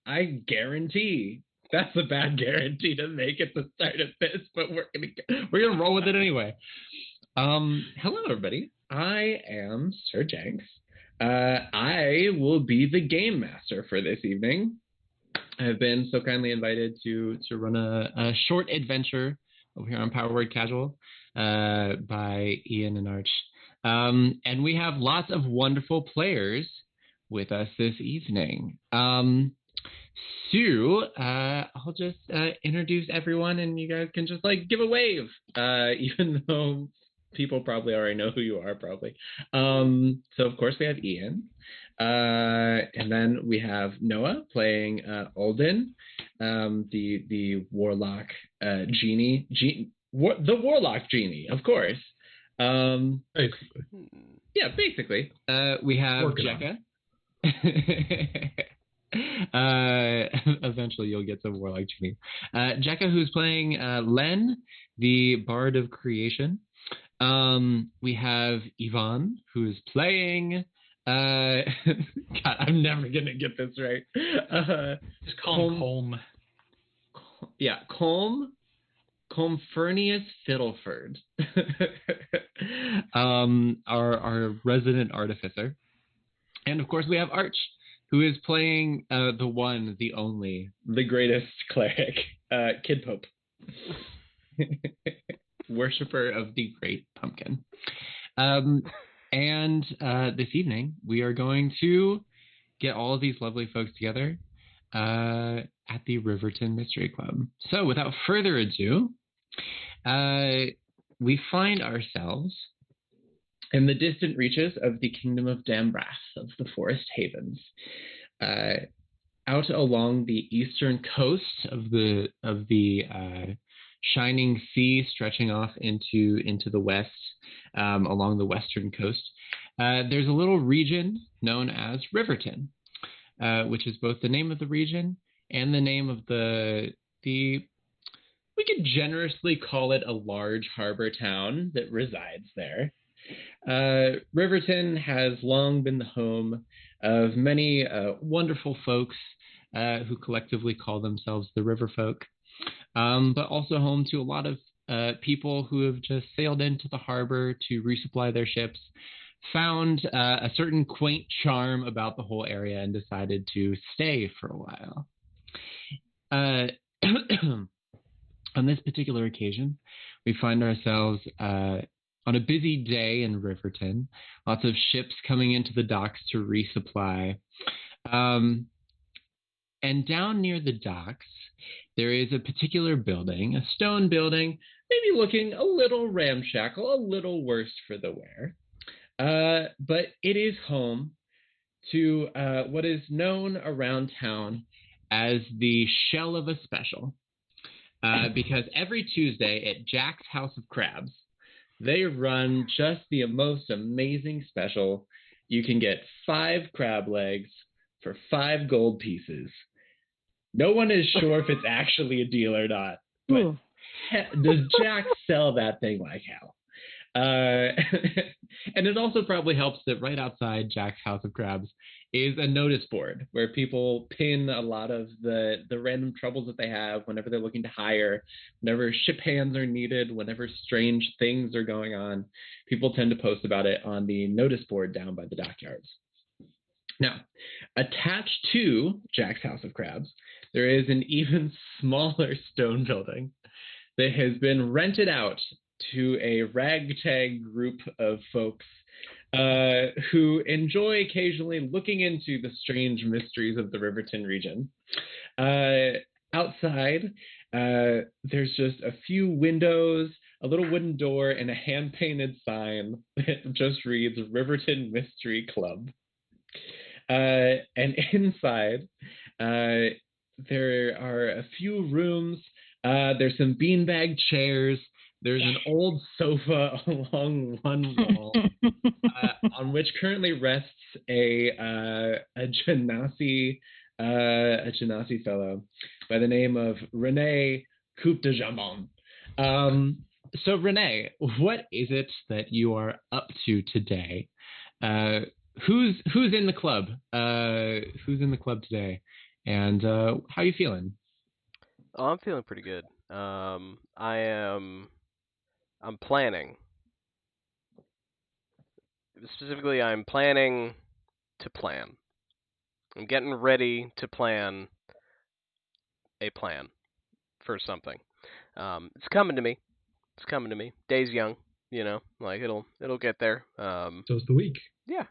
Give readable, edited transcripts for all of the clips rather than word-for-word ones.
I guarantee that's a bad guarantee to make at the start of this, but we're gonna roll with it anyway. Hello everybody. I am Sir Jenks. I will be the game master for this evening. I've been so kindly invited to run a short adventure over here on Power Word Casual by Ian and Arch. And we have lots of wonderful players with us this evening. I'll just introduce everyone and you guys can just like give a wave, even though people probably already know who you are, probably. So, of course, we have Ian. And then we have Noah playing Alden, the warlock genie. The warlock genie, of course. Basically. Yeah, basically. We have Jekka. Eventually you'll get some warlock genie. Jekka, who's playing Len, the bard of creation. We have Yvonne, who's playing God, I'm never gonna get this right. Just call him Colm. Yeah, Comfernius Fiddleford. Our resident artificer. And of course we have Arch, who is playing the one, the only, the greatest cleric, Kid Pope. Worshipper of the great pumpkin. And this evening, we are going to get all of these lovely folks together at the Riverton Mystery Club. So without further ado, we find ourselves in the distant reaches of the kingdom of Dambrath of the Forest Havens. Out along the eastern coast of the shining sea stretching off into the west, along the western coast, there's a little region known as Riverton, which is both the name of the region and the name of we could generously call it a large harbor town that resides there. Riverton has long been the home of many wonderful folks who collectively call themselves the River Folk, but also home to a lot of people who have just sailed into the harbor to resupply their ships, found a certain quaint charm about the whole area, and decided to stay for a while. On this particular occasion, we find ourselves on a busy day in Riverton, lots of ships coming into the docks to resupply. And down near the docks, there is a particular building, a stone building, maybe looking a little ramshackle, a little worse for the wear. But it is home to what is known around town as the Shell of a Special. Because every Tuesday at Jack's House of Crabs, they run just the most amazing special. You can get 5 crab legs for 5 gold pieces. No one is sure if it's actually a deal or not, but does Jack sell that thing like hell? And it also probably helps that right outside Jack's House of Crabs is a notice board where people pin a lot of the random troubles that they have whenever they're looking to hire, whenever ship hands are needed, whenever strange things are going on. People tend to post about it on the notice board down by the dockyards. Now, attached to Jack's House of Crabs, there is an even smaller stone building that has been rented out to a ragtag group of folks who enjoy occasionally looking into the strange mysteries of the Riverton region. Outside, there's just a few windows, a little wooden door, and a hand-painted sign that just reads Riverton Mystery Club. And inside, there are a few rooms. There's some beanbag chairs. There's an old sofa along one wall on which currently rests a genasi fellow by the name of Rene Coupe de Jambon. So Rene, what is it that you are up to today? Who's in the club? Who's in the club today? And how you feeling? Oh, I'm feeling pretty good. I'm planning. Specifically, I'm planning to plan. I'm getting ready to plan a plan for something. It's coming to me. It's coming to me. Day's young, like it'll get there. So's the week. Yeah.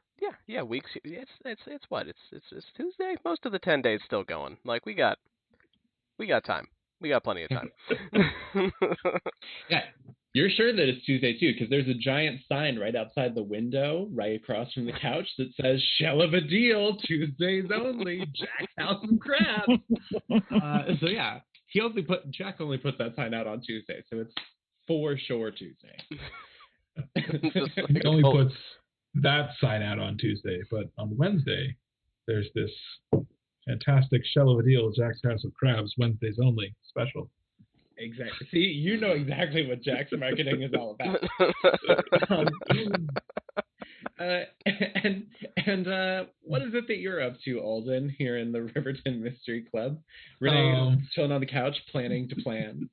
Weeks. It's what? It's Tuesday. Most of the 10 days still going. Like we got time. We got plenty of time. Yeah, you're sure that it's Tuesday too, because there's a giant sign right outside the window, right across from the couch, that says "Shell of a deal, Tuesdays only, Jack's House of Crabs." So yeah, Jack only puts that sign out on Tuesday, so it's for sure Tuesday. He only puts that sign out on Tuesday, but on Wednesday, there's this fantastic Shell of a deal, Jack's House of Crabs, Wednesdays only special. Exactly. See, you know exactly what Jack's marketing is all about. And what is it that you're up to, Alden, here in the Riverton Mystery Club? Renee chilling on the couch, planning to plan.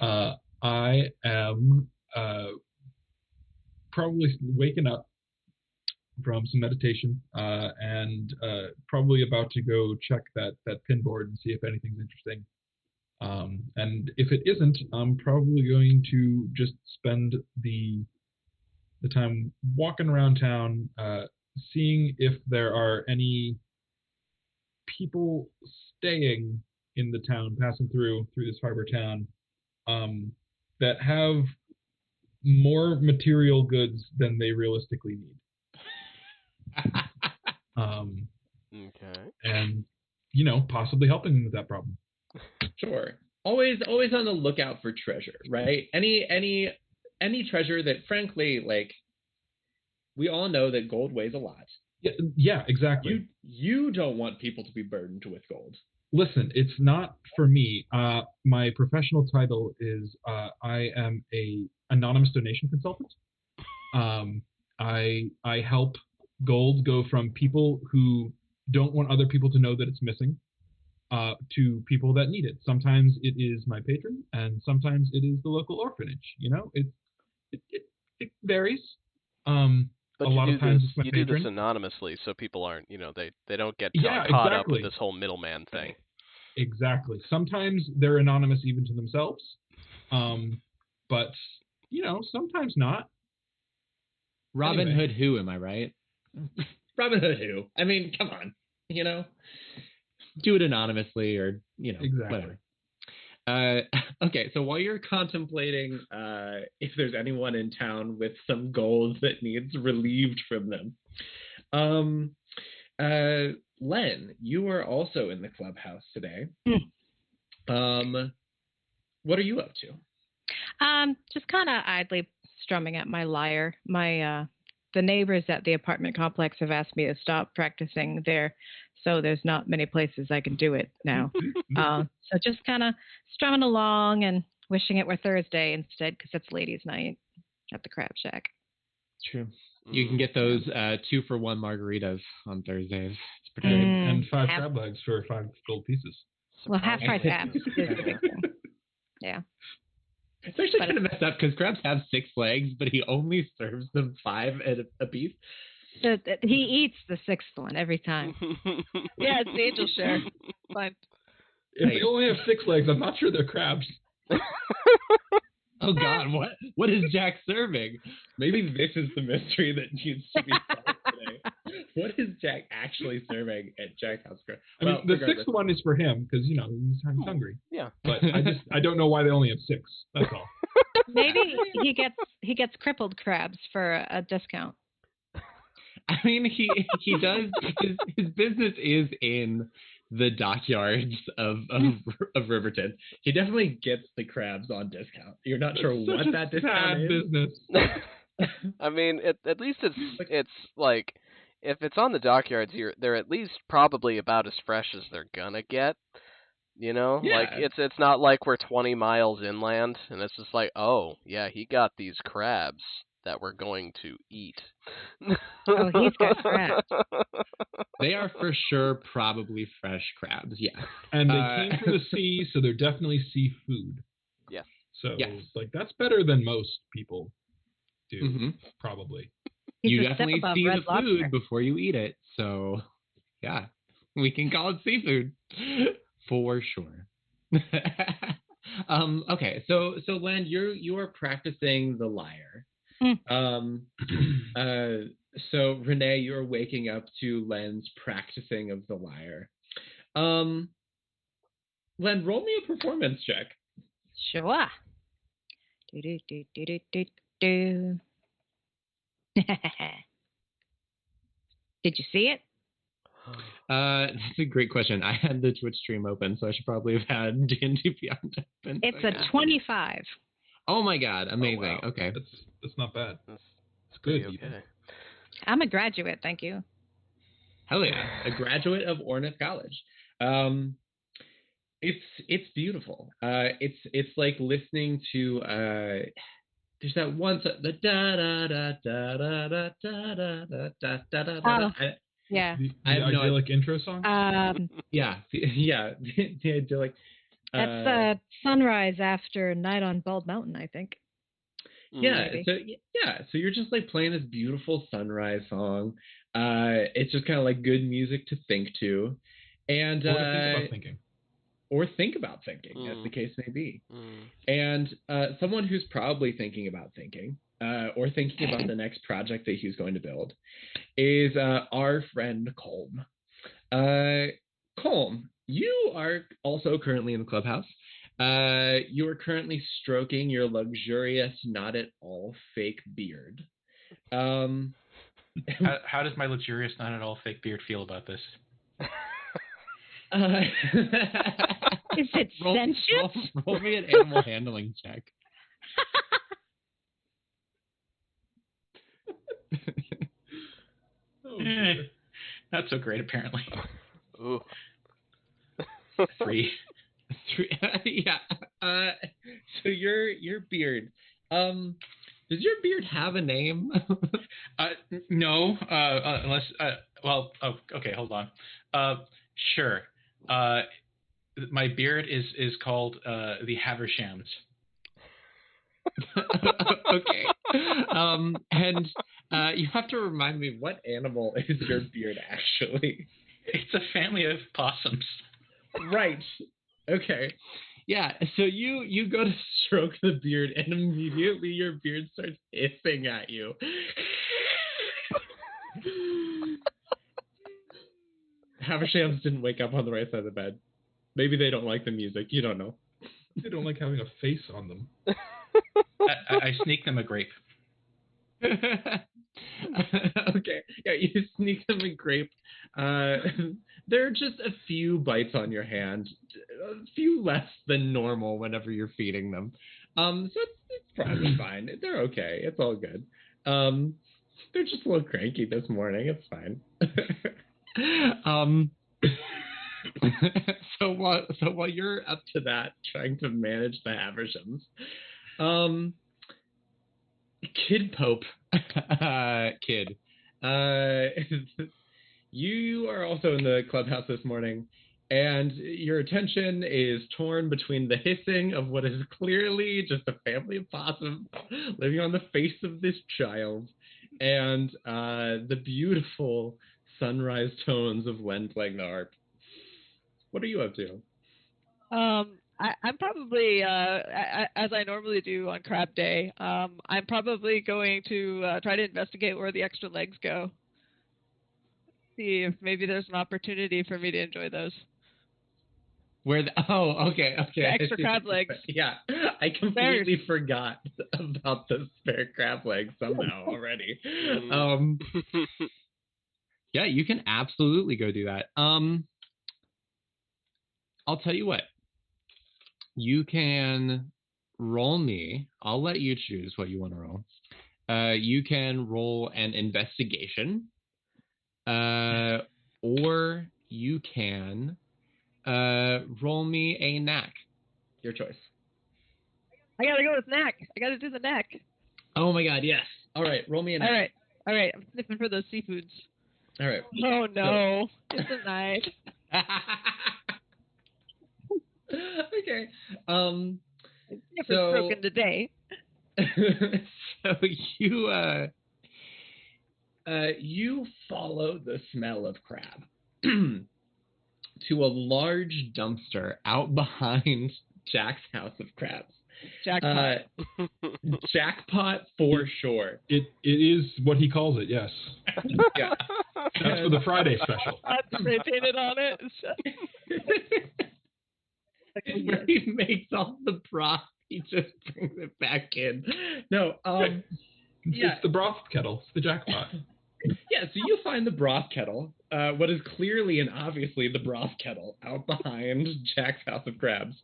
I am probably waking up from some meditation and probably about to go check that pin board and see if anything's interesting. And if it isn't, I'm probably going to just spend the time walking around town, seeing if there are any people staying in the town, passing through this harbor town, that have more material goods than they realistically need. Okay. And possibly helping them with that problem. Sure. Always on the lookout for treasure, right? Any treasure that, frankly, like, we all know that gold weighs a lot. Yeah, exactly. You don't want people to be burdened with gold. Listen, it's not for me. My professional title is I am a anonymous donation consultant. I help gold go from people who don't want other people to know that it's missing to people that need it. Sometimes it is my patron, and sometimes it is the local orphanage. It varies. But a lot of times it's my patron. You do this anonymously, so people aren't, they don't get caught exactly. up with this whole middleman thing. Exactly. Sometimes they're anonymous even to themselves, but sometimes not. Robin Hood who, am I right? Robin Hood who? I mean, come on, do it anonymously or exactly. Whatever. Okay, so while you're contemplating if there's anyone in town with some gold that needs relieved from them, Len, you are also in the clubhouse today. What are you up to? Just kind of idly strumming at my lyre. The neighbors at the apartment complex have asked me to stop practicing there, so there's not many places I can do it now. So just kind of strumming along and wishing it were Thursday instead, because it's ladies' night at the Crab Shack. True. You can get those 2-for-1 margaritas on Thursdays. It's pretty good. And 5 crab legs for 5 gold pieces. Well, half price apps. Yeah. It's actually kind of messed up because crabs have 6 legs, but he only serves them 5 a piece. He eats the 6th one every time. Yeah, it's the angel share. Fine. If they only have 6 legs, I'm not sure they're crabs. Oh God, what is Jack serving? Maybe this is the mystery that needs to be solved today. What is Jack actually serving at Jack's house? I mean, the 6th one is for him because he's hungry. Yeah, but I don't know why they only have 6. That's all. Maybe he gets crippled crabs for a discount. I mean, he does. His business is in the dockyards of Riverton. He definitely gets the crabs on discount. You're not sure what that discount is. Business. I mean, at least it's like, if it's on the dockyards, they're at least probably about as fresh as they're gonna get. Yeah. Like it's not like we're 20 miles inland and it's just like, oh yeah, he got these crabs that we're going to eat. Oh, he's got crabs. They are for sure probably fresh crabs, yeah. And they came from the sea, so they're definitely seafood. Yes. So, Yes. like, that's better than most people do, Mm-hmm. probably. He's You a step definitely above see Red the food Lobster. before you eat it, so yeah, we can call it seafood for sure. Okay, so Len, you are practicing the lyre. So Renee, you're waking up to Len's practicing of the lyre. Len, roll me a performance check. Sure. Do, do, do, do, do, do, do. Did you see it? That's a great question. I had the Twitch stream open, so I should probably have had D&D Beyond open. It's a 25. Oh my god, amazing. Oh, wow. Okay. That's not bad. That's good. pretty Even. okay. I'm a graduate, thank you. Hell yeah. A graduate of Ornith College. It's beautiful. It's like listening to there's that one the da da da da da da da da da da da da. Yeah. The idyllic intro song? Yeah. The idyllic. That's sunrise after Night on Bald Mountain, I think. Yeah, Maybe. so you're just like playing this beautiful sunrise song. It's just kind of like good music to think to, and or think about thinking. as the case may be. And someone who's probably thinking about thinking, or thinking about the next project that he's going to build, is our friend Colm. Colm, you are also currently in the clubhouse. You are currently stroking your luxurious, not at all fake beard. How does my luxurious, not at all fake beard feel about this? Is it sentient? Roll me an animal handling check. Not so great, apparently. Ooh. 3. Yeah. So your beard. Does your beard have a name? No. Unless. Well. Oh, okay. Hold on. Sure. My beard is called the Havershams. Okay. And you have to remind me, what animal is your beard actually? It's a family of possums. Right. Okay. Yeah. So you go to stroke the beard, and immediately your beard starts hissing at you. Havershams didn't wake up on the right side of the bed. Maybe they don't like the music. You don't know. They don't like having a face on them. I sneak them a grape. Okay. Yeah, you sneak them a grape. There are just a few bites on your hand, a few less than normal whenever you're feeding them. So it's probably fine. They're okay. It's all good. They're just a little cranky this morning. It's fine. So while you're up to that, trying to manage the Havershams, Kid Pope, Kid, you are also in the clubhouse this morning, and your attention is torn between the hissing of what is clearly just a family of possums living on the face of this child, and the beautiful sunrise tones of Len playing the harp. What are you up to? I'm probably, as I normally do on Crab Day, I'm probably going to try to investigate where the extra legs go. See if maybe there's an opportunity for me to enjoy those. Okay. The extra crab legs. Yeah, I completely forgot about the spare crab legs somehow already. Yeah, you can absolutely go do that. I'll tell you what. You can roll me. I'll let you choose what you want to roll. You can roll an investigation, or you can roll me a knack. Your choice. I gotta go with knack. I gotta do the knack. Oh my god, yes. All right, roll me an. All right. I'm sniffing for those seafoods. All right. Oh no, it's a knife. Okay. Sniffer's So broken today. so you follow the smell of crab to a large dumpster out behind Jack's house of crabs. Jackpot. Jackpot for sure. It is what he calls it. Yes. Yeah. That's for the Friday special. They painted on it. When he makes all the broth, he just brings it back in. No, yeah. It's the broth kettle. It's the jackpot. Yeah, so you find the broth kettle, what is clearly and obviously the broth kettle, out behind Jack's house of crabs.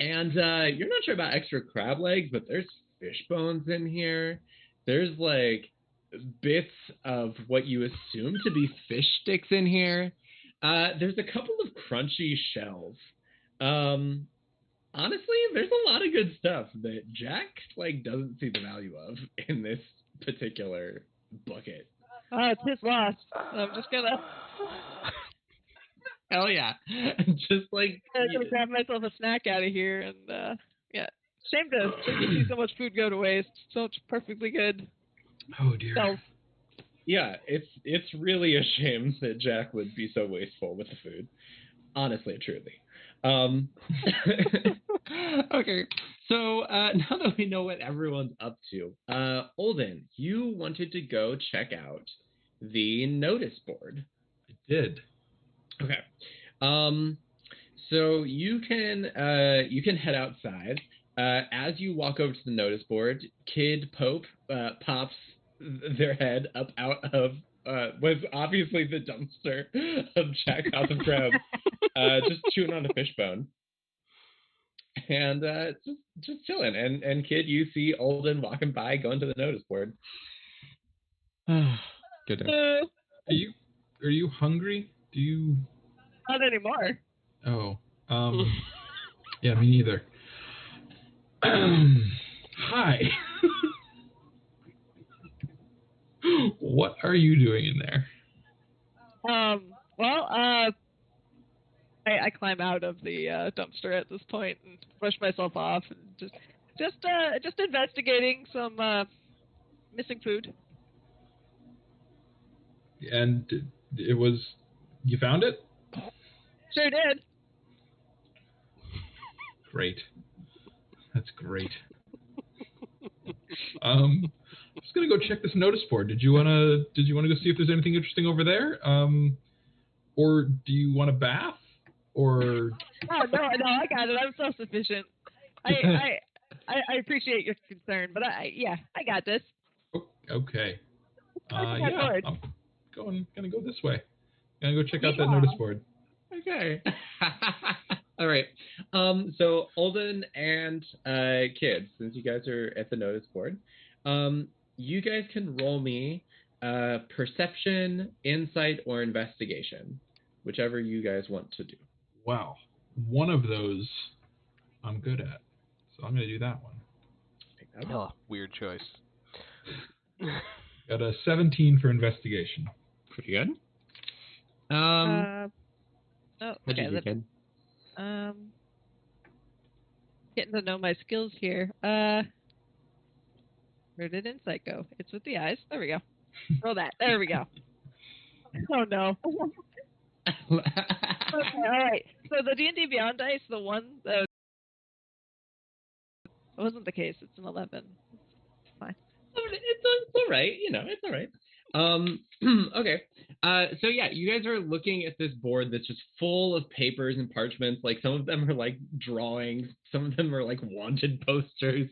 And you're not sure about extra crab legs, but there's fish bones in here. There's like bits of what you assume to be fish sticks in here. There's a couple of crunchy shells. Honestly, there's a lot of good stuff that Jack like doesn't see the value of in this particular bucket. It's his loss. I'm just gonna. Hell yeah! Just like I'm gonna grab myself a snack out of here, and yeah. Shame to see so much food go to waste. So much perfectly good. Oh dear. Self. Yeah, it's really a shame that Jack would be so wasteful with the food. Honestly, truly. Okay, so now that we know what everyone's up to, Olden, you wanted to go check out the notice board. I did. Okay. So you can head outside. As you walk over to the notice board, Kid Pope pops their head up out of was obviously the dumpster of Jack's house of crabs, just chewing on a fish bone. And just chilling. And Kid, you see Olden walking by, going to the notice board. Goodness. Are you hungry? Do you? Not anymore. Oh. Yeah, me neither. Hi. What are you doing in there? Well, I climb out of the dumpster at this point and brush myself off, and just investigating some missing food. And it was, you found it? Sure did. Great. That's great. I'm just gonna go check this notice board. Did you wanna go see if there's anything interesting over there? Or do you want a bath? Or Oh no, I got it. I'm self-sufficient. I appreciate your concern, but I got this. Okay. Yeah. I'm gonna go this way. Gonna go check out that notice board. Okay. All right. So Olden and Kid, since you guys are at the notice board, you guys can roll me perception, insight, or investigation, whichever you guys want to do. Wow. One of those I'm good at, so I'm gonna do that one. Oh, weird choice. Got a 17 for investigation. Pretty good. Oh, How'd you do, Kid? Getting to know my skills here. Where did insight go? It's with the eyes. There we go. Roll that. There we go. Oh no. Okay, all right. So the D&D Beyond dice, the one that wasn't the case. It's an 11. It's fine. It's all right. You know, it's all right. Okay. So yeah, you guys are looking at this board that's just full of papers and parchments. Like some of them are like drawings, some of them are like wanted posters,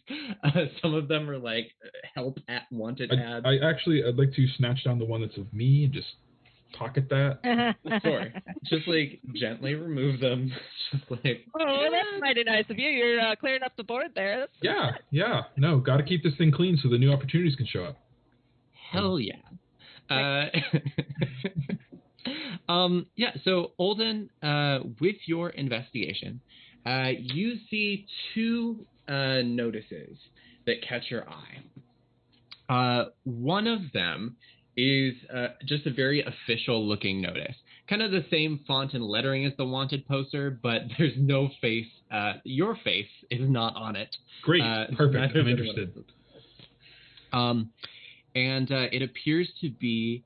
some of them are like help at wanted ads. I'd like to snatch down the one that's of me and just pocket that. Sure. Just like gently remove them. Just like, well, that's mighty nice of you. You're clearing up the board there. Yeah. No, got to keep this thing clean so the new opportunities can show up. Hell yeah. Yeah, so Olden, with your investigation, you see two notices that catch your eye. One of them is just a very official-looking notice. Kind of the same font and lettering as the wanted poster, but there's no face. Your face is not on it. Great. Perfect. I'm interested. And it appears to be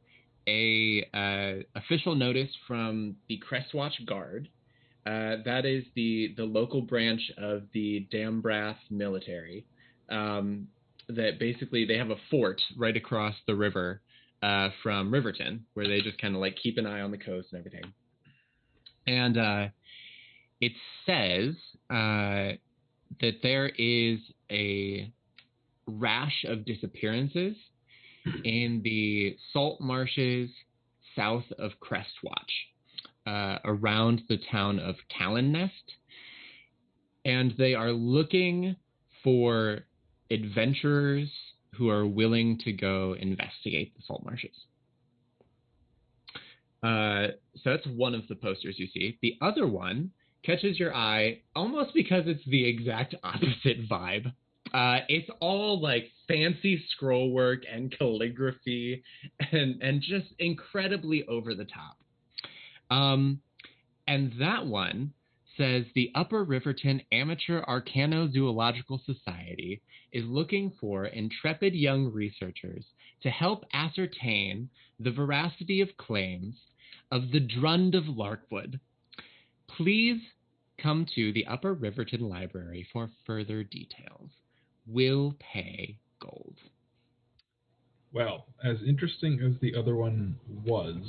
a official notice from the Crestwatch Guard. That is the local branch of the Dambrath military. That basically they have a fort right across the river from Riverton, where they just kind of like keep an eye on the coast and everything. And it says that there is a rash of disappearances in the salt marshes south of Crestwatch, around the town of Callennest, and they are looking for adventurers who are willing to go investigate the salt marshes. So that's one of the posters you see. The other one catches your eye almost because it's the exact opposite vibe. It's all like fancy scroll work and calligraphy and just incredibly over the top. And that one says the Upper Riverton Amateur Arcano-Zoological Society is looking for intrepid young researchers to help ascertain the veracity of claims of the Drund of Larkwood. Please come to the Upper Riverton Library for further details. Will pay gold. Well, as interesting as the other one was,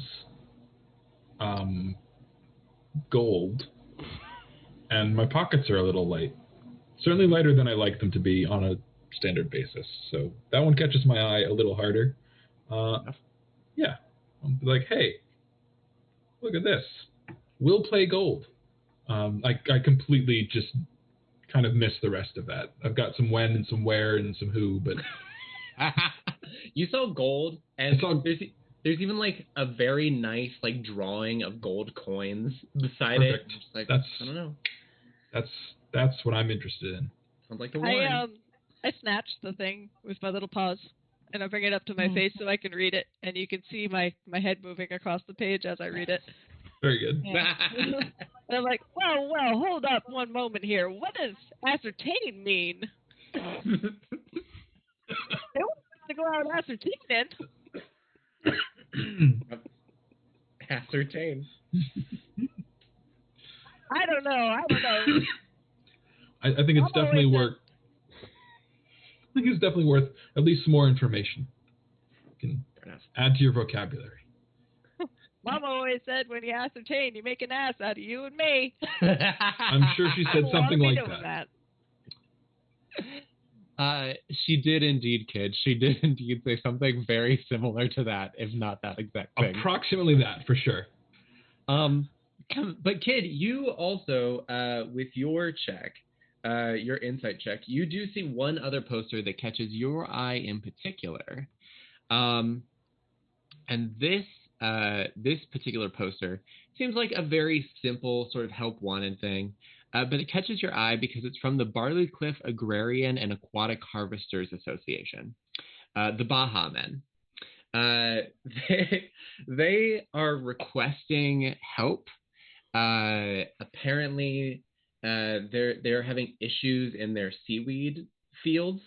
gold, and my pockets are a little light. Certainly lighter than I like them to be on a standard basis. So that one catches my eye a little harder. Yeah. I'm like, hey, look at this. Will play gold. I completely just kind of missed the rest of that. I've got some when and some where and some who, but... You saw gold, and there's even like a very nice like drawing of gold coins beside Perfect. it. Like, That's, I don't know. That's what I'm interested in. Sounds like the one. I snatched the thing with my little paws, and I bring it up to my face so I can read it, and you can see my head moving across the page as I read it. Very good. Yeah. And I'm like, well, hold up one moment here. What does ascertain mean? They want to go out ascertaining. Ascertain. I don't know. I think it's definitely worth. I think it's definitely worth at least some more information. You can add to your vocabulary. Mama always said, when you ascertain, you make an ass out of you and me. I'm sure she said something like that. She did indeed, kid. She did indeed say something very similar to that, if not that exact thing. Approximately that, for sure. But kid, you also, with your check, your insight check, you do see one other poster that catches your eye in particular. And this particular poster seems like a very simple sort of help wanted thing, but it catches your eye because it's from the Barley Cliff Agrarian and Aquatic Harvesters Association, the Baja Men. They are requesting help. Apparently, they're having issues in their seaweed fields.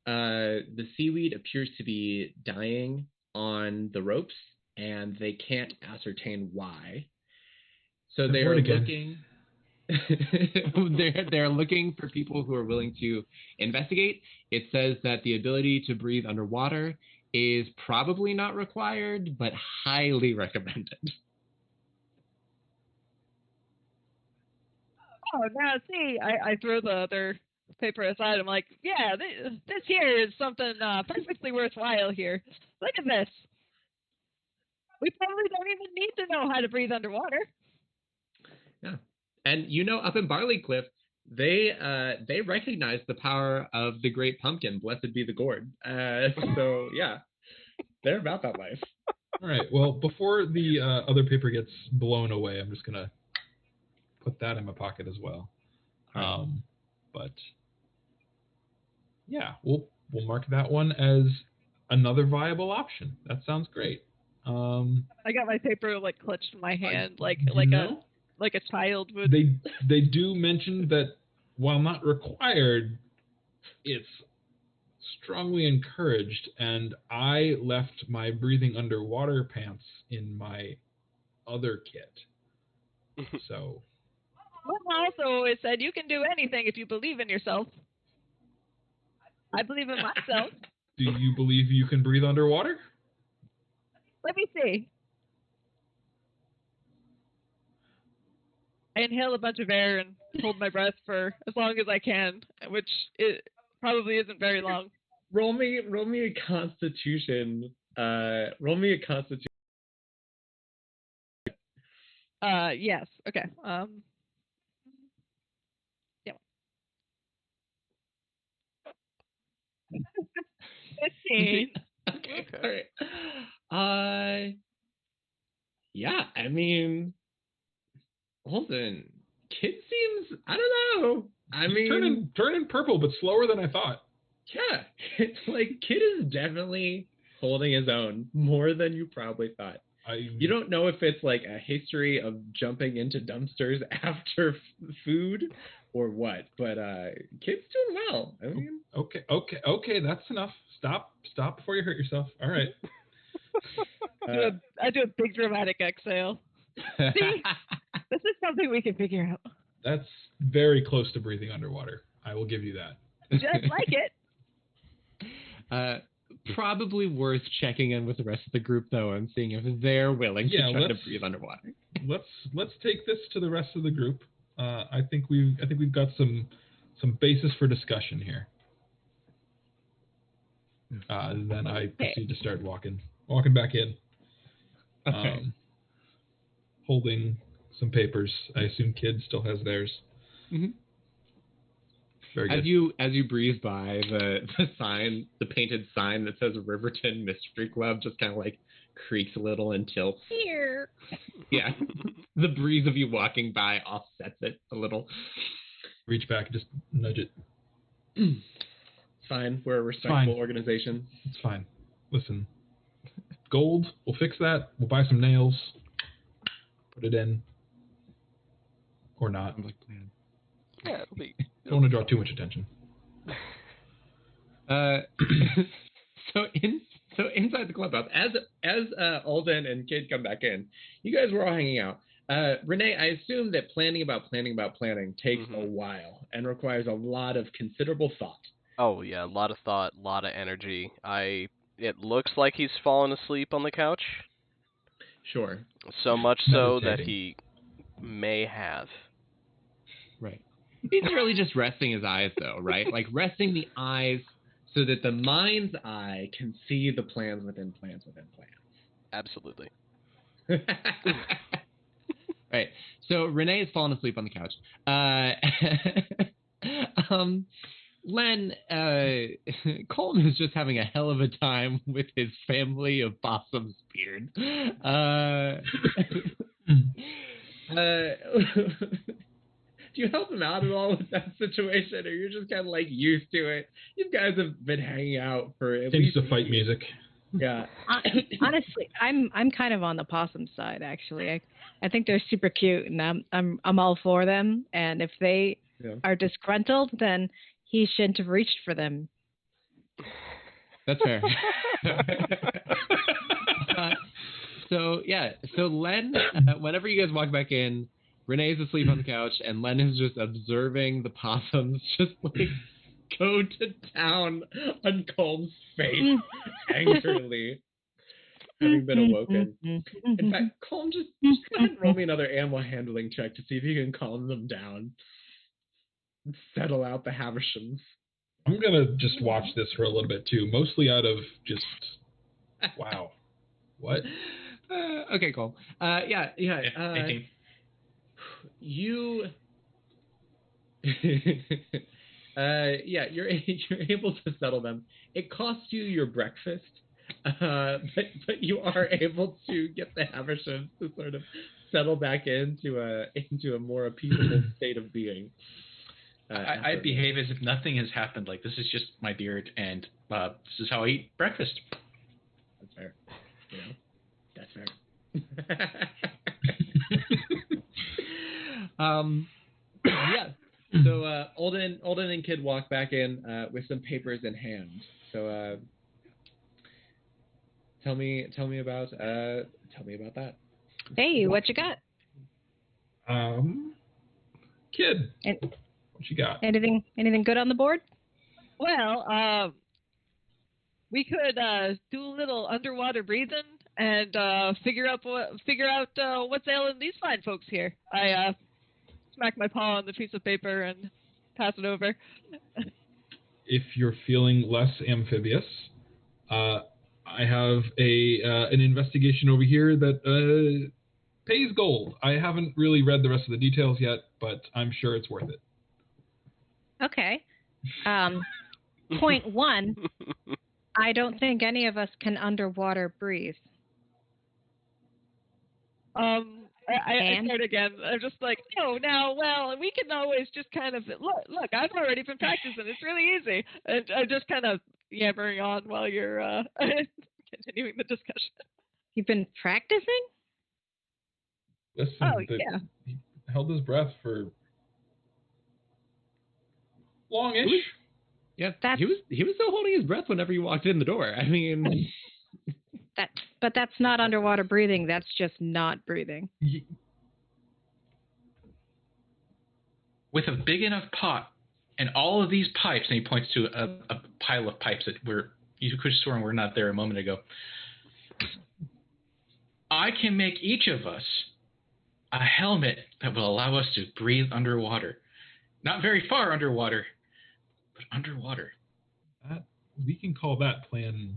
The seaweed appears to be dying on the ropes, and they can't ascertain why. So they are looking. they're looking for people who are willing to investigate. It says that the ability to breathe underwater is probably not required, but highly recommended. Oh, now see, I throw the other paper aside. I'm like, yeah, this here is something perfectly worthwhile here. Look at this. We probably don't even need to know how to breathe underwater. Yeah, and up in Barley Cliff, they recognize the power of the Great Pumpkin. Blessed be the gourd. So yeah, they're about that life. All right. Well, before the other paper gets blown away, I'm just gonna put that in my pocket as well. But Yeah, we'll mark that one as another viable option. That sounds great. I got my paper like clutched in my hand, like know, a child would. they do mention that while not required, it's strongly encouraged, and I left my breathing underwater pants in my other kit. So Mom also always said you can do anything if you believe in yourself. I believe in myself. do you believe you can breathe underwater? Let me see. I inhale a bunch of air and hold my breath for as long as I can, which it probably isn't very long. Roll me a Constitution. Roll me a Constitution. Yes. Okay. Yeah. 15. Okay. All right. Yeah. I mean, Holden, kid seems. I don't know. I mean, turning purple, but slower than I thought. Yeah, it's like kid is definitely holding his own more than you probably thought. You don't know if it's like a history of jumping into dumpsters after food or what, but kid's doing well. I mean, okay, that's enough. Stop before you hurt yourself. All right. I do a big dramatic exhale. See, this is something we can figure out. That's very close to breathing underwater. I will give you that. Just like it. Probably worth checking in with the rest of the group though and seeing if they're willing to try to breathe underwater. Let's take this to the rest of the group. I think we've got some basis for discussion here. Then I proceed to start walking back in. Okay. Holding some papers. I assume Kid still has theirs. Mm-hmm. Very good. As you breeze by, the painted sign that says Riverton Mystery Club just kind of like creaks a little and tilts. Here. Yeah. The breeze of you walking by offsets it a little. Reach back and just nudge it. It's fine. We're a respectful organization. It's fine. Listen, gold, we'll fix that. We'll buy some nails. Put it in. Or not. Yeah, it'll be. Don't want to draw too much attention. So inside the clubhouse, as Alden and Kid come back in, you guys were all hanging out. Renee, I assume that planning about planning takes a while and requires a lot of considerable thought. Oh yeah, a lot of thought, a lot of energy. It looks like he's fallen asleep on the couch. Sure. So much so that he may have. Right. He's really just resting his eyes, though, right? Like resting the eyes so that the mind's eye can see the plans within plans within plans. Absolutely. Right. So Renee has fallen asleep on the couch. Len, Colton is just having a hell of a time with his family of possums beard. Do you help him out at all with that situation, or you're just kind of like used to it? You guys have been hanging out for at least the fight music. Yeah. Honestly, I'm kind of on the possum side actually. I think they're super cute, and I'm all for them. And if they are disgruntled, then he shouldn't have reached for them. That's fair. So Len, whenever you guys walk back in, Renee's asleep on the couch, and Len is just observing the possums just like go to town on Colm's face angrily, having been awoken. In fact, Colm, just go ahead and roll me another animal handling check to see if you can calm them down and settle out the Havershams. I'm gonna just watch this for a little bit too, mostly out of just wow. What? Okay, cool. Yeah. 18. You, you're able to settle them. It costs you your breakfast, but you are able to get the Havershams to sort of settle back into a more appeasable state of being. I behave as if nothing has happened. Like, this is just my beard, and this is how I eat breakfast. That's fair. You know, that's fair. Yeah. So Olden and Kid walk back in with some papers in hand. So tell me about that. Hey, what you got? Kid, And what you got? anything good on the board? Well, we could do a little underwater breathing and figure out what's ailing these fine folks here. I smack my paw on the piece of paper and pass it over. If you're feeling less amphibious, I have an investigation over here that pays gold. I haven't really read the rest of the details yet, but I'm sure it's worth it. Okay. Point one, I don't think any of us can underwater breathe. I start again. I'm just like, we can always just kind of look. I've already been practicing. It's really easy, and I'm just kind of yammering on while you're continuing the discussion. You've been practicing? Listen, yeah. He held his breath for longish. Yeah, he was still holding his breath whenever you walked in the door. I mean, but that's not underwater breathing. That's just not breathing. With a big enough pot and all of these pipes, and he points to a pile of pipes that you could have sworn were not there a moment ago. I can make each of us a helmet that will allow us to breathe underwater. Not very far underwater, but underwater. We can call that Plan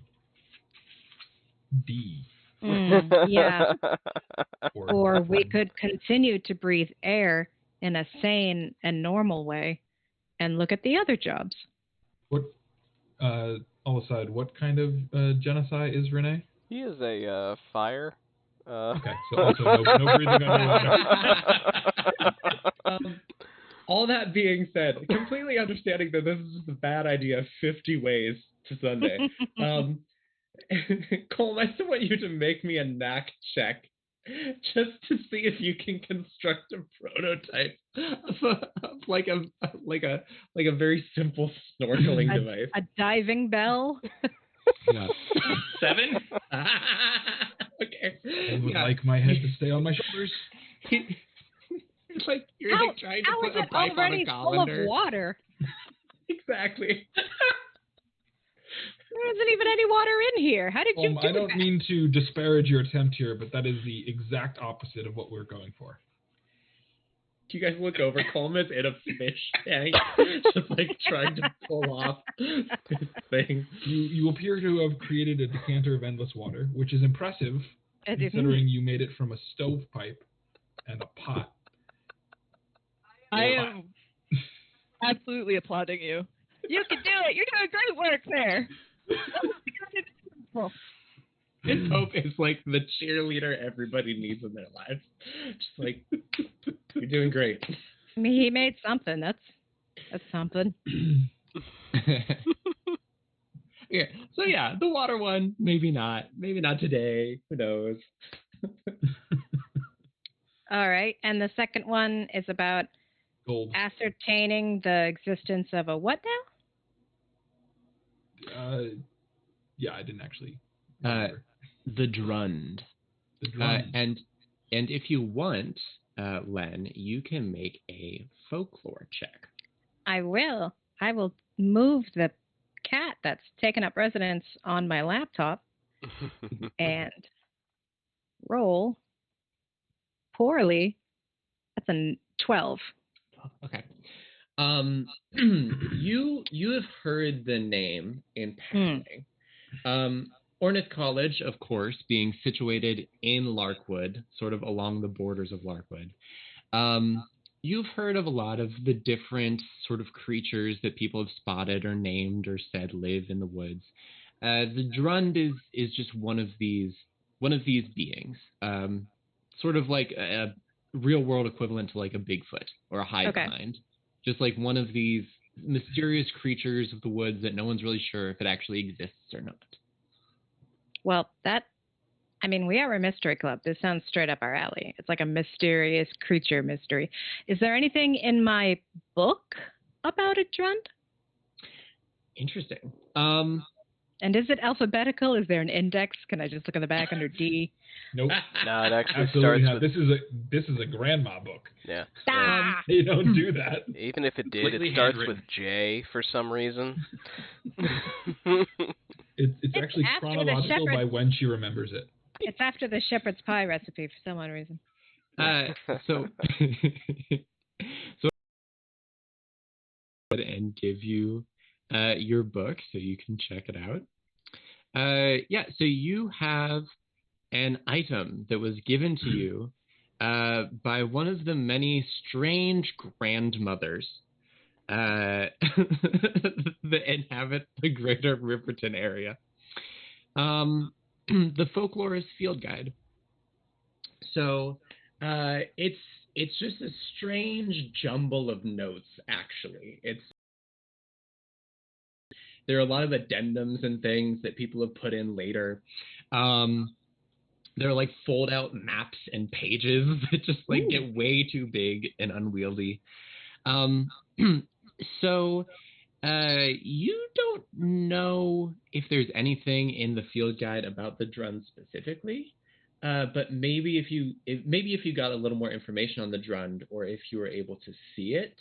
D. Yeah. Or we could continue to breathe air in a sane and normal way and look at the other jobs. What, all aside, what kind of genocide is Renee? He is a fire. Okay, so also no breathing underwater. All that being said, completely understanding that this is just a bad idea 50 ways to Sunday. Colm, I still want you to make me a knack check just to see if you can construct a prototype of like a very simple snorkeling device. A diving bell? Yeah. 7? Okay. I would like my head to stay on my shoulders. It's like you're like trying to put a pipe on a colander. Full of water? Exactly. There isn't even any water in here. How did you do that? I don't mean to disparage your attempt here, but that is the exact opposite of what we're going for. Do you guys look over? Colm is in a fish tank, just like trying to pull off this thing. You appear to have created a decanter of endless water, which is impressive, considering you made it from a stovepipe and a pot. I am absolutely applauding you. You can do it. You're doing great work there. His hope is like the cheerleader everybody needs in their lives. Just like, you're doing great. I mean, he made something. That's something. Yeah. So yeah, the water one, maybe not. Maybe not today. Who knows? All right. And the second one is about Gold. Ascertaining the existence of a what now? Yeah, I didn't actually. The Drund. The Drund. And if you want, Len, you can make a folklore check. I will. I will move the cat that's taken up residence on my laptop and roll poorly. That's a 12. Okay. You have heard the name in passing. Ornith College, of course, being situated in Larkwood, sort of along the borders of Larkwood. You've heard of a lot of the different sort of creatures that people have spotted or named or said live in the woods. The Drund is just one of these beings, sort of like a real world equivalent to like a Bigfoot or a hive mind. just like one of these mysterious creatures of the woods that no one's really sure if it actually exists or not. Well, we are a mystery club. This sounds straight up our alley. It's like a mysterious creature mystery. Is there anything in my book about a drund? Interesting. And is it alphabetical? Is there an index? Can I just look in the back under D? Nope. No, it actually Absolutely starts not. with... This is a grandma book. Yeah. Ah! They don't do that. Even if it did, Completely it starts handwritten. with J for some reason. It's actually after the chronological by shepherd. when she remembers it. It's after the shepherd's pie recipe for some odd reason. So and give you your book so you can check it out. So you have an item that was given to you by one of the many strange grandmothers that inhabit the greater Riverton area. The Folklorist Field Guide. So it's just a strange jumble of notes, actually. There are a lot of addendums and things that people have put in later. There are like fold out maps and pages that just like get way too big and unwieldy. So you don't know if there's anything in the field guide about the drund specifically, but maybe if you got a little more information on the drund, or if you were able to see it,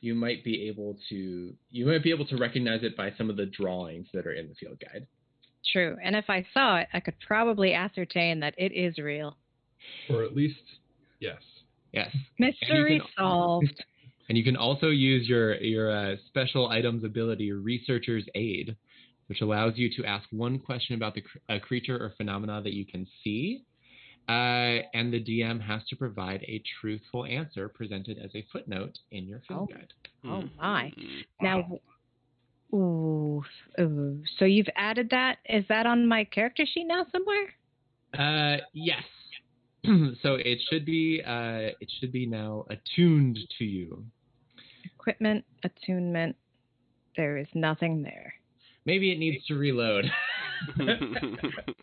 you might be able to recognize it by some of the drawings that are in the field guide. True. And if I saw it, I could probably ascertain that it is real. Or at least, yes. Yes. Mystery solved. And you can also use your special items ability, Researcher's Aid, which allows you to ask one question about a creature or phenomena that you can see, and the DM has to provide a truthful answer presented as a footnote in your field guide. Oh my. Now, so you've added that? Is that on my character sheet now somewhere? Yes. So it should be now attuned to you. Equipment, attunement. There is nothing there. Maybe it needs to reload.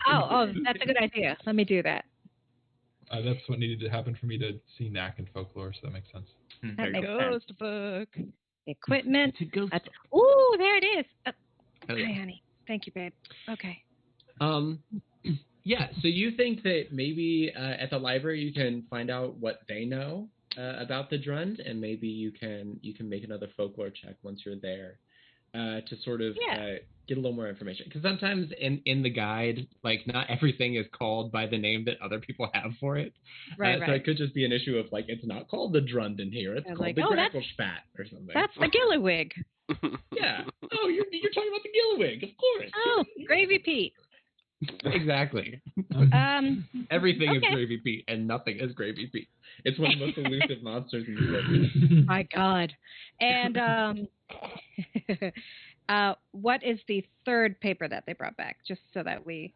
Oh, that's a good idea. Let me do that. That's what needed to happen for me to see knack in folklore, so that makes sense. That makes sense. Ghost book. Equipment. It's a ghost book. Ooh, there it is. Oh, yeah. Hi, honey. Thank you, babe. Okay. Yeah, so you think that maybe at the library you can find out what they know about the drund, and maybe you can make another folklore check once you're there to sort of get a little more information. Because sometimes in the guide, like, not everything is called by the name that other people have for it. Right. So it could just be an issue of, like, it's not called the drund in here. It's called the Gracklespat or something. That's the Gilliwig. Yeah. Oh, you're talking about the Gilliwig, of course. Oh, Gravy Pete. Exactly. Everything is Gravy Pete, and nothing is Gravy Pete. It's one of the most elusive monsters in the book. My God. And what is the third paper that they brought back, just so that we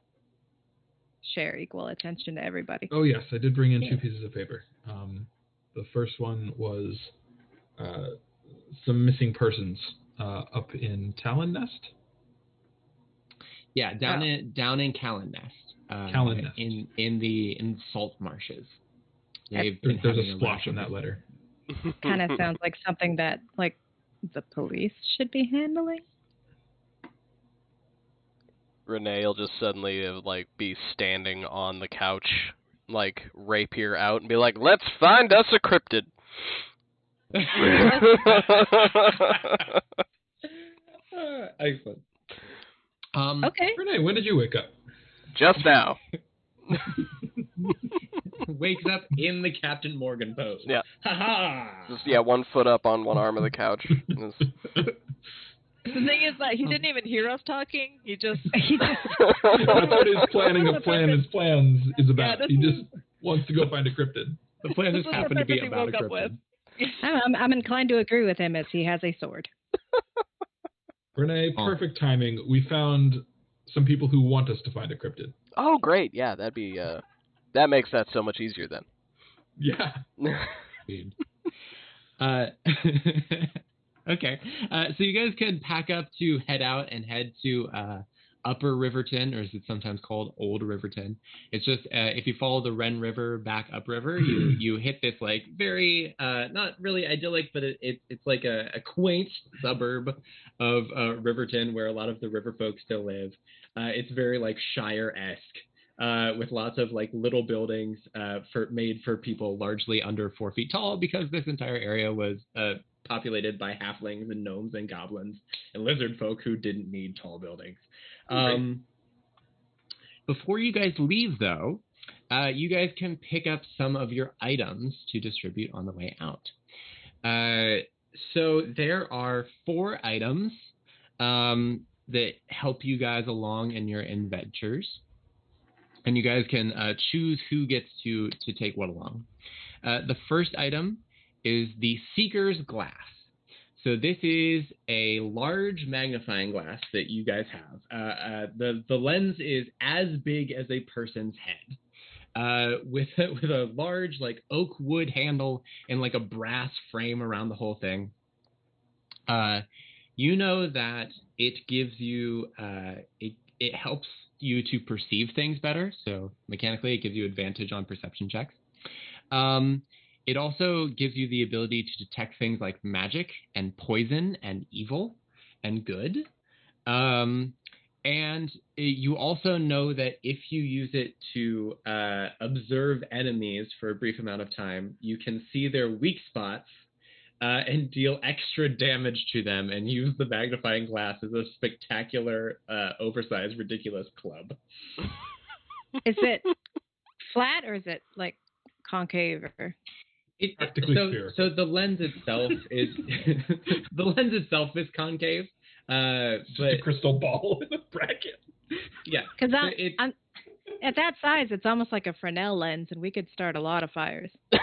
share equal attention to everybody? Oh, yes, I did bring in 2 pieces of paper. The first one was some missing persons up in Talon Nest. Yeah, down in Callan Nest. Callan Nest. In the salt marshes. There's a splash in that letter. Kind of sounds like something that, like, the police should be handling. Renee will just suddenly like be standing on the couch, like rapier out, and be like, "Let's find us a cryptid." Excellent. Okay. Renee, when did you wake up? Just now. Wakes up in the Captain Morgan pose. Yeah. Ha-ha! Just, 1 foot up on one arm of the couch. The thing is that he didn't even hear us talking. He just That's what his planning of his plans is about. Yeah, he just wants to go find a cryptid. The plan just happened to be about a cryptid. I'm inclined to agree with him, as he has a sword. Renee, perfect timing. We found some people who want us to find a cryptid. Oh, great. Yeah, that'd be, that makes that so much easier then. Yeah. Uh, okay. So you guys can pack up to head out and head to Upper Riverton, or as it's sometimes called, Old Riverton. It's just if you follow the Wren River back upriver, you hit this like very not really idyllic, but it's like a quaint suburb of Riverton where a lot of the river folk still live. It's very like Shire-esque. With lots of like little buildings made for people largely under 4 feet tall, because this entire area was populated by halflings and gnomes and goblins and lizard folk who didn't need tall buildings. Before you guys leave, though, you guys can pick up some of your items to distribute on the way out. So there are 4 items that help you guys along in your adventures. And you guys can choose who gets to take what along. The first item is the Seeker's Glass. So this is a large magnifying glass that you guys have. The lens is as big as a person's head, with a large like oak wood handle and like a brass frame around the whole thing. You know that it gives you it helps you to perceive things better. So mechanically, it gives you advantage on perception checks. It also gives you the ability to detect things like magic and poison and evil and good. And you also know that if you use it to observe enemies for a brief amount of time, you can see their weak spots and deal extra damage to them and use the magnifying glass as a spectacular, oversized, ridiculous club. Is it flat or is it like concave? Or... So the lens itself is concave, but a crystal ball in a bracket. Yeah, because I'm at that size, it's almost like a Fresnel lens, and we could start a lot of fires. Oh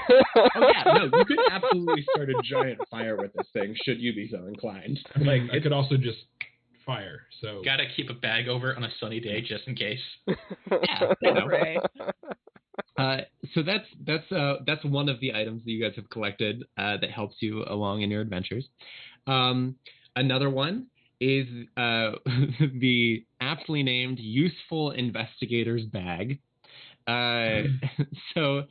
yeah, no, you could absolutely start a giant fire with this thing, should you be so inclined. I mean, I could also just fire. So gotta keep a bag over it on a sunny day just in case. Yeah, you know. Right. So that's one of the items that you guys have collected that helps you along in your adventures. Another one is the aptly named Useful Investigator's Bag. So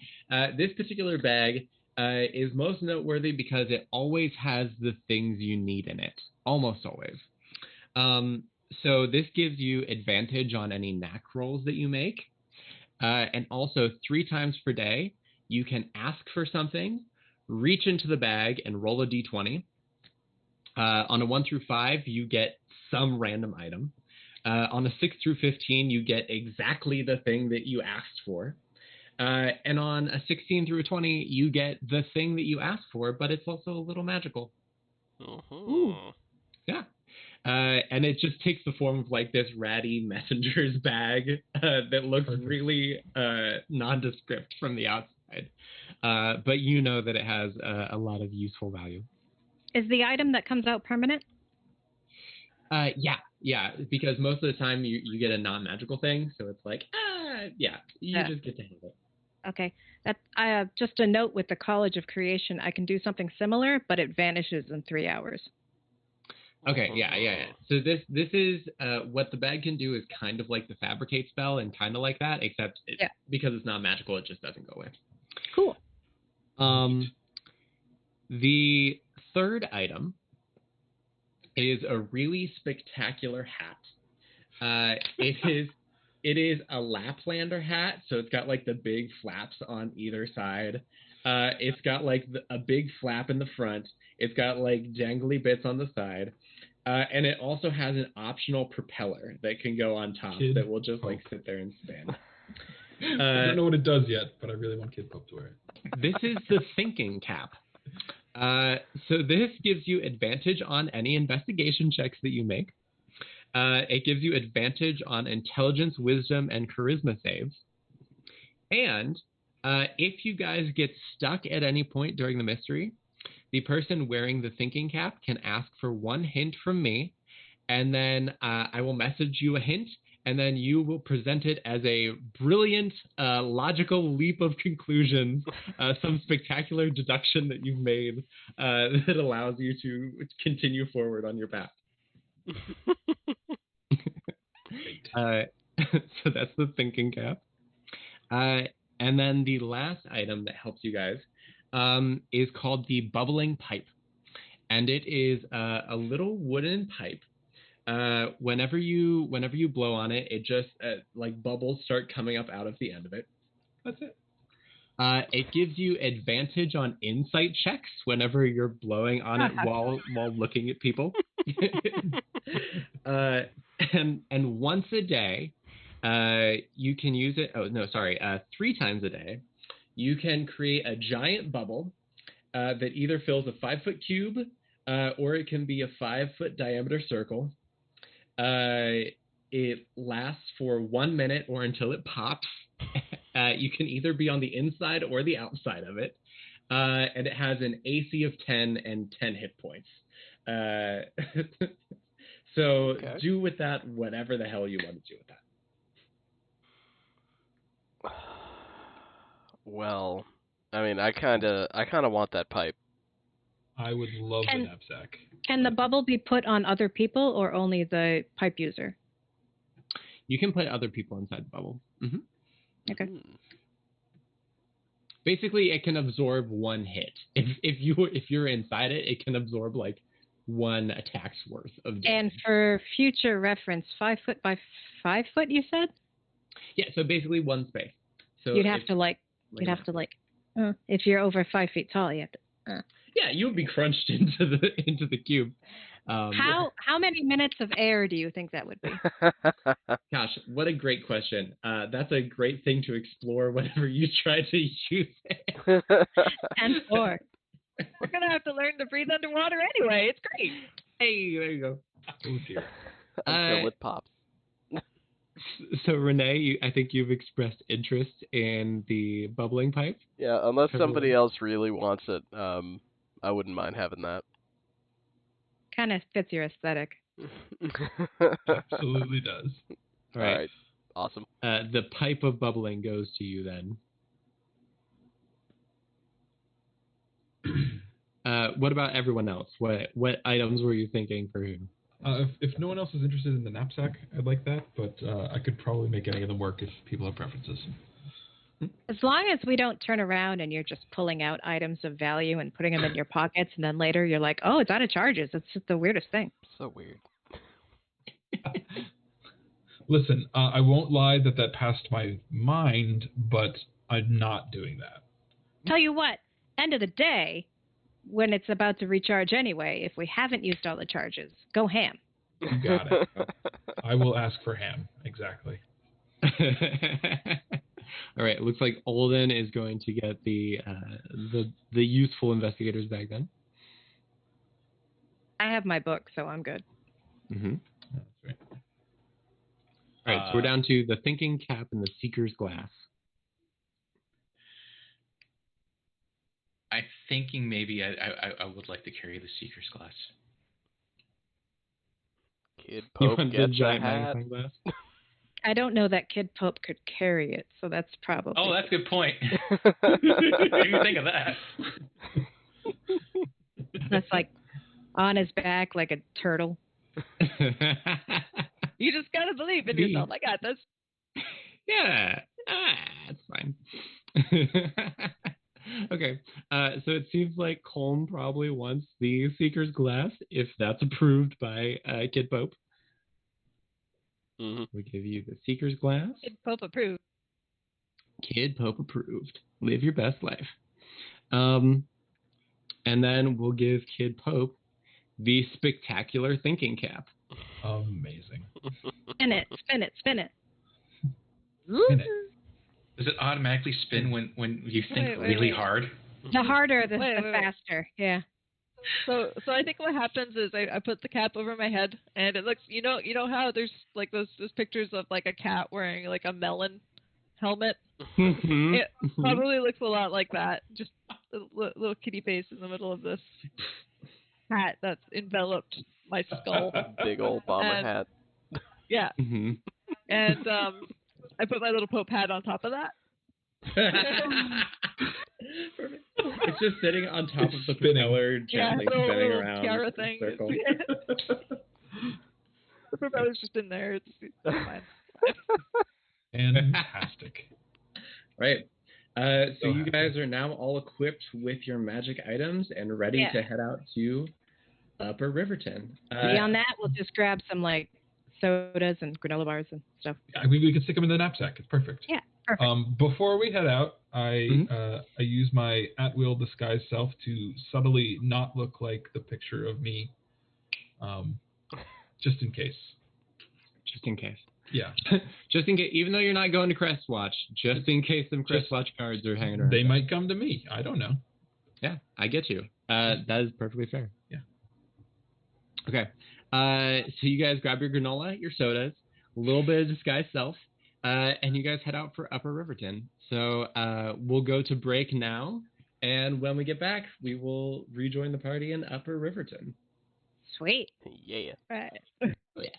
this particular bag is most noteworthy because it always has the things you need in it, almost always. So this gives you advantage on any knack rolls that you make. And also 3 times per day, you can ask for something, reach into the bag, and roll a d20. On a 1 through 5, you get some random item. On a 6 through 15, you get exactly the thing that you asked for. And on a 16 through a 20, you get the thing that you asked for, but it's also a little magical. Ooh. Yeah. And it just takes the form of like this ratty messenger's bag that looks really nondescript from the outside. But you know that it has a lot of useful value. Is the item that comes out permanent? Yeah, because most of the time you get a non-magical thing, so it's like, you just get to have it. Okay, that just a note with the College of Creation, I can do something similar, but it vanishes in 3 hours. Okay, yeah. So this is what the bag can do is kind of like the fabricate spell and kind of like that, except because it's not magical, it just doesn't go away. Cool. The third item is a really spectacular hat. It is a Laplander hat, so it's got like the big flaps on either side. It's got like a big flap in the front. It's got like dangly bits on the side. And it also has an optional propeller that can go on top that will just like sit there and spin. I don't know what it does yet, but I really want Kid Pope to wear it. This is the thinking cap. So this gives you advantage on any investigation checks that you make. It gives you advantage on intelligence, wisdom, and charisma saves. And if you guys get stuck at any point during the mystery, the person wearing the thinking cap can ask for 1 hint from me, and then I will message you a hint, and then you will present it as a brilliant, logical leap of conclusions, some spectacular deduction that you've made that allows you to continue forward on your path. So that's the thinking cap. And then the last item that helps you guys is called the bubbling pipe. And it is a little wooden pipe. Whenever you blow on it, it just like bubbles start coming up out of the end of it. That's it. It gives you advantage on insight checks whenever you're blowing on it while looking at people. And once a day, you can use it. Oh no, sorry. 3 times a day, you can create a giant bubble that either fills a 5-foot cube or it can be a 5-foot diameter circle. It lasts for 1 minute or until it pops. You can either be on the inside or the outside of it. And it has an AC of 10 and 10 hit points. So do with that whatever the hell you want to do with that. Well, I mean, I kind of want that pipe. I would love the knapsack. Can the bubble be put on other people or only the pipe user? You can put other people inside the bubble. Mm-hmm. Okay. Basically, it can absorb 1 hit. If you're inside it, it can absorb like 1 attack's worth of damage. And for future reference, 5 foot by 5 foot, you said? Yeah. So basically 1 space. So you'd have to if you're over 5 feet tall, you have to. Yeah, you would be crunched into the cube. How many minutes of air do you think that would be? Gosh, what a great question. That's a great thing to explore whenever you try to use it. 10-4. We're gonna have to learn to breathe underwater anyway. It's great. Hey, there you go. Oh dear. Until it pops. So Renee, I think you've expressed interest in the bubbling pipe. Yeah, unless somebody else really wants it, I wouldn't mind having that. Kind of fits your aesthetic. Absolutely does. All right. Awesome. The pipe of bubbling goes to you then. What about everyone else? What items were you thinking for who? If no one else is interested in the knapsack, I'd like that, but I could probably make any of them work if people have preferences. As long as we don't turn around and you're just pulling out items of value and putting them in your pockets, and then later you're like, oh, it's out of charges. That's just the weirdest thing. So weird. Listen, I won't lie that passed my mind, but I'm not doing that. Tell you what, end of the day, when it's about to recharge anyway, if we haven't used all the charges, go ham. You got it. I will ask for ham. Exactly. All right. It looks like Olden is going to get the useful investigator's bag then. I have my book, so I'm good. Mm-hmm. That's right. All right. So we're down to the thinking cap and the seeker's glass. I'm thinking maybe I would like to carry the seeker's glass. Kid Pope gets a hat. Magnifying glass? I don't know that Kid Pope could carry it, so that's probably... Oh, that's a good point. What do you think of that? That's like on his back like a turtle. You just gotta believe in yourself. I got this. Yeah, that's fine. Okay, so it seems like Colm probably wants the Seeker's Glass, if that's approved by Kid Pope. Mm-hmm. We give you the Seeker's Glass. Kid Pope approved. Kid Pope approved. Live your best life. And then we'll give Kid Pope the spectacular thinking cap. Amazing. Spin it, spin it, spin it. Spin it. Does it automatically spin when you think really hard? The harder, the faster. Yeah. So I think what happens is I put the cap over my head, and it looks, you know how there's like those pictures of like a cat wearing like a melon helmet. It probably looks a lot like that. Just a little kitty face in the middle of this hat that's enveloped my skull. Big old bomber hat. Yeah. Mm-hmm. And I put my little Pope hat on top of that. Perfect. It's just sitting on top It's of the spinning. propeller, gently the spinning little around tiara in a thing. circle. The propeller's just in there. It's fine. Fantastic. Right. So So you happy. guys are now all equipped with your magic items and ready to head out to Upper Riverton. Beyond that, we'll just grab some like sodas and granola bars and stuff. I mean, we can stick them in the knapsack. It's perfect. Yeah, perfect. Before we head out, I use my at-will disguise self to subtly not look like the picture of me, just in case. Just in case. Yeah. Just in case, even though you're not going to Crest Watch, just in case some Crest Watch cards are hanging around. They might come to me. I don't know. Yeah, I get you. That is perfectly fair. Yeah. Okay. So you guys grab your granola, your sodas, a little bit of disguise self, and you guys head out for Upper Riverton. So we'll go to break now, and when we get back, we will rejoin the party in Upper Riverton. Sweet. Yeah. Right. Yeah.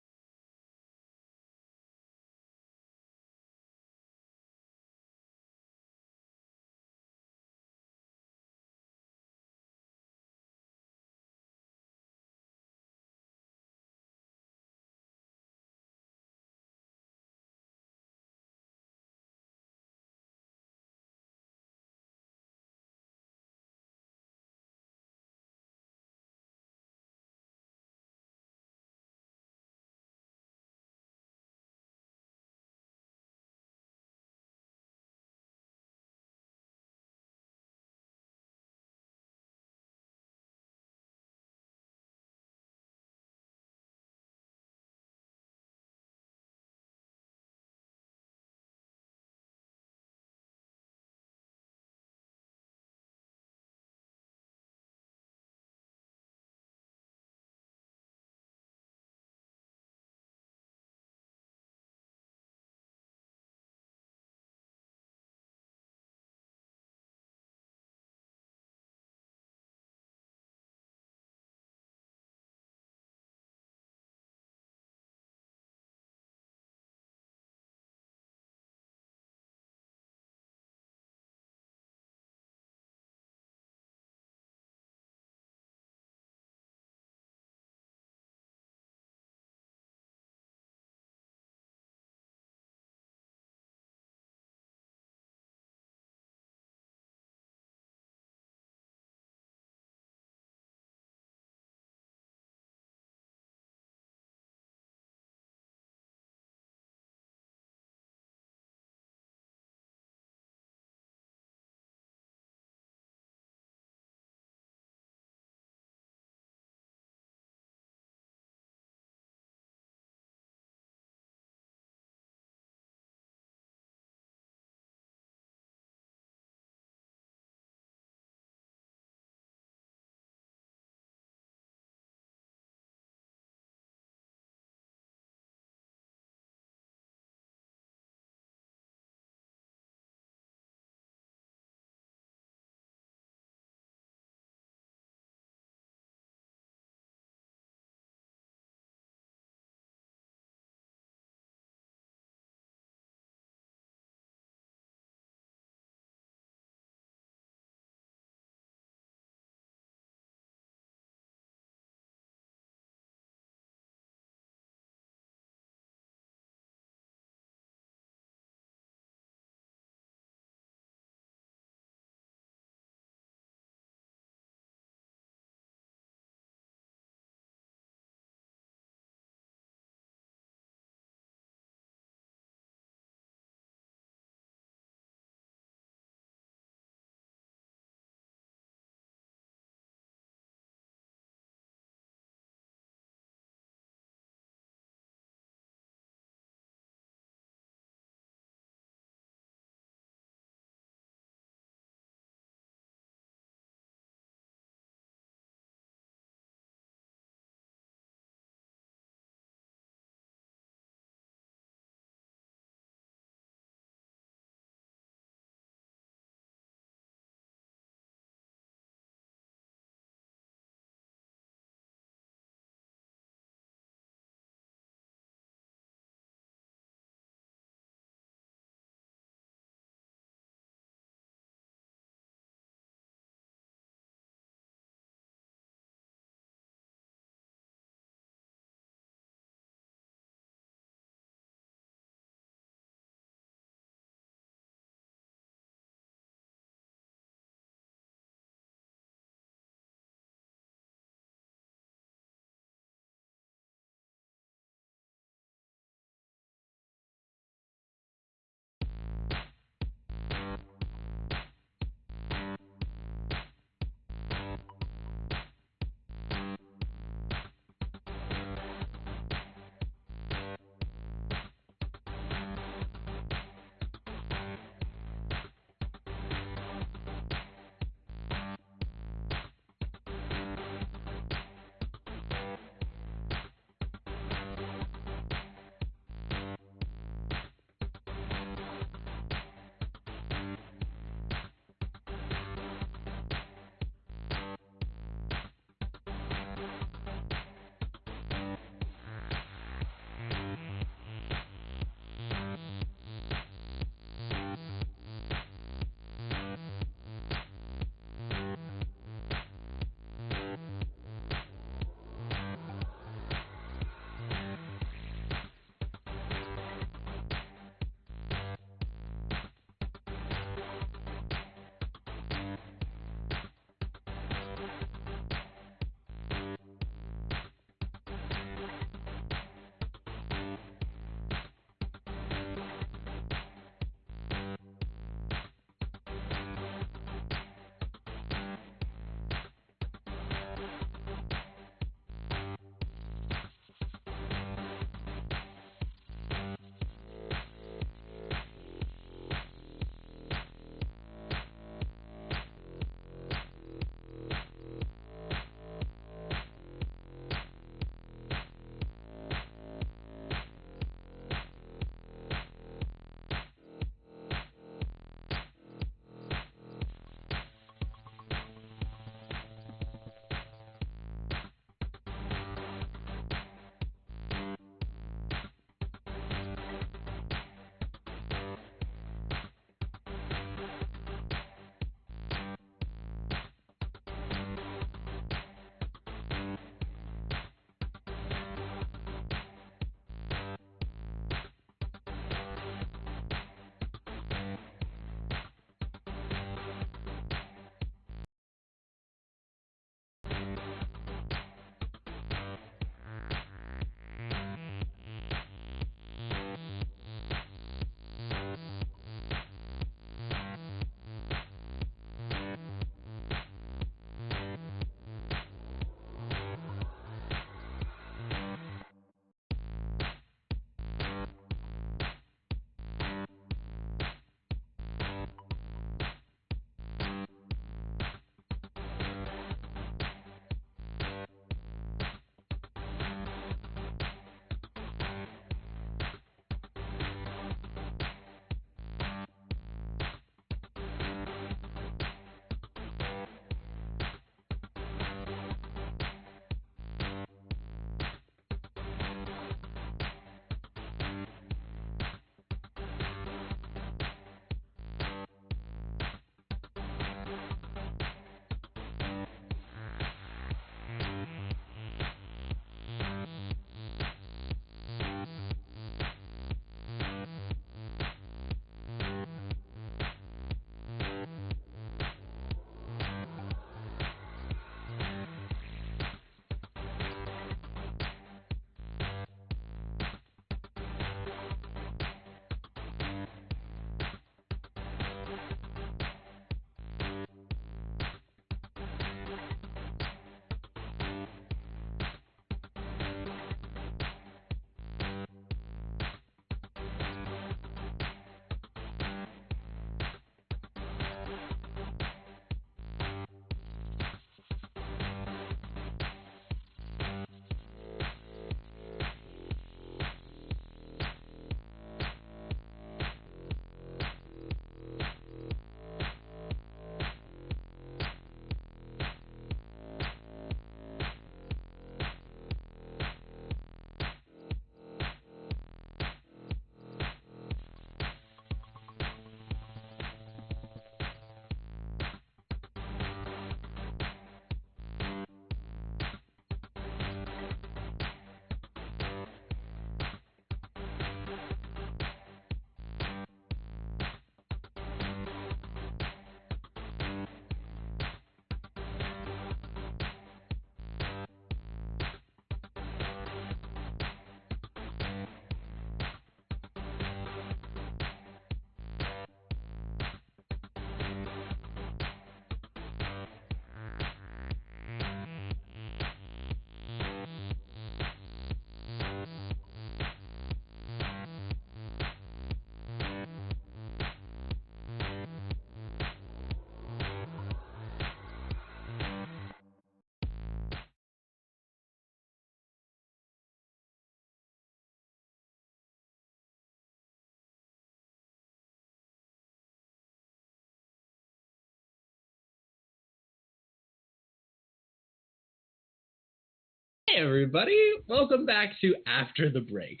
Hey everybody, welcome back to After the Break.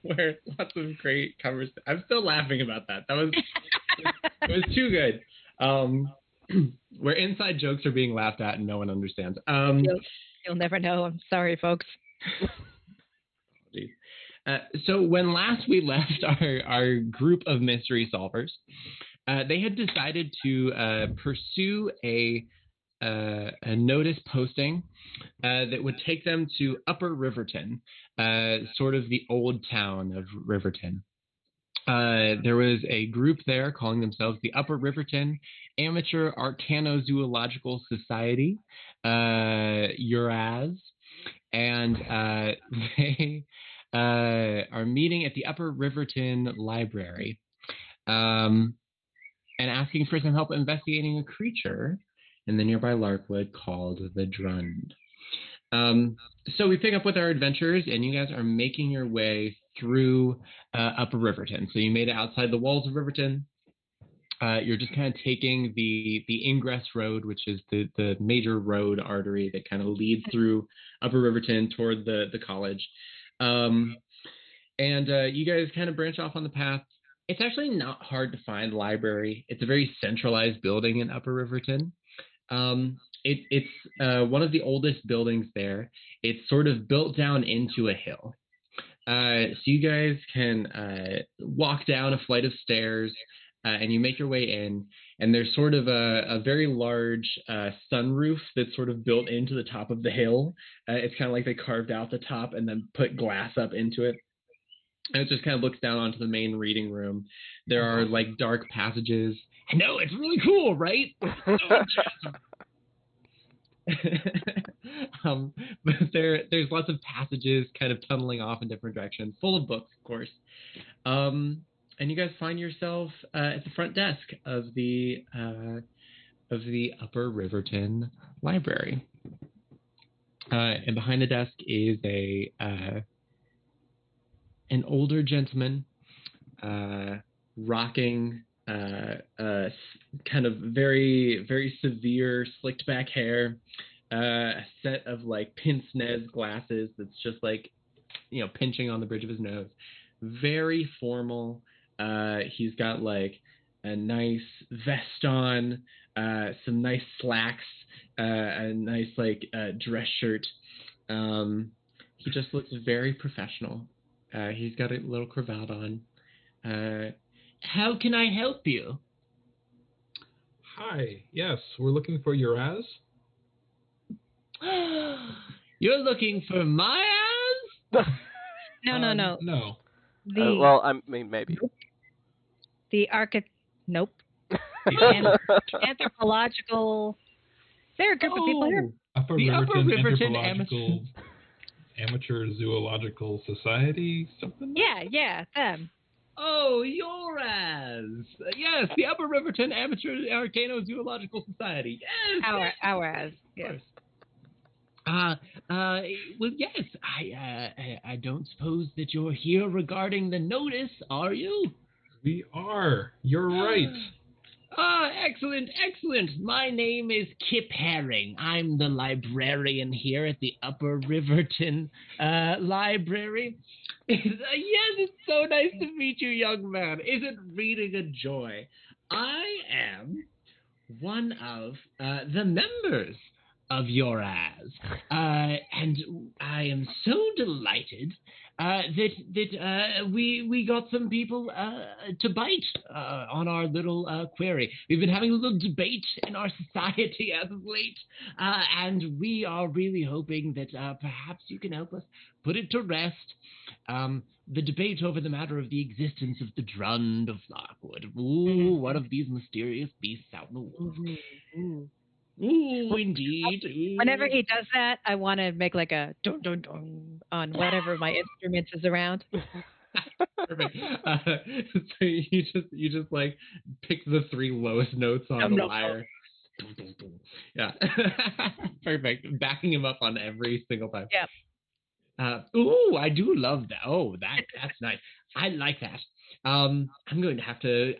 Where lots of great conversation. I'm still laughing about that. It was too good. Where inside jokes are being laughed at and no one understands. You'll never know. I'm sorry, folks. So when last we left our group of mystery solvers, they had decided to pursue a notice posting that would take them to Upper Riverton, sort of the old town of Riverton. There was a group there calling themselves the Upper Riverton Amateur Arcanozoological Society, URAS, and they are meeting at the Upper Riverton Library and asking for some help investigating a creature in the nearby Larkwood called the Drund. So we pick up with our adventures, and you guys are making your way through Upper Riverton. So you made it outside the walls of Riverton. You're just kind of taking the ingress road, which is the major road artery that kind of leads through Upper Riverton toward the college. And you guys kind of branch off on the path. It's actually not hard to find the library. It's a very centralized building in Upper Riverton. It's one of the oldest buildings there. It's sort of built down into a hill. So you guys can walk down a flight of stairs and you make your way in, and there's sort of a very large sunroof that's sort of built into the top of the hill. It's kind of like they carved out the top and then put glass up into it. And it just kind of looks down onto the main reading room. There are like dark passages. I know, it's really cool, right? But there's lots of passages kind of tunneling off in different directions, full of books, of course. And you guys find yourself at the front desk of the Upper Riverton Library. And behind the desk is an older gentleman rocking kind of very, very severe slicked back hair, a set of like pince-nez glasses that's just like, pinching on the bridge of his nose. Very formal. He's got like a nice vest on, some nice slacks, a nice like dress shirt. He just looks very professional. He's got a little cravat on. How can I help you? Hi. Yes, we're looking for Uraz. You're looking for my ass? No. No. Well, I mean, maybe. Nope. Anthropological. There are a group of people here. Upper Riverton Amateur Zoological Society, something? Yeah, them. Oh, Yoraz. Yes, the Upper Riverton Amateur Arcanozoological Society. Yes. Ours. Yes. Well, yes. I don't suppose that you're here regarding the notice, are you? We are. You're right. Excellent. My name is Kip Herring. I'm the librarian here at the Upper Riverton Library. Yes, it's so nice to meet you, young man. Isn't reading a joy? I am one of the members of Yoraz, and I am so delighted that we got some people to bite on our little query. We've been having a little debate in our society as of late, and we are really hoping that perhaps you can help us put it to rest. The debate over the matter of the existence of the Drund of Larkwood. Ooh, one of these mysterious beasts out in the woods. Ooh, indeed. Ooh. Whenever he does that, I want to make like a dun dun dun on whatever my instruments is around. Perfect. So you just like pick the three lowest notes on the lyre. Yeah. Perfect. Backing him up on every single time. Yep. Ooh, I do love that. Oh, that's nice. I like that. I'm going to have to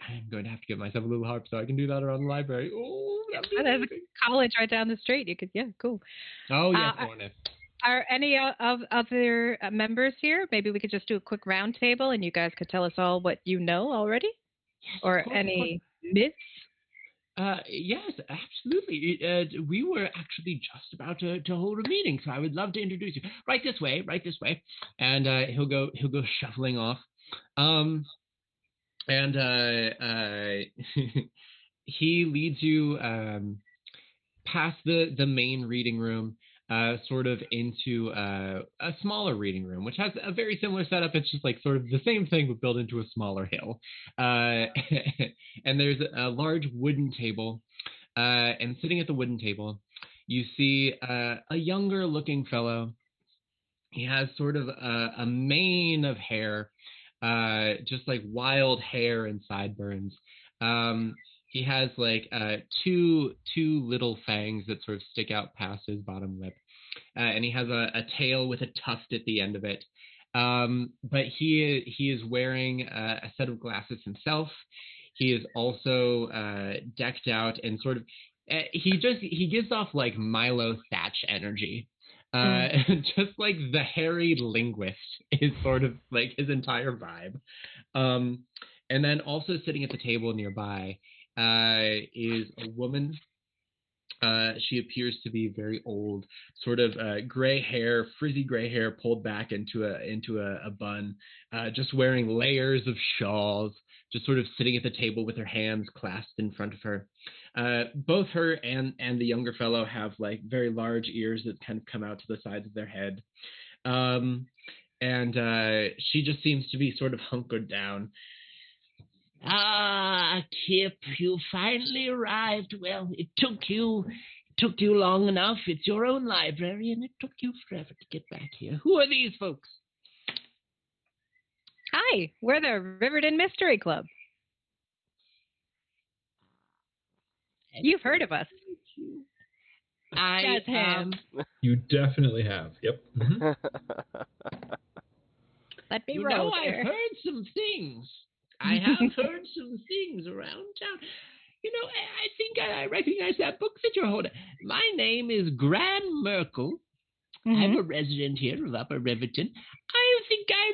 get myself a little harp so I can do that around the library. Oh, that'd be There's amazing. a college right down the street. You could, yeah, cool. Oh yes, Uh, Ornith. Are any of other members here? Maybe we could just do a quick round table, and you guys could tell us all what you know already, Yes, or of course, any myths. Yes, absolutely. We were actually just about to hold a meeting, so I would love to introduce you. Right this way, right this way. And he'll go shuffling off. And he leads you past the main reading room, sort of into a smaller reading room, which has a very similar setup. It's just like sort of the same thing, but built into a smaller hill. And there's a large wooden table, and sitting at the wooden table, you see a younger looking fellow. He has sort of a mane of hair, just like wild hair and sideburns. He has like two little fangs that sort of stick out past his bottom lip, and he has a tail with a tuft at the end of it. But he is wearing a set of glasses himself. He is also decked out and sort of he gives off like Milo Thatch energy. Just like the hairy linguist is sort of like his entire vibe. And then also sitting at the table nearby is a woman. She appears to be very old, sort of gray hair, frizzy gray hair pulled back into a bun, just wearing layers of shawls, just sort of sitting at the table with her hands clasped in front of her. Both her and the younger fellow have like very large ears that kind of come out to the sides of their head. And she just seems to be sort of hunkered down. Ah, Kip, you finally arrived. Well, it took you long enough. It's your own library, and it took you forever to get back here. Who are these folks? Hi, we're the Riverton Mystery Club. You've heard of us. Jazz hands. You definitely have. Yep. Let me You roll know, I've there. heard some things. I have heard some things around town. You know, I think I recognize that book that you're holding. My name is Gran Merkel. I'm a resident here of Upper Riverton. I think I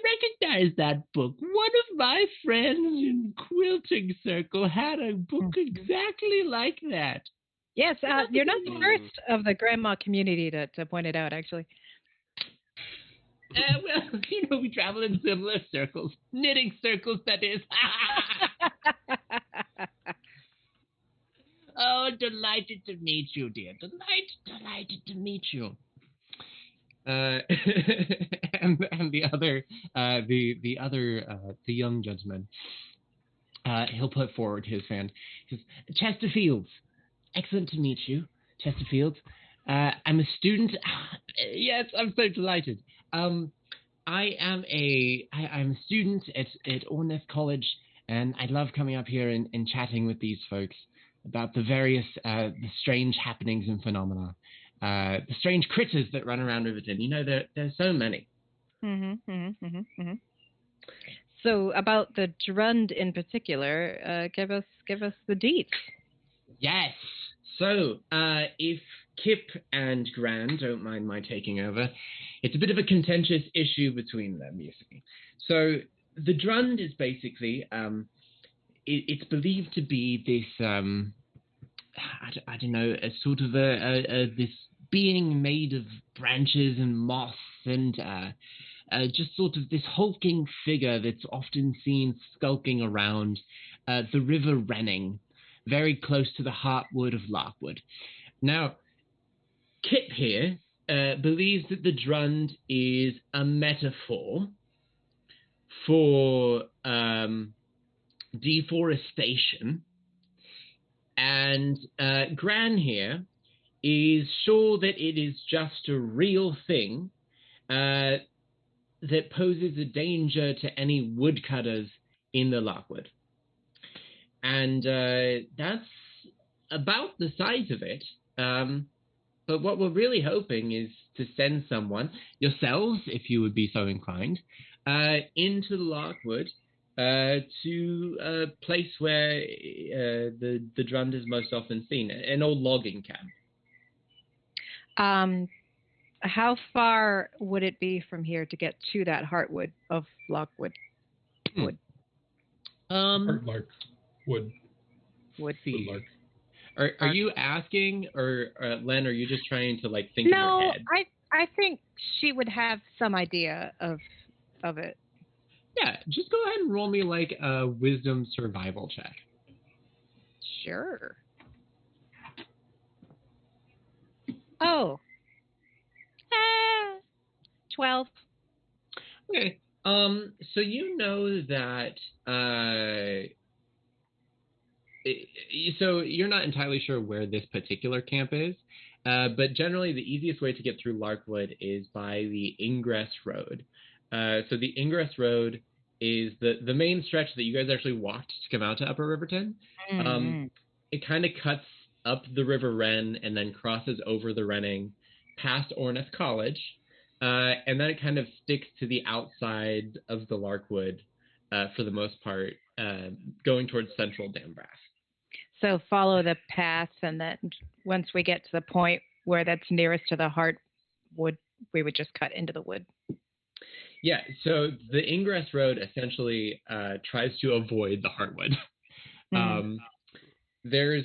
recognize that book. One of my friends in quilting circle had a book exactly like that. Yes, you're not the first of the grandma community to point it out, actually. Well, you know, we travel in similar circles. Knitting circles, that is. Oh, delighted to meet you, dear. Delighted to meet you. And the other, the young gentleman, he'll put forward his hand. He says, Chesterfields, excellent to meet you, Chesterfields. I'm a student. Yes, I'm so delighted. I'm a student at Ornith College, and I love coming up here and chatting with these folks about the various the strange happenings and phenomena, the strange critters that run around Riverton. You know, there's so many. So about the Drund in particular, give us the deets. Yes. So if Kip and Gran don't mind my taking over, it's a bit of a contentious issue between them, you see. So the Drund is basically, it's believed to be this, I don't know, a sort of this being made of branches and moss and just sort of this hulking figure that's often seen skulking around the River Renning, very close to the heartwood of Larkwood. Now, Kip here believes that the Drund is a metaphor for deforestation, and Gran here is sure that it is just a real thing that poses a danger to any woodcutters in the Larkwood. And that's about the size of it. But what we're really hoping is to send someone, yourselves, if you would be so inclined, into the Larkwood to a place where the Drund is most often seen, an old logging camp. How far would it be from here to get to that Heartwood of Larkwood? Wood. Heartlark wood. Would See. Woodlark. Are you asking, or Len, are you just trying to like think in your No, head? I think she would have some idea of it. Yeah, just go ahead and roll me like a wisdom survival check. Sure. Oh. 12. Okay. So you know that. So you're not entirely sure where this particular camp is, but generally the easiest way to get through Larkwood is by the Ingress Road. So the Ingress Road is the main stretch that you guys actually walked to come out to Upper Riverton. Mm-hmm. It kind of cuts up the River Wren and then crosses over the Renning past Orneth College, and then it kind of sticks to the outside of the Larkwood for the most part, going towards central Danbrass. So follow the path, and then once we get to the point where that's nearest to the Heartwood, we would just cut into the wood. Yeah, so the Ingress Road essentially tries to avoid the Heartwood. There's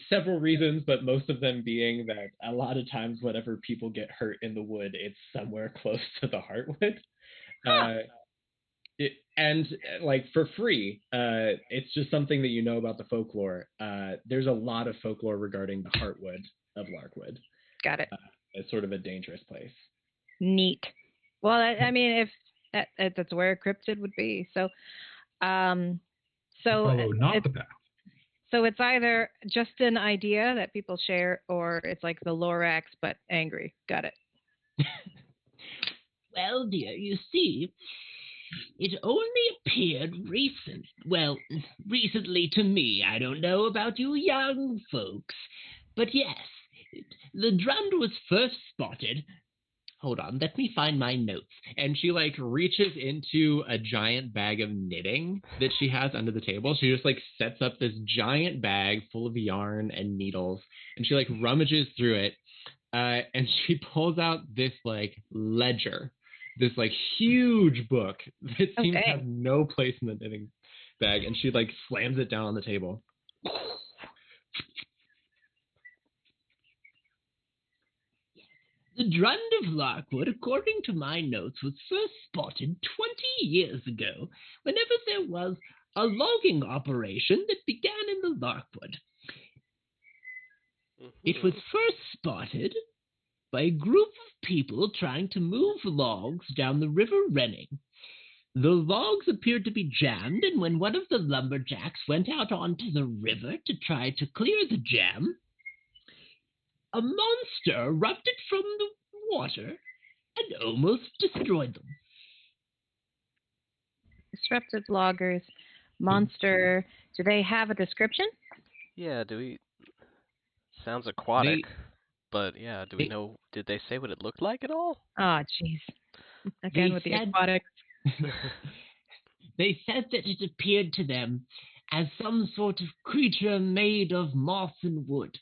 several reasons, but most of them being that a lot of times whenever people get hurt in the wood, it's somewhere close to the Heartwood. And like for free, it's just something that you know about the folklore. There's a lot of folklore regarding the Heartwood of Larkwood. Got it. It's sort of a dangerous place. Neat. Well, I mean, if that's where a cryptid would be, so Follow not the path. So it's either just an idea that people share, or it's like the Lorax but angry. Got it. Well, dear, you see, it only appeared recently to me. I don't know about you young folks, but yes, the Drund was first spotted. Hold on, let me find my notes. And she like reaches into a giant bag of knitting that she has under the table. She just like sets up this giant bag full of yarn and needles, and she like rummages through it, and she pulls out this like ledger, this like huge book that seems to have no place in the knitting bag, and she like slams it down on the table. The Drund of Larkwood, according to my notes, was first spotted 20 years ago, whenever there was a logging operation that began in the Larkwood. It was first spotted by a group of people trying to move logs down the River Renning. The logs appeared to be jammed, and when one of the lumberjacks went out onto the river to try to clear the jam, a monster erupted from the water and almost destroyed them. Disrupted loggers, monster. Do they have a description? Yeah, sounds aquatic, but yeah, do we know, did they say what it looked like at all? Oh, jeez. Again with the aquatic. They said that it appeared to them as some sort of creature made of moss and wood.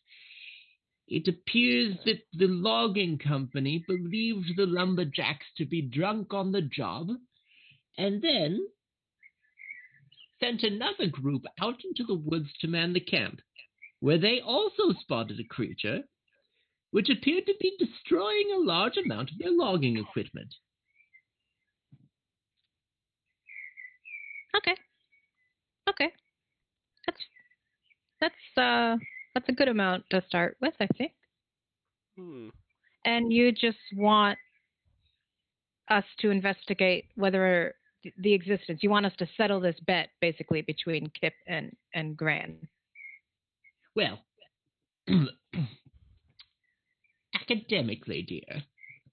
It appears that the logging company believed the lumberjacks to be drunk on the job, and then sent another group out into the woods to man the camp, where they also spotted a creature, which appeared to be destroying a large amount of their logging equipment. Okay. That's a good amount to start with, I think. And you just want us to investigate whether the existence. You want us to settle this bet, basically, between Kip and Gran. Well, academically, dear,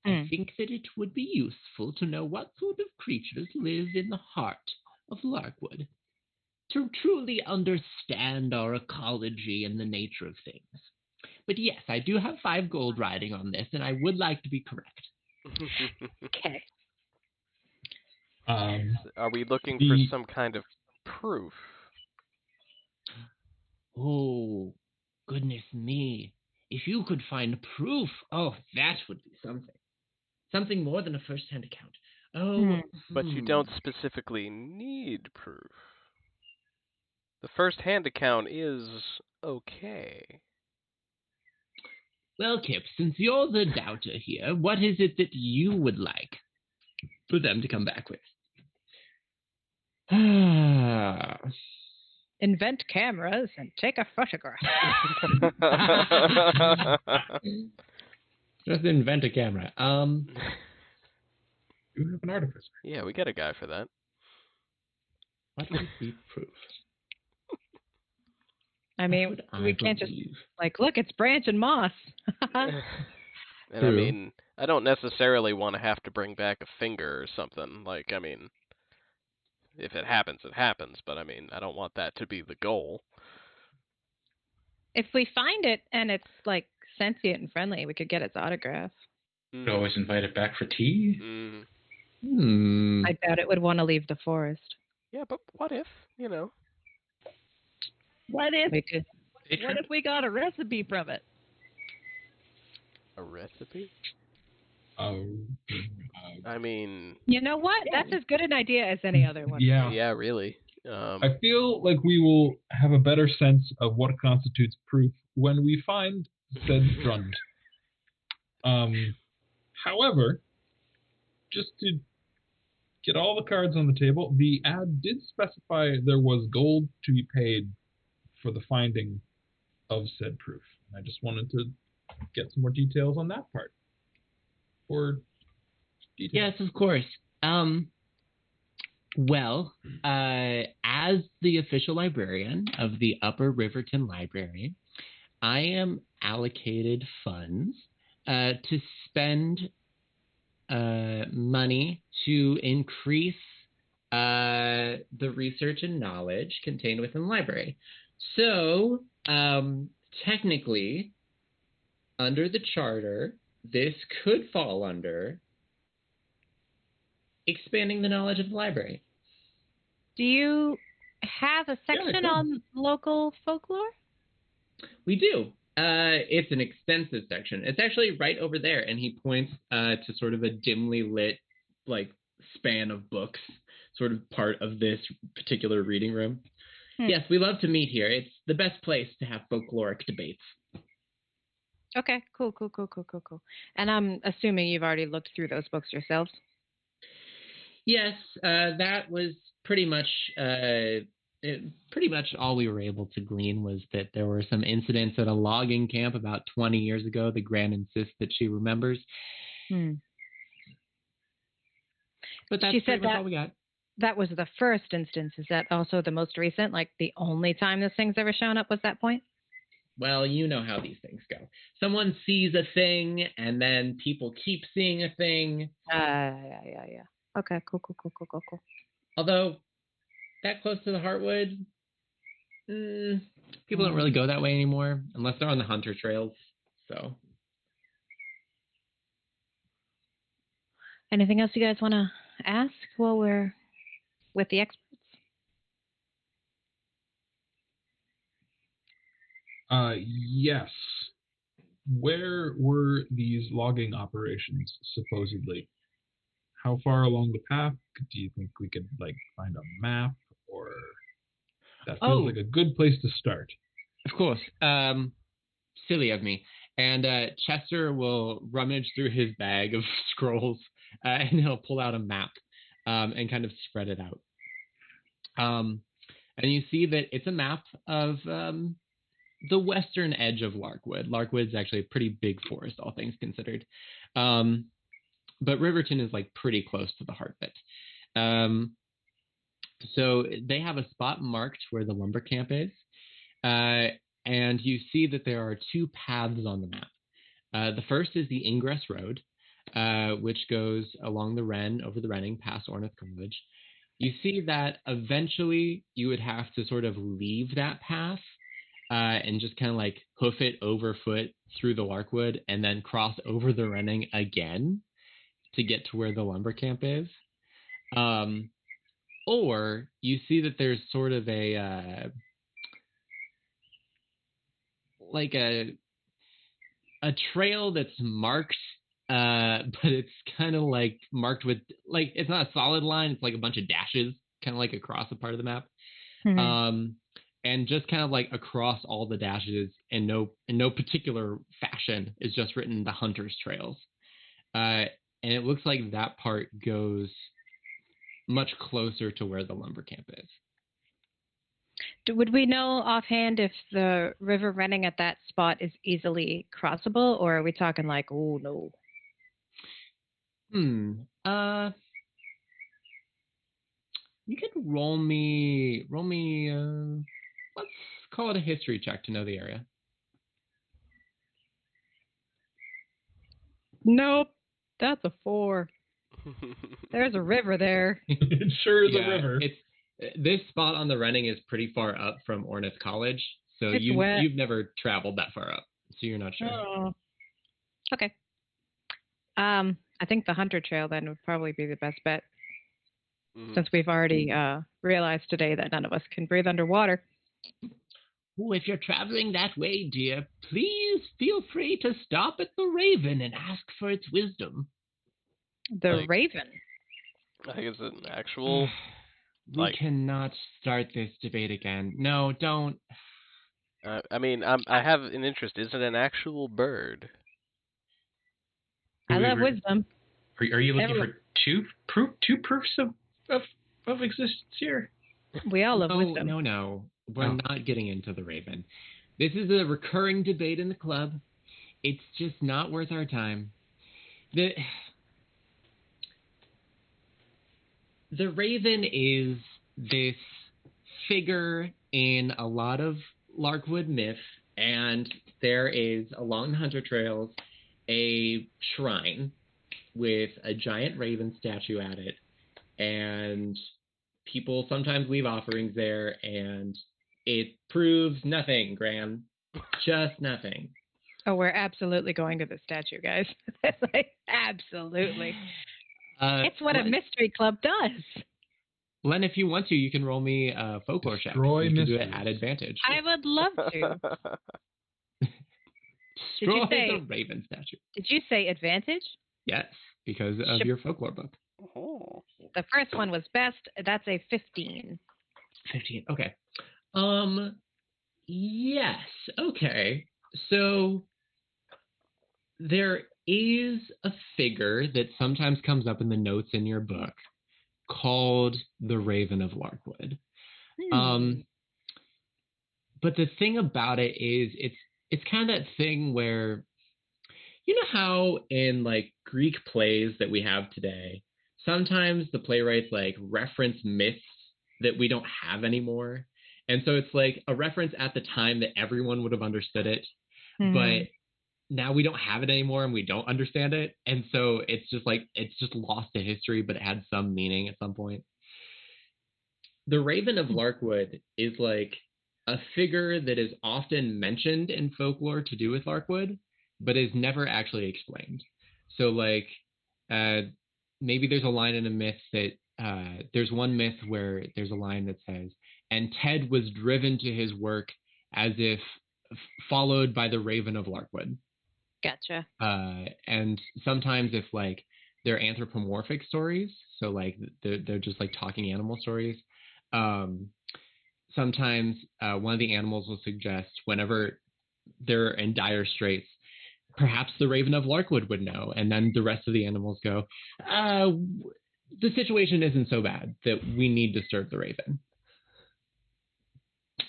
I think that it would be useful to know what sort of creatures live in the heart of Larkwood, to truly understand our ecology and the nature of things. But yes, I do have 5 gold riding on this, and I would like to be correct. Okay. Are we looking for some kind of proof? Oh, goodness me. If you could find proof, oh, that would be something. Something more than a first-hand account. Oh, But you don't specifically need proof. The first-hand account is okay. Well, Kip, since you're the doubter here, what is it that you would like for them to come back with? Invent cameras and take a photograph. Just invent a camera. You have an artificer. Yeah, we got a guy for that. What would be proof? I mean, we can't just like, look, it's Branch and Moss. And I mean, I don't necessarily want to have to bring back a finger or something. Like, I mean, if it happens, it happens. But I mean, I don't want that to be the goal. If we find it and it's like sentient and friendly, we could get its autograph. You could always invite it back for tea. I doubt it would want to leave the forest. Yeah, but what if, you know? What if We could. what if we got a recipe from it? A recipe? I mean... You know what? That's as good an idea as any other one. Yeah. Yeah, really. I feel like we will have a better sense of what constitutes proof when we find said Drund. However, just to get all the cards on the table, the ad did specify there was gold to be paid for the finding of said proof. I just wanted to get some more details on that part. Or details. Yes, of course. Well, as the official librarian of the Upper Riverton Library, I am allocated funds to spend money to increase the research and knowledge contained within the library. So, technically, under the charter, this could fall under expanding the knowledge of the library. Do you have a section on local folklore? We do. It's an extensive section. It's actually right over there, and he points to sort of a dimly lit, like, span of books, sort of part of this particular reading room. Yes, we love to meet here. It's the best place to have folkloric debates. Okay, cool. And I'm assuming you've already looked through those books yourselves? Yes, that was pretty much all we were able to glean was that there were some incidents at a logging camp about 20 years ago. The Gran insists that she remembers. But that's pretty much all we got. That was the first instance. Is that also the most recent? Like the only time this thing's ever shown up was that point? Well, you know how these things go. Someone sees a thing, and then people keep seeing a thing. Yeah. Okay, cool. Although, that close to the Heartwood, people don't really go that way anymore, unless they're on the hunter trails, so. Anything else you guys want to ask while we're with the experts? Yes. Where were these logging operations supposedly? How far along the path? Do you think we could find a map, or that feels like a good place to start? Of course. Silly of me. And Chester will rummage through his bag of scrolls, and he'll pull out a map and kind of spread it out. And you see that it's a map of the western edge of Larkwood. Larkwood's actually a pretty big forest, all things considered. But Riverton is pretty close to the heart of it. So they have a spot marked where the lumber camp is. And you see that there are 2 paths on the map. The first is the Ingress Road, which goes along the Wren, over the Renning, past Ornith College. You see that eventually you would have to sort of leave that path and just kind of like hoof it over foot through the Larkwood and then cross over the Renning again to get to where the lumber camp is. Or you see that there's sort of a like a trail that's marked, but it's kind of like marked with like it's not a solid line. It's like a bunch of dashes, kind of like across a part of the map. Mhm. And just kind of like across all the dashes in no particular fashion is just written the Hunter's Trails. And it looks like that part goes much closer to where the lumber camp is. Would we know offhand if the river running at that spot is easily crossable, or are we talking like, oh no? You could roll me. Let's call it a history check to know the area. Nope, that's a 4. There's a river there. It sure is a Yeah, river. this spot on the Renning is pretty far up from Ornith College, so It's wet. you've never traveled that far up, so you're not sure. Oh. Okay. I think the Hunter Trail then would probably be the best bet, since we've already realized today that none of us can breathe underwater. Oh, if you're traveling that way, dear, please feel free to stop at the Raven and ask for its wisdom. The Like- Raven. Like, is it an actual? We cannot start this debate again. No, don't. I mean, I have an interest. Is it an actual bird? I love wisdom. Are you looking Everyone- for two proofs of existence here? We all love No, wisdom. no. We're Oh. not getting into the Raven. This is a recurring debate in the club. It's just not worth our time. The Raven is this figure in a lot of Larkwood myth, and there is along the Hunter Trails a shrine with a giant raven statue at it, and people sometimes leave offerings there, and it proves nothing, Gran. Just nothing. Oh, we're absolutely going to the statue, guys. It's like, absolutely. It's what a mystery club does. Len, if you want to, you can roll me a folklore check. Destroy You can do it mysteries. at advantage. I would love to. Destroy say- the raven statue. Did you say advantage? Yes, because of your folklore book. Oh. The first one was best. That's a 15. 15. Okay. Yes. Okay. So there is a figure that sometimes comes up in the notes in your book called the Raven of Larkwood. But the thing about it is it's kind of that thing where, you know how in like Greek plays that we have today, sometimes the playwrights like reference myths that we don't have anymore. And so it's like a reference at the time that everyone would have understood it, but now we don't have it anymore and we don't understand it. And so it's just lost to history, but it had some meaning at some point. The Raven of Larkwood is like a figure that is often mentioned in folklore to do with Larkwood, but is never actually explained. So like maybe there's a line in a myth that there's one myth where there's a line that says, and Ted was driven to his work as if followed by the Raven of Larkwood. Gotcha. And sometimes if like they're anthropomorphic stories, so like they're just like talking animal stories, sometimes one of the animals will suggest whenever they're in dire straits, perhaps the Raven of Larkwood would know, and then the rest of the animals go, the situation isn't so bad that we need to serve the Raven.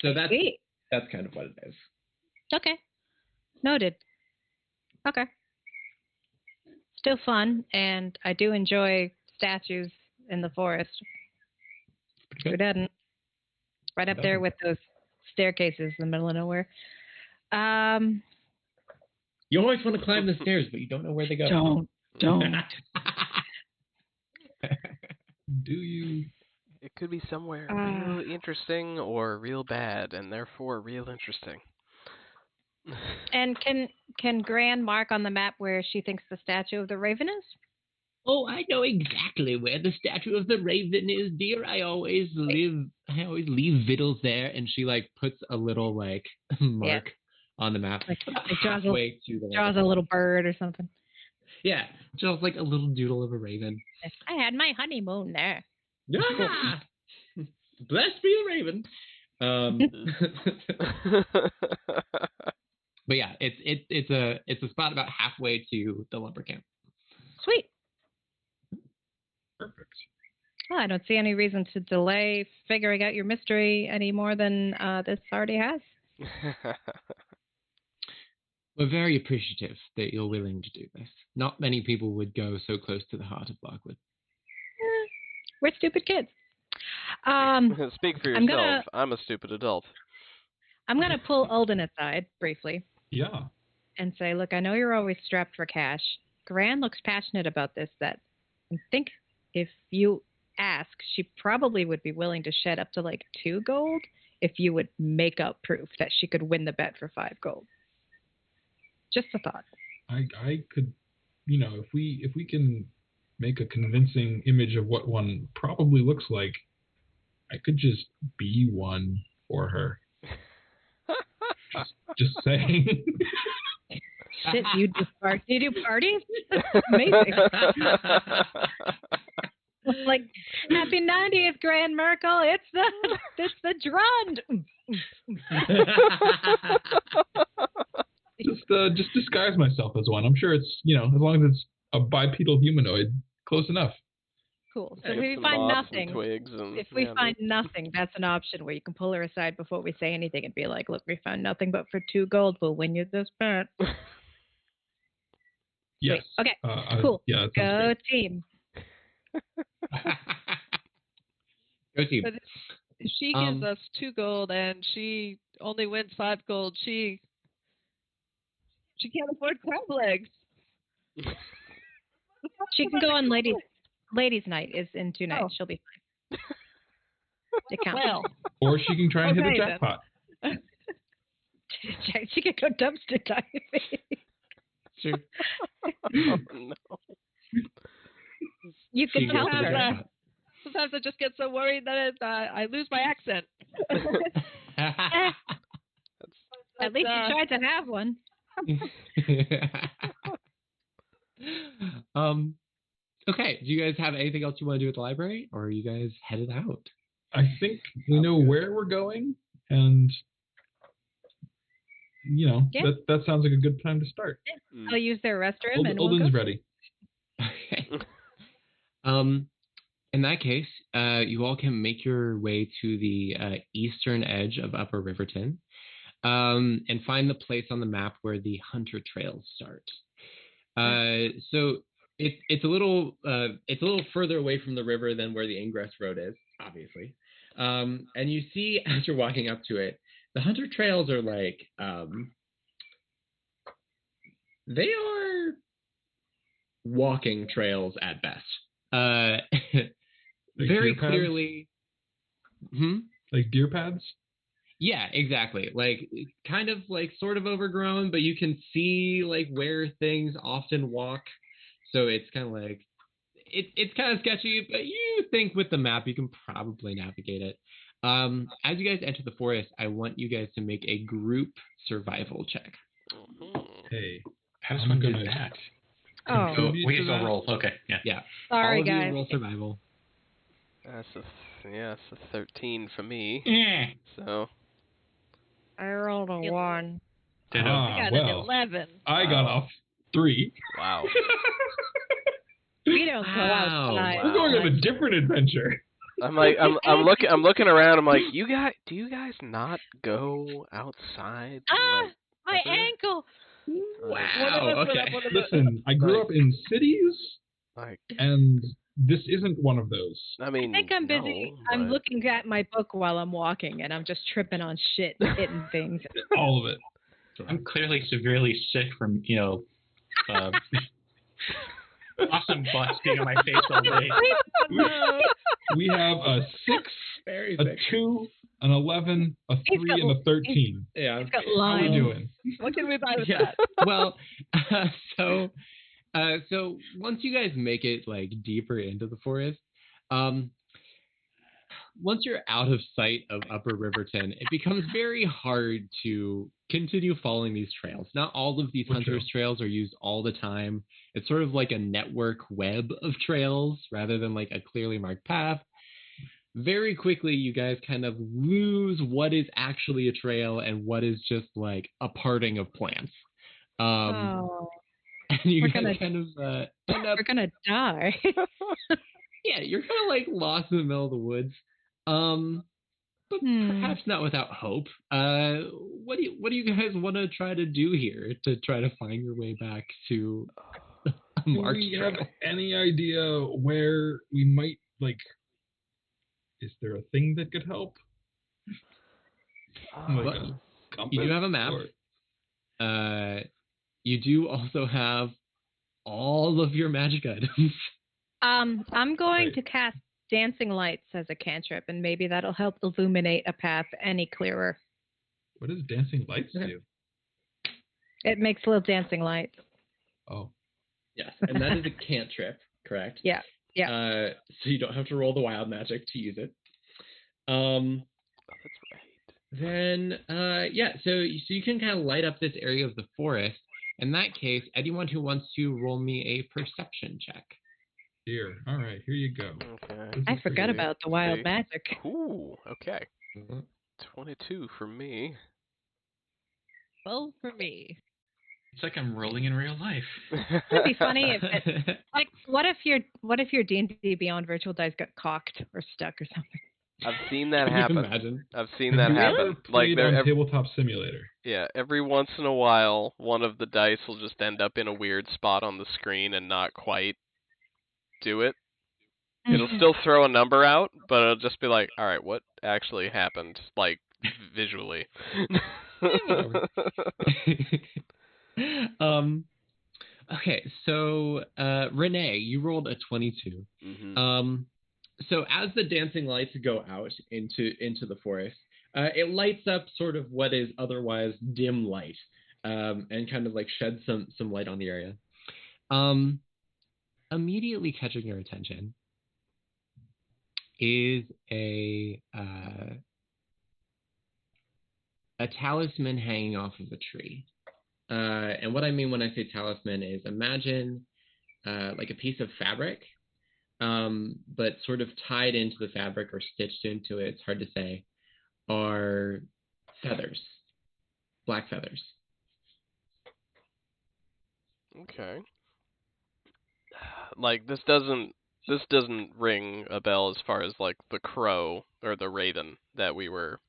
So that's kind of what it is. Okay. Noted. Okay. Still fun, and I do enjoy statues in the forest. Who doesn't? Right up there with those staircases in the middle of nowhere. You always want to climb the stairs, but you don't know where they go. Don't. Do you? It could be somewhere real interesting or real bad, and therefore real interesting. And can Gran mark on the map where she thinks the statue of the Raven is? Oh, I know exactly where the statue of the Raven is, dear. I always leave victuals there. And she like puts a little like mark on the map, Like halfway to the draws a little bird or something. Yeah, just like a little doodle of a raven. I had my honeymoon there. Yeah, blessed be the raven. But yeah, it's a spot about halfway to the lumber camp. Sweet. Perfect. Well, I don't see any reason to delay figuring out your mystery any more than this already has. We're very appreciative that you're willing to do this. Not many people would go so close to the heart of Larkwood. We're stupid kids. Speak for yourself. I'm a stupid adult. I'm going to pull Alden aside briefly. Yeah. And say, look, I know you're always strapped for cash. Gran looks passionate about this. That I think if you ask, she probably would be willing to shed up to like 2 gold if you would make up proof that she could win the bet for 5 gold. Just a thought. I could, if we can make a convincing image of what one probably looks like, I could just be one for her. just saying. Shit, do you do parties? Amazing. Like, happy 90th, Grand Merkel. It's the Drund. Just disguise myself as one. I'm sure it's, as long as it's a bipedal humanoid, close enough. Cool. So if we find nothing, find nothing, nothing, that's an option where you can pull her aside before we say anything and be like, look, we found nothing, but for 2 gold, we'll win you this bet. Yes. Okay. Cool. Yeah. Go team. Go team. But if she gives us 2 gold and she only wins 5 gold, she can't afford crab legs. She can go on ladies' night is in 2 nights. Oh. She'll be fine. It counts. Well, Or she can try and hit a okay, jackpot. She can go dumpster diving. Sure. Oh, no. You can tell her. Sometimes I just get so worried that I lose my accent. At least you tried to have one. Okay. Do you guys have anything else you want to do at the library, or are you guys headed out? I think we know where we're going, and that sounds like a good time to start. I'll use their restroom and Olden's ready. Okay. In that case, you all can make your way to the eastern edge of Upper Riverton, and find the place on the map where the Hunter Trails start. So it's a little further away from the river than where the Ingress Road is, obviously. And you see as you're walking up to it, the Hunter Trails are like they are walking trails at best. Very clearly. Like deer pads? Yeah, exactly. Like kind of like sort of overgrown, but you can see like where things often walk. So it's kind of like it's kind of sketchy, but you think with the map you can probably navigate it. As you guys enter the forest, I want you guys to make a group survival check. Hey, How does one do that? Oh. So we just all roll. Okay, yeah. Yeah. Sorry, All of you guys. roll survival. That's a 13 for me. Yeah. So I rolled a 1. I got an 11. I got off 3. wow. We don't go outside. We're going on a different adventure. I'm looking around. I'm like, do you guys not go outside? My ankle. Wow. Okay. Listen, I grew up in cities, Like, and this isn't one of those. I mean, I think I'm busy. I'm looking at my book while I'm walking, and I'm just tripping on shit and hitting things. All of it. I'm clearly severely sick from, awesome butts being on my face all day. We have a 6, Very a thick. 2, an 11, a 3, and a 13. Yeah. He's got How are we lines. doing? What can we buy with Yeah. that? Well, so once you guys make it like deeper into the forest, once you're out of sight of Upper Riverton, it becomes very hard to continue following these trails. Not all of these What hunters' trails are used all the time. It's sort of like a network web of trails rather than like a clearly marked path. Very quickly, you guys kind of lose what is actually a trail and what is just like a parting of plants. Oh, And you We're guys gonna- kind of end up, we're gonna die. yeah, you're kind of like lost in the middle of the woods. But perhaps not without hope. What do you guys want to try to do here to try to find your way back to a Do marked we trail? have any idea where we might, like, is there a thing that could help? Like But a compass? you do have a map. Or- You do also have all of your magic items. I'm going Right. to cast Dancing Lights as a cantrip, and maybe that'll help illuminate a path any clearer. What does dancing lights do? It makes little dancing lights. Oh. Yes, and that is a cantrip, correct? Yeah. Yeah. So you don't have to roll the wild magic to use it. That's right. Then, so you can kind of light up this area of the forest. In that case, anyone who wants to roll me a perception check. Here. All right. Here you go. Okay. This I is for forgot you. about the wild See? magic. Ooh, okay. 22 for me. 12 for me. It's like I'm rolling in real life. It'd be funny if it, like, what if your D&D Beyond virtual dice got cocked or stuck or something? I've seen that Can you happen. imagine? I've seen Have that you happen. ever Like played there, on Tabletop Simulator? yeah. Every once in a while, one of the dice will just end up in a weird spot on the screen and not quite do it. It'll still throw a number out, but it'll just be like, all right, what actually happened, like visually? Okay, so Renee, you rolled a 22. Mhm. So as the dancing lights go out into the forest, it lights up sort of what is otherwise dim light, and kind of like sheds some light on the area. Immediately catching your attention is a talisman hanging off of a tree. And what I mean when I say talisman is imagine like a piece of fabric, but sort of tied into the fabric or stitched into it, it's hard to say, are feathers, black feathers. Okay. Like this doesn't ring a bell as far as like the crow or the raven that we were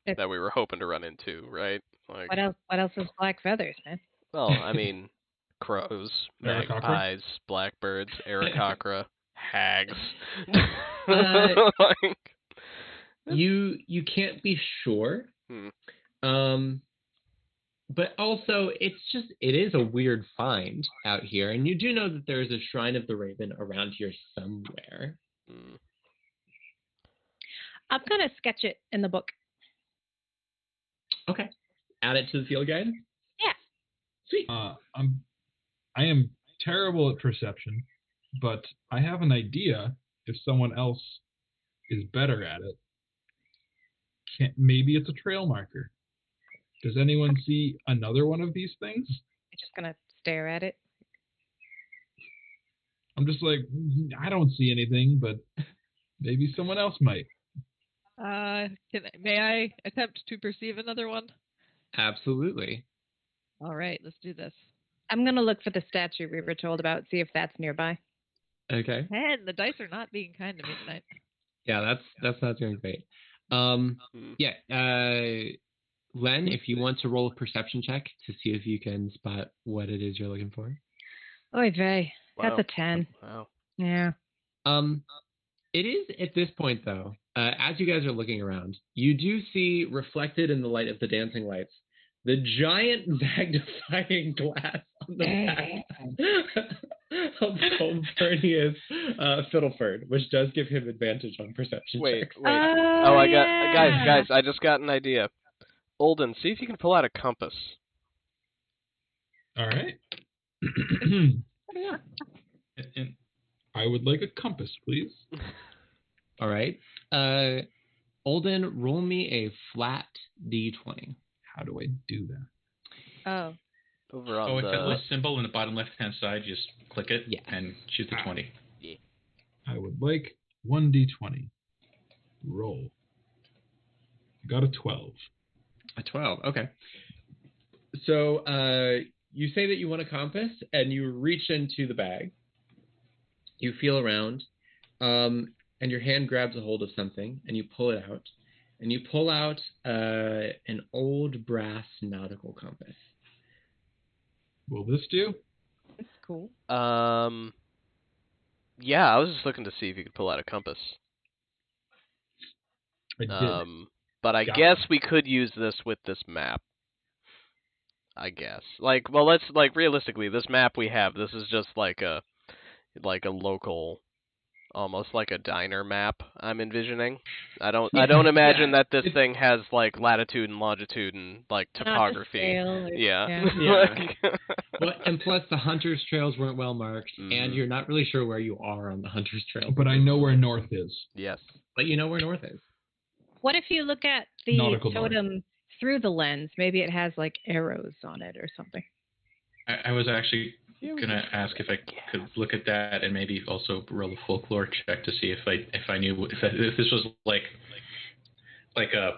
hoping to run into, right? Like What else is black feathers, man? well, I mean crows, Aarakocra? magpies, blackbirds, aarakocra, hags. Uh, Like, You can't be sure. But also it is a weird find out here, and you do know that there is a shrine of the Raven around here somewhere. I'm gonna sketch it in the book. Okay. Add it to the field guide? Yeah. Sweet. I am terrible at perception, but I have an idea if someone else is better at it. Maybe it's a trail marker. Does anyone see another one of these things? I'm just gonna stare at it. I'm just like, I don't see anything, but maybe someone else might. May I attempt to perceive another one? Absolutely. All right, let's do this. I'm gonna look for the statue we were told about, see if that's nearby. Okay. Man, the dice are not being kind to me tonight. Yeah, that's not doing great. Len, if you want to roll a perception check to see if you can spot what it is you're looking for. Oy vey. Wow. That's a 10. Wow. Yeah. It is at this point though, as you guys are looking around, you do see reflected in the light of the dancing lights the giant magnifying glass on the back Calpurnius Fiddleford, which does give him advantage on perception Wait. checks. Oh, I got yeah. guys. I just got an idea. Olden, see if you can pull out a compass. All right. And I would like a compass, please. All right. Olden, roll me a flat d20. How do I do that? Oh. Over on it's that the. little symbol in the bottom left-hand side. You just click it Yeah. and shoot the 20. I would like 1d20. Roll. Got a 12. A 12. Okay. So you say that you want a compass, and you reach into the bag. You feel around, and your hand grabs a hold of something, and you pull it out. And you pull out an old brass nautical compass. Will this do? That's cool. Yeah, I was just looking to see if you could pull out a compass. I did. But I Got guess one. we could use this with this map. I guess. Realistically, this map we have, this is just like a local, almost like a diner map I'm envisioning. I don't imagine that this thing has like latitude and longitude and like topography. Yeah. Well, and plus the hunter's trails weren't well marked, and you're not really sure where you are on the hunter's trail. But I know where north is. Yes. But you know where north is. What if you look at the Nautical totem through the lens? Maybe it has like arrows on it or something. I was actually gonna ask if I could look at that and maybe also roll a folklore check to see if I knew if this was like a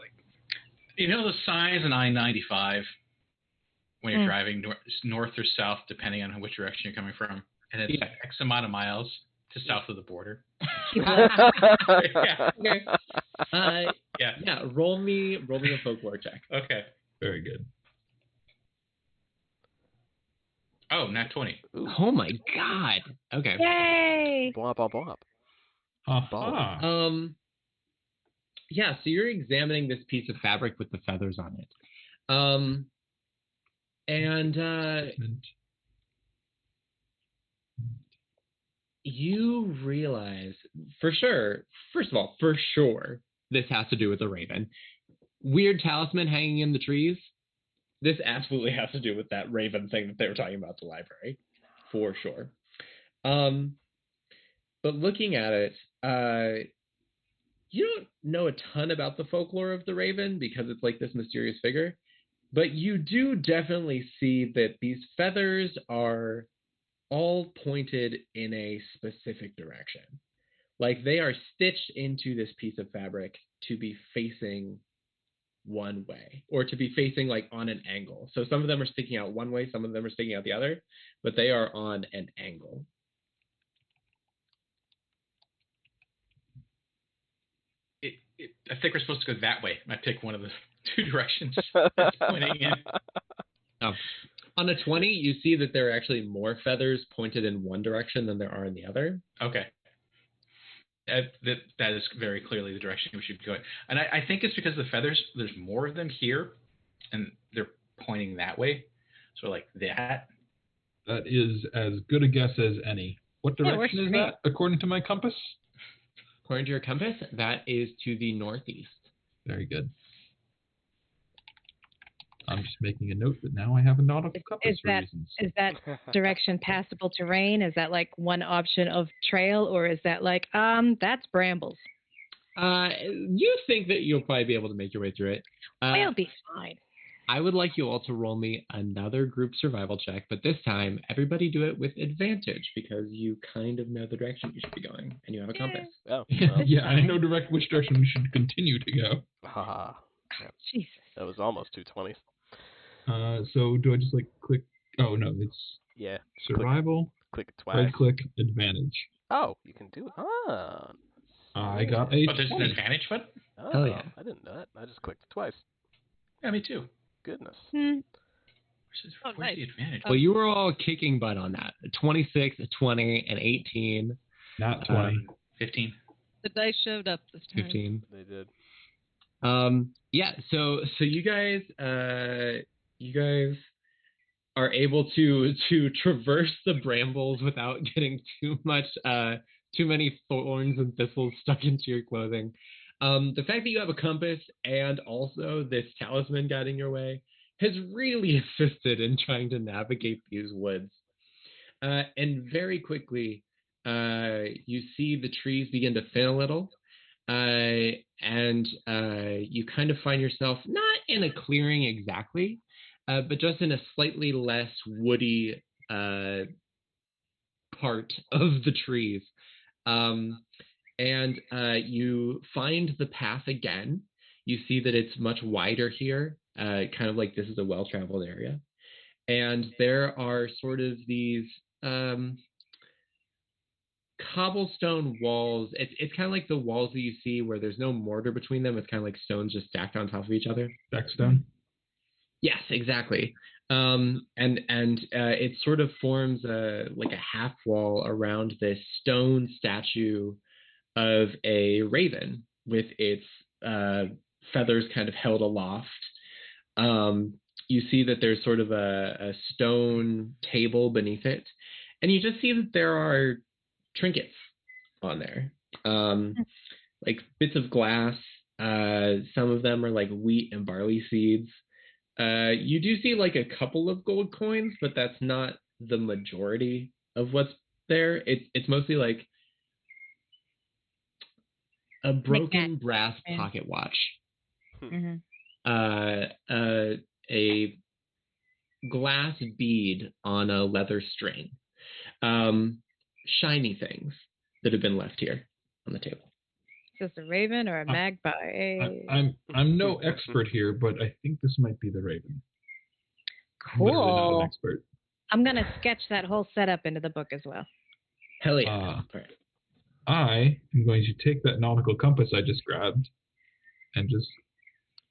the signs in I-95 when you're driving north or south depending on which direction you're coming from, and it's X amount of miles to south of the border. Okay. Yeah. Roll me a folklore check. Okay. Very good. Oh, nat 20. Ooh. Oh my god. Okay. Yay! Blop, blop, blop. Aha. Yeah, so you're examining this piece of fabric with the feathers on it. You realize, first of all, this has to do with the raven. Weird talisman hanging in the trees. This absolutely has to do with that raven thing that they were talking about at the library, for sure. But looking at it, you don't know a ton about the folklore of the raven because it's like this mysterious figure, but you do definitely see that these feathers are all pointed in a specific direction. Like they are stitched into this piece of fabric to be facing one way, or to be facing like on an angle. So some of them are sticking out one way, some of them are sticking out the other, but they are on an angle. I think we're supposed to go that way. I pick one of the two directions that's pointing in. Oh. On a 20, you see that there are actually more feathers pointed in one direction than there are in the other. Okay. That is very clearly the direction we should be going. And I think it's because the feathers, there's more of them here, and they're pointing that way. So like that. That is as good a guess as any. What direction is that, according to my compass? According to your compass, that is to the northeast. Very good. I'm just making a note that now I have a nautical compass for reasons. Is that direction passable terrain? Is that like one option of trail, or is that like, that's brambles? You think that you'll probably be able to make your way through it. We'll be fine. I would like you all to roll me another group survival check, but this time everybody do it with advantage because you kind of know the direction you should be going and you have a compass. Oh, yeah, I know which direction we should continue to go. Haha. Jesus. That was almost 220s. So do I just like click? Oh no, it's survival. Click it twice. Right click advantage. Oh, you can do it. Ah. I got a. Oh, there's an advantage button? Oh, hell yeah! I didn't know that. I just clicked it twice. Yeah, me too. Goodness. Where's Nice. the advantage? Well, you were all kicking butt on that. 26, 20, and 18. Not 20. 15. The dice showed up this time. 15. They did. Yeah. So you guys are able to traverse the brambles without getting too many thorns and thistles stuck into your clothing. The fact that you have a compass and also this talisman guiding your way has really assisted in trying to navigate these woods. And very quickly, you see the trees begin to thin a little, and you kind of find yourself not in a clearing exactly, but just in a slightly less woody part of the trees. And you find the path again. You see that it's much wider here, kind of like this is a well-traveled area. And there are sort of these cobblestone walls. It's kind of like the walls that you see where there's no mortar between them. It's kind of like stones just stacked on top of each other. Deckstone? Yes, exactly. And it sort of forms like a half wall around this stone statue of a raven with its feathers kind of held aloft. You see that there's sort of a stone table beneath it, and you just see that there are trinkets on there, like bits of glass. Some of them are like wheat and barley seeds. You do see like a couple of gold coins, but that's not the majority of what's there. It's mostly like a broken brass pocket watch, a glass bead on a leather string, shiny things that have been left here on the table. Is this a raven or a magpie? I'm no expert here, but I think this might be the raven. Cool. I'm really not an expert. I'm gonna sketch that whole setup into the book as well. Hell yeah! I am going to take that nautical compass I just grabbed, and just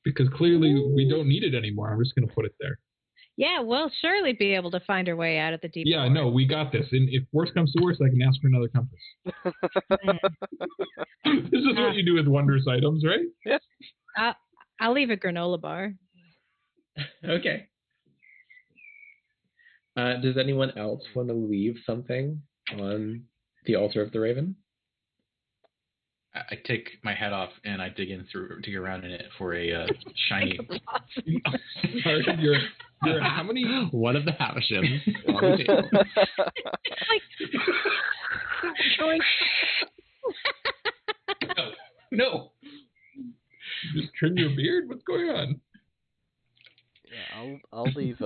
because clearly we don't need it anymore, I'm just going to put it there. Yeah, we'll surely be able to find our way out of the deep. Yeah, no, we got this. And if worse comes to worse, I can ask for another compass. This is what you do with wondrous items, right? Yes. I'll leave a granola bar. Okay. Does anyone else want to leave something on the altar of the raven? I take my hat off and I dig around in it for a shiny. You're how many? One of the Havishams on the table. No. Just trim your beard? What's going on? Yeah, I'll leave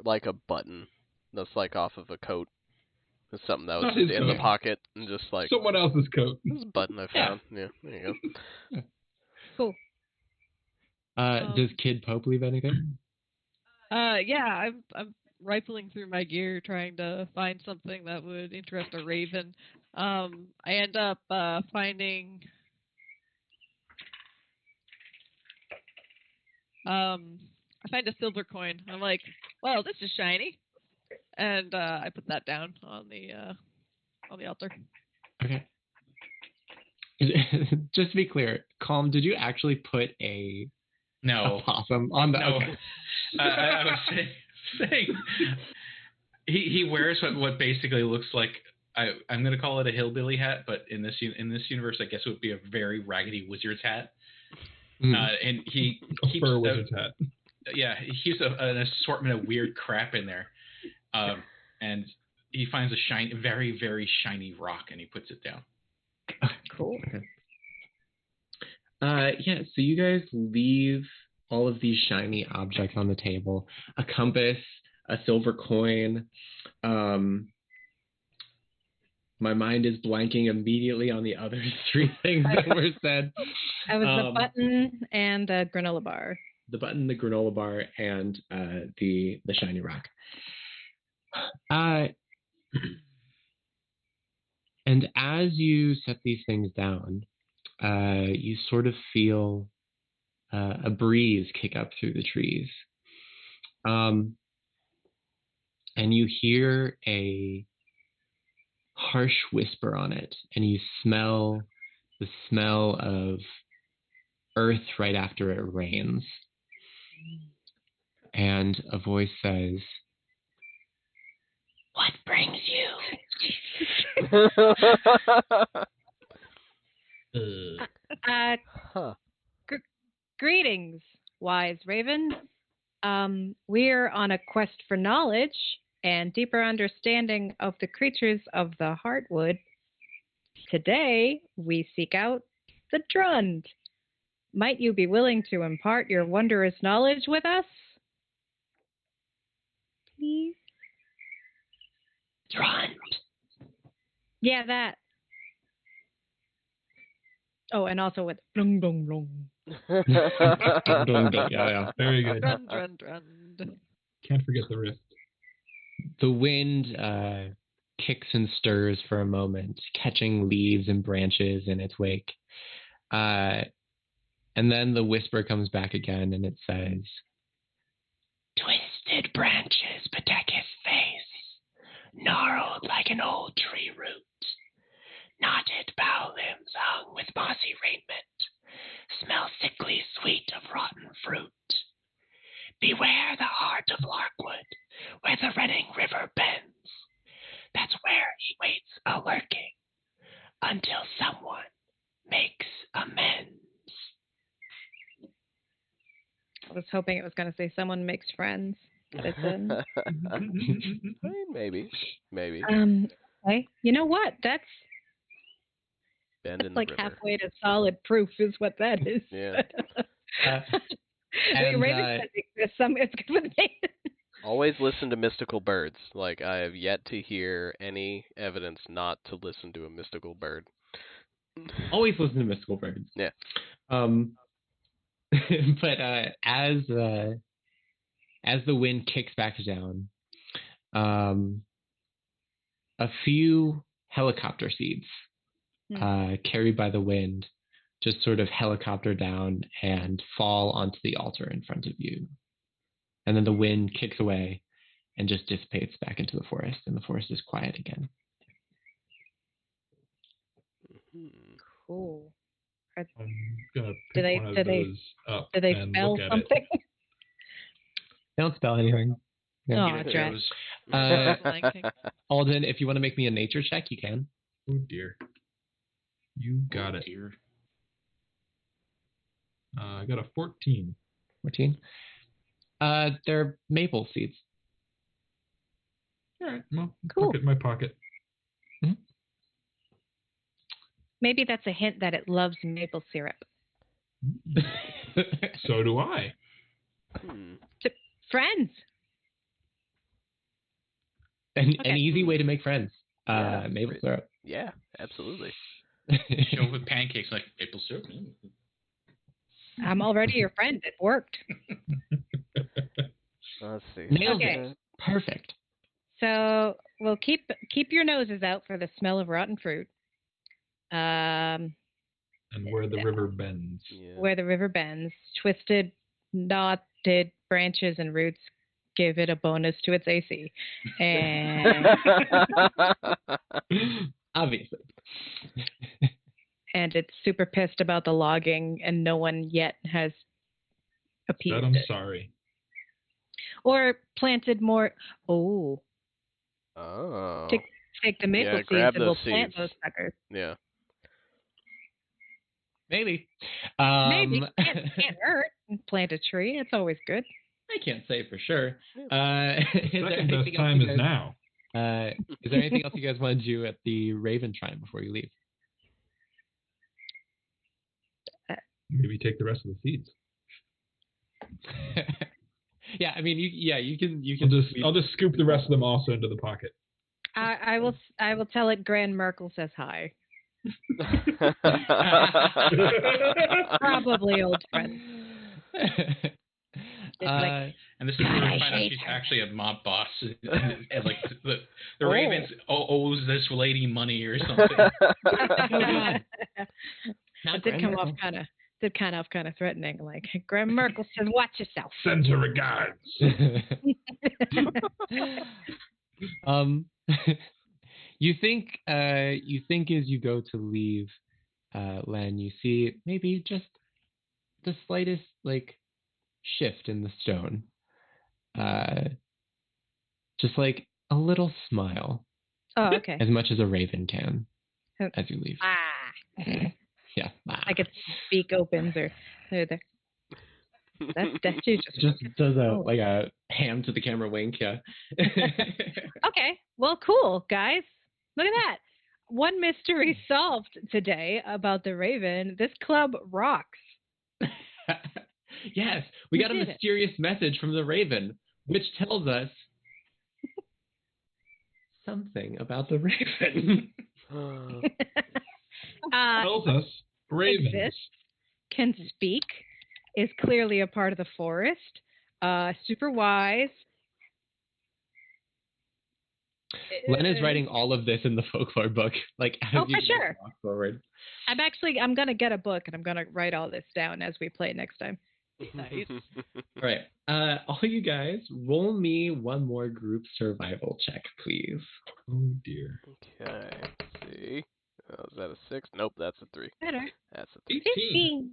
like a button that's like off of a coat. It's something that was in the pocket and just like someone else's coat. This is a button I found. Yeah, there you go. Cool. Does Kid Pope leave anything? Yeah, I'm rifling through my gear trying to find something that would interest a raven. I end up finding I find a silver coin. I'm like, well, this is shiny. And I put that down on the altar. Okay. Just to be clear, Calm, did you actually put a possum on the? No. Okay. I was saying he wears what basically looks like I'm going to call it a hillbilly hat, but in this universe, I guess it would be a very raggedy wizard's hat. And he keeps fur wizard's hat. Yeah, he keeps an assortment of weird crap in there. And he finds a very, very shiny rock, and he puts it down. Cool. Yeah, so you guys leave all of these shiny objects on the table. A compass, a silver coin. My mind is blanking immediately on the other three things that were said. I was the button and the granola bar. The button, the granola bar, and the shiny rock. And as you set these things down, you sort of feel a breeze kick up through the trees. And you hear a harsh whisper on it, and you smell the smell of earth right after it rains. and a voice says, What brings you? Huh. Greetings, wise Raven. We're on a quest for knowledge and deeper understanding of the creatures of the Heartwood. Today, we seek out the Drund. Might you be willing to impart your wondrous knowledge with us? Please? Drund. Yeah, that. Oh, and also with blung blung blung. yeah. Very good. Drund, drund, drund. Can't forget the wrist. The wind kicks and stirs for a moment, catching leaves and branches in its wake. And then the whisper comes back again, and it says, Twisted branches bedeck his face, gnarled like an old tree root. Knotted bough limbs hung with mossy raiment, smell sickly sweet of rotten fruit. Beware the heart of Larkwood, where the running river bends. That's where he waits a-lurking, until someone makes amends. I was hoping it was going to say someone makes friends. But it didn't. Maybe. Okay. You know what? That's Bend in the like river. halfway to solid proof is what that is. Yeah. and, Raven said it's good with me. Always listen to mystical birds. Like, I have yet to hear any evidence not to listen to a mystical bird. always listen to mystical birds. Yeah. But as the wind kicks back down, a few helicopter seeds carried by the wind just sort of helicopter down and fall onto the altar in front of you. And then the wind kicks away and just dissipates back into the forest, and the forest is quiet again. Cool. I'm gonna Do pick they- one of do they- those up Do they and spell look at something? They don't spell anything. Oh, It drat. was- Alden, if you want to make me a nature check, you can. it. Oh dear. You got it. Dear. I got a 14. 14. They're maple seeds. All right. Well, Cool. pocket my pocket. Maybe that's a hint that it loves maple syrup. So do I. Friends. An Okay. easy way to make friends. Yeah. Maple syrup. Yeah, absolutely. Show up with pancakes like maple syrup. I'm already your friend. It worked. Let's see. Nailed Okay. it. Perfect. So we'll keep your noses out for the smell of rotten fruit. And where the river bends. Yeah. Where the river bends, twisted, knotted branches and roots give it a bonus to its AC. And Obviously. and it's super pissed about the logging, and no one yet has appeased Said I'm it. sorry. Or planted more. Oh, Oh. take the maple Yeah, seeds grab and we'll those plant seeds. those suckers. Yeah. Maybe. Maybe can't hurt. Plant a tree. It's always good. I can't say for sure. Is there Second anything best else time you is guys- now. Is there anything else you guys want to do at the Raven Shrine before you leave? Maybe take the rest of the seeds. Yeah, I mean, you can. I'll just scoop the rest of them also into the pocket. I will tell it Grand Merkel says hi. Probably old friend. And this is where God, we I find out hate she's her. actually a mob boss. And like the Ravens owes this lady money or something. It did come off kind of threatening. Like Grand Merkel says, watch yourself. Sends her regards. You think as you go to leave, Len, you see maybe just the slightest like shift in the stone. just like a little smile, Oh, okay. as much as a raven can, Oh. as you leave. Yeah. Like its beak opens or there. That's just does a ham to the camera wink. Yeah. okay. Well, cool, guys. Look at that. One mystery solved today about the Raven. This club rocks. Yes, we got a did mysterious message from the Raven, which tells us something about the Raven. Tells us ravens. Exists, can speak, is clearly a part of the forest, super wise. Len is writing all of this in the folklore book, like as you for sure. walk forward. I'm gonna get a book and I'm gonna write all this down as we play next time. Nice. All right, all you guys, roll me one more group survival check, please. Oh dear. Okay, let's see. Oh, is that a 6? Nope, that's a 3. Better. That's a 3. 18.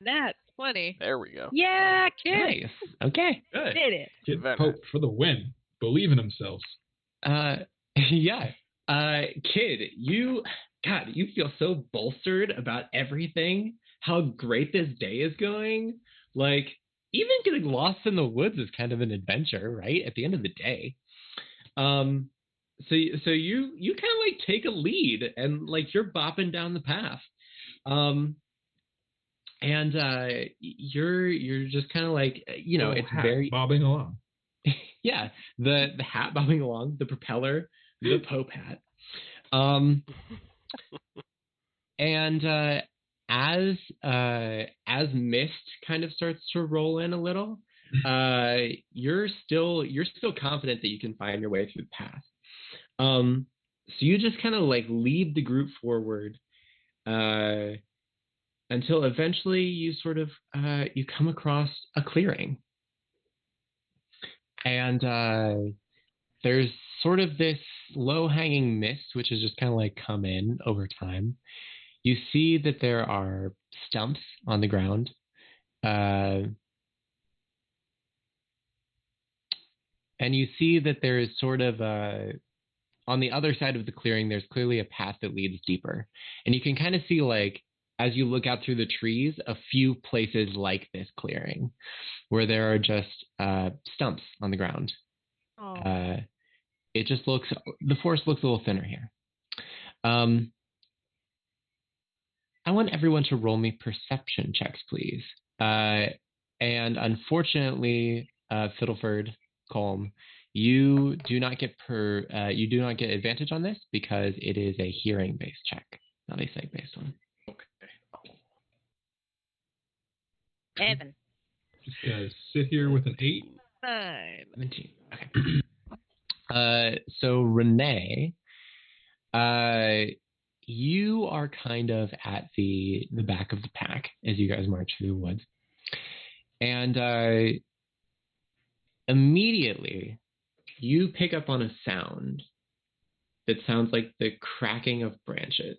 Nat 20. There we go. Yeah, kid. Nice. Okay. Good. Did it. Kid Very Pope nice. for the win. Believe in themselves. Yeah. Kid, you feel so bolstered about everything, how great this day is going. Like, even getting lost in the woods is kind of an adventure, right? At the end of the day. So you kind of like take a lead and like you're bopping down the path. And you're just kind of like, it's hat very bobbing along. yeah, the hat bobbing along, the propeller, the Pope hat. And as mist kind of starts to roll in a little, you're still confident that you can find your way through the path. So you just kind of like lead the group forward until eventually you sort of you come across a clearing. And there's sort of this low-hanging mist, which has just kind of like come in over time. You see that there are stumps on the ground. And you see that there is sort of on the other side of the clearing, there's clearly a path that leads deeper. And you can kind of see, like, as you look out through the trees, a few places like this clearing where there are just stumps on the ground. Oh. It just looks, the forest looks a little thinner here. I want everyone to roll me perception checks, please. And unfortunately, Fiddleford, Colm, you do not get advantage on this because it is a hearing-based check, not a sight-based one. Okay. 7. Just sit here with an 8. 9. 17. Okay. So Renee, you are kind of at the back of the pack as you guys march through the woods, and immediately you pick up on a sound that sounds like the cracking of branches.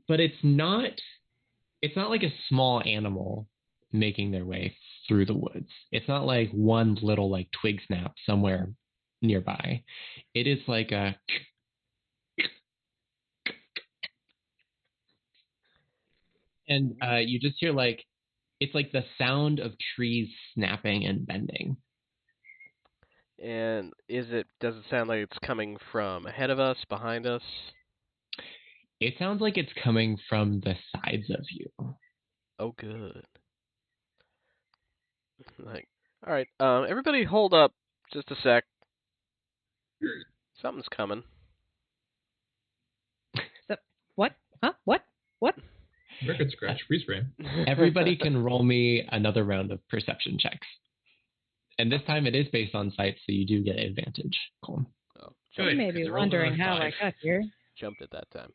But it's not like a small animal making their way through the woods. It's not like one little like twig snap somewhere nearby. It is like a and you just hear like it's like the sound of trees snapping and bending. And does it sound like it's coming from ahead of us, behind us? It sounds like it's coming from the sides of you. Oh, good. Like, all right, everybody hold up just a sec. Something's coming. So, what? Huh? What? Record scratch, freeze frame. Everybody can roll me another round of perception checks. And this time it is based on sight, so you do get advantage, Colm. Oh, You may be wondering how I got here. jumped at that time.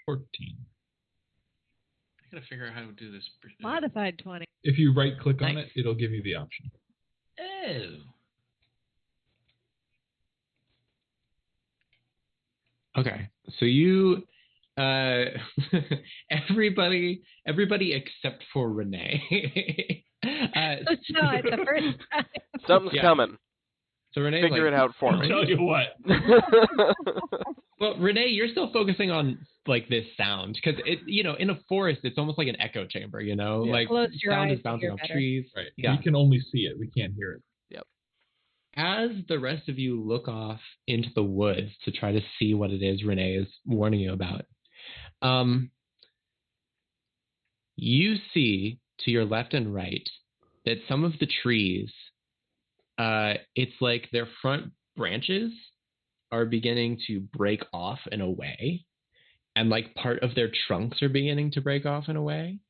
14. I gotta figure out how to do this. Modified 20. If you right click on Nice. it, it'll give you the option. Oh. Okay, so you everybody except for Renee. It's not the first time. Something's coming. So Renee, Figure it out for I'll me. tell you what. Well, Renee, you're still focusing on like this sound because it, in a forest, it's almost like an echo chamber. Like Close your sound eyes is bouncing to hear off better. trees. Right. Yeah. We can only see it. We can't hear it. As the rest of you look off into the woods to try to see what it is Renee is warning you about, you see to your left and right that some of the trees, it's like their front branches are beginning to break off in a way, and like part of their trunks are beginning to break off in a way.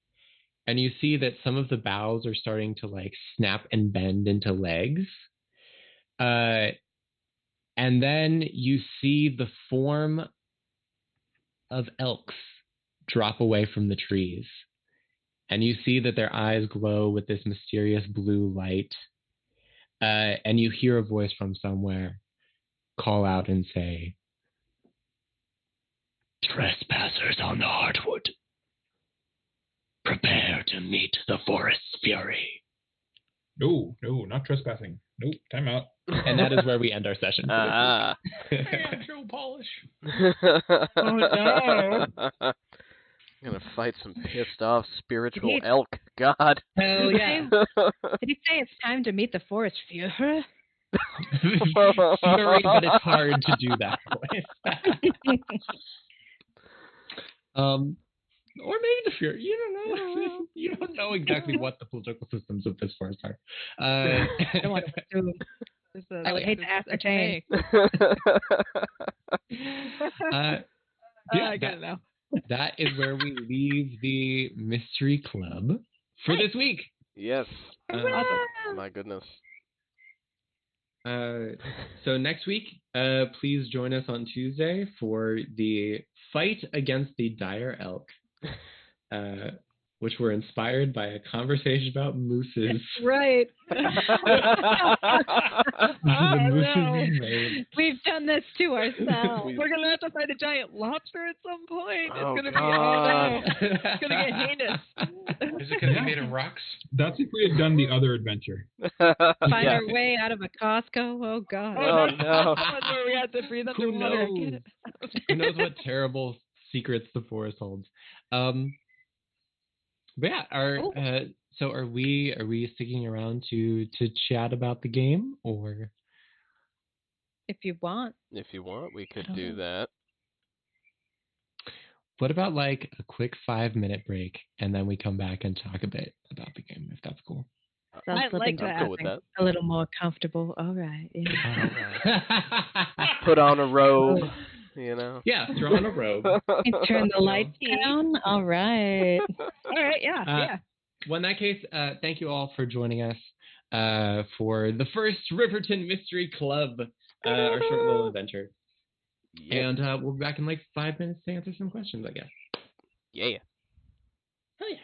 And you see that some of the boughs are starting to like snap and bend into legs. And then you see the form of elks drop away from the trees. And you see that their eyes glow with this mysterious blue light. And you hear a voice from somewhere call out and say, "Trespassers on the Heartwood, prepare to meet the forest's fury." No, not trespassing. Nope, time out. And that is where we end our session. Ah. Man, Joe Polish. Oh no! I'm gonna fight some pissed off spiritual elk. God. Hell yeah. Did he say it's time to meet the forest fury? Fury, but it's hard to do that voice. Or maybe the fury. You don't know. You don't know exactly what the political systems of this forest are. I don't want to assume. I would hate to ascertain. I get it now. That is where we leave the mystery club for this week. Yes. Awesome. My goodness. So next week, please join us on Tuesday for the fight against the dire elk, which were inspired by a conversation about mooses. Right. The mooses we made. We've done this to ourselves. We're gonna have to fight a giant lobster at some point. Oh, It's gonna God. it's gonna get heinous. Is it going to be made of rocks? That's if we had done the other adventure. Find Yeah. our way out of a Costco. Oh God. Oh, no. That's where we had to breathe Who underwater. knows? Get it. Who knows what terrible secrets the forest holds? But yeah, so are we sticking around to chat about the game, or If you want. If you want, we could do that. what about like a quick 5-minute break and then we come back and talk a bit about the game, if that's cool? Sounds I like flipping that. I'm cool with that. a little more comfortable. All right. Yeah. Put on a robe, Yeah, throw on a robe. Turn the lights down. All right. All right. Yeah. Yeah. Well, in that case, thank you all for joining us for the first Riverton Mystery Club, our short little adventure. Yeah. And we'll be back in like 5 minutes to answer some questions, I guess. Yeah. Oh, yeah.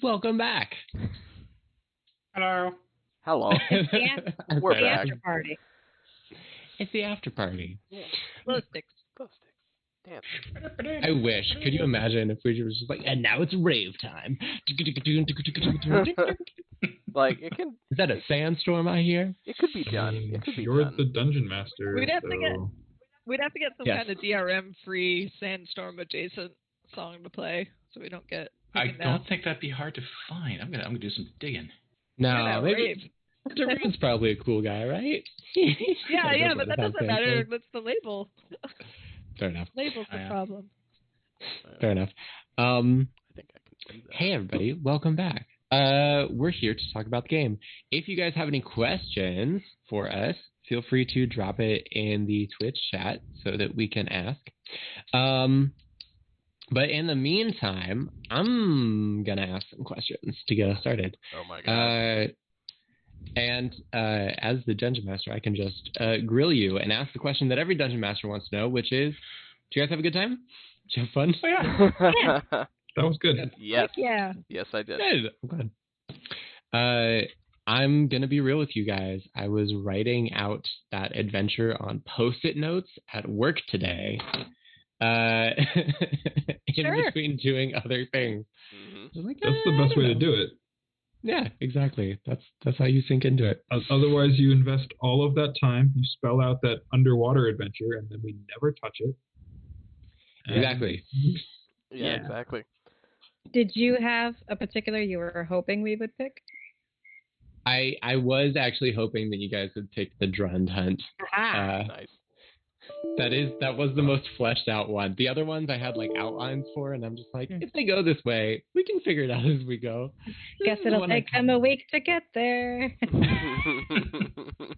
welcome back. Hello. Hello. We're the back. after party. It's the after party. Glow sticks. Damn. I wish. Could you imagine if we were just like, and now it's rave time? Like it can. Is that a sandstorm I hear? It could be done. It could be You're done. the dungeon master. We'd have to so... We'd have to get some Yes. kind of DRM-free sandstorm adjacent song to play, so we don't get. I taken down. don't think that'd be hard to find. I'm gonna do some digging. No, Yeah, maybe. rave. Darude's probably a cool guy, right? Yeah, but that doesn't Sounds matter. fancy. That's the label. Fair enough. Label's the Yeah. problem. Fair enough. I think I can do that. Hey everybody, welcome back. We're here to talk about the game. If you guys have any questions for us, feel free to drop it in the Twitch chat so that we can ask. But in the meantime, I'm gonna ask some questions to get us started. Oh my god. And as the dungeon master, I can just grill you and ask the question that every dungeon master wants to know, which is, do you guys have a good time? Did you have fun? Oh yeah. That was good. Yes. Yeah. Yes, I did. Good. I'm glad. I'm going to be real with you guys. I was writing out that adventure on Post-it notes at work today in Sure. between doing other things. Mhm. I was like, That's the best way to do it. Yeah, exactly. That's how you sink into it. Otherwise, you invest all of that time, you spell out that underwater adventure, and then we never touch it. And- Exactly. Yeah, exactly. Did you have a particular you were hoping we would pick? I was actually hoping that you guys would pick the Drund Hunt. Aha. Nice. That was the most fleshed out one. The other ones I had like outlines for, and I'm just like, if they go this way, we can figure it out as we go. Guess This is the it'll one I take them a week to get there.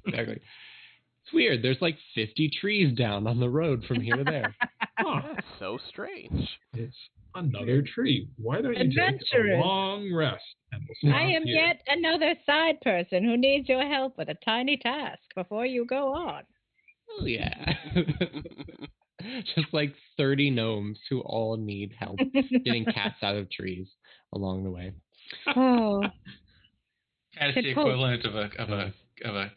Exactly. It's weird. There's like 50 trees down on the road from here to there. That's so strange. It's another tree. Why don't you take a Adventurous. long rest? And we'll stop I am here. yet another side person who needs your help with a tiny task before you go on. Oh yeah. Just like 30 gnomes who all need help getting cats out of trees along the way. Oh, That's the equivalent of a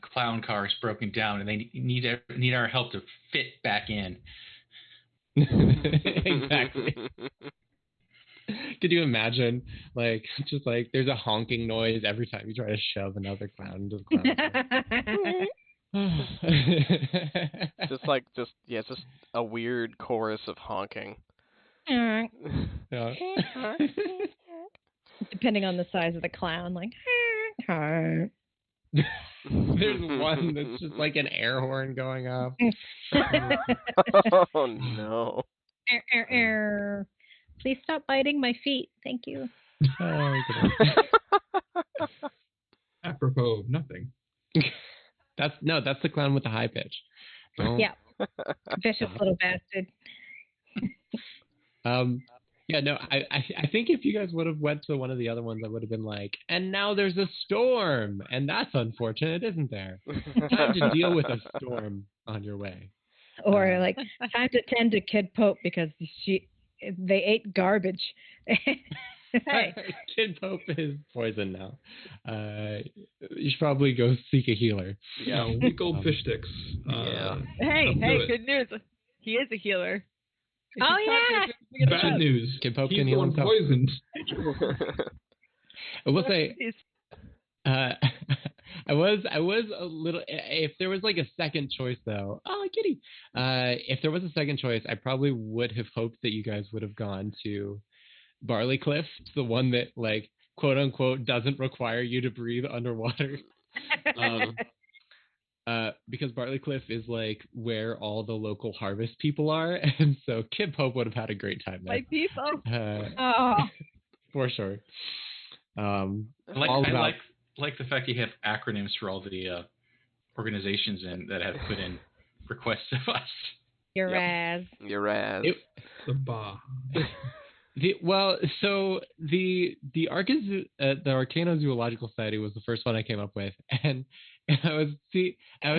clown car is broken down, and they need our help to fit back in. Exactly. Could you imagine, like, just like there's a honking noise every time you try to shove another clown into the clown? Just a weird chorus of honking. Yeah. depending on the size of the clown, like. There's one that's just like an air horn going off. Oh no. Please stop biting my feet. Thank you. Oh, Apropos of nothing. that's the clown with the high pitch. Don't- Yeah. Vicious little bastard. Yeah, no, I think if you guys would have went to one of the other ones, I would have been like, and now there's a storm, and that's unfortunate, isn't there? Time to deal with a storm on your way. Or like, time to tend to Kid Pope because they ate garbage. Hey. Kid Pope is poison now. You should probably go seek a healer. Yeah, weak old fish sticks. Yeah. Hey, Don't do it. good news. He is a healer. Oh, yeah. Bad news. Kid Pope He's can the heal one himself. poisoned. I will say, He's- I was a little. If there was like a second choice, though, kitty. If there was a second choice, I probably would have hoped that you guys would have gone to Barley Cliff, the one that like quote unquote doesn't require you to breathe underwater. Because Barley Cliff is like where all the local harvest people are, and so Kid Pope would have had a great time there. My people. Oh. For sure. I all about- like the fact you have acronyms for all the organizations that have put in requests of us. Your Yep. ass. Your ass. The bah. The Arcano Zoological Society was the first one I came up with, and I was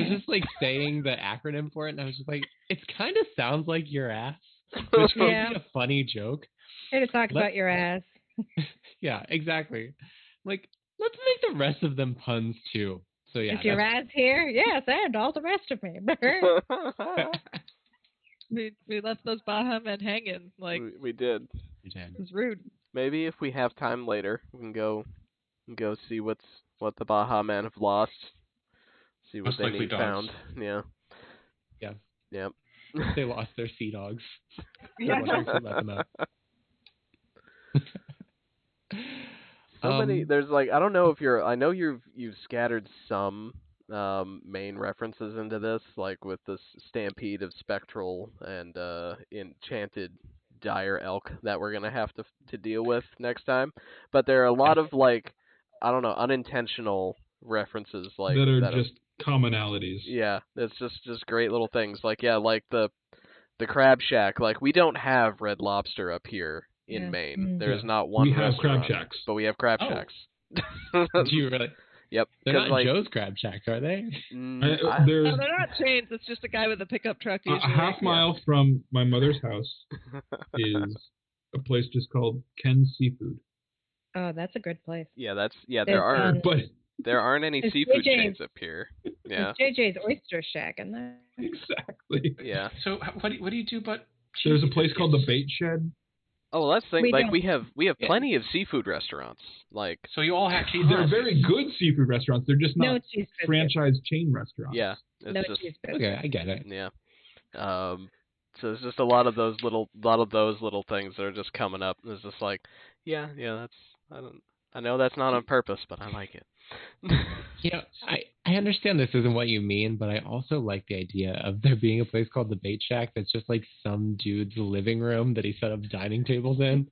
just like saying the acronym for it, and I was just like, it kind of sounds like your ass, which could Yeah. be a funny joke. Here to talk about your ass. Yeah, exactly. Like, let's make the rest of them puns too. So yeah, Is your ass here? Yes, and all the rest of me. We left those Baja men hanging. Like, we did. it was rude. Maybe if we have time later, we can go see what the Baja men have lost. See what Most they likely need dogs. found. Yeah. Yeah. Yep. They lost their sea dogs. Yeah. Let them out. So many. There's like, I don't know if I know you've scattered some main references into this, like with this stampede of spectral and enchanted dire elk that we're gonna have to deal with next time. But there are a lot of like, I don't know, unintentional references like that are that just commonalities. yeah, it's just great little things. Like yeah, like the crab shack. Like we don't have Red Lobster up here in Yeah. Maine. Mm. There's not one We have restaurant, crab shacks. but we have crab Oh. shacks. Do you really? Yep. They're 'cause, not like, Joe's Crab Shacks, are they? mm, No, There's they're not chains. It's just a guy with a pickup truck a usually. half mile from my mother's house is a place just called Ken's Seafood. Oh, that's a good place. yeah, There's, But there aren't any there's seafood JJ's. chains up here. Yeah. There's JJ's Oyster Shack in there. exactly. Yeah. So what do you do but There's a cheesy place called the biscuits? Bait Shed. Oh, well, that's the thing. We Like don't- we have Yeah. plenty of seafood restaurants. Like So you all have cheese They're biscuits. very good seafood restaurants. They're just No not cheese biscuits. franchise chain restaurants. yeah, it's No just cheese biscuits. Okay, I get it. yeah. So it's just a lot of those little things that are just coming up. It's just like, yeah, I know that's not on purpose, but I like it. You know, I understand this isn't what you mean, but I also like the idea of there being a place called the Bait Shack that's just like some dude's living room that he set up dining tables in.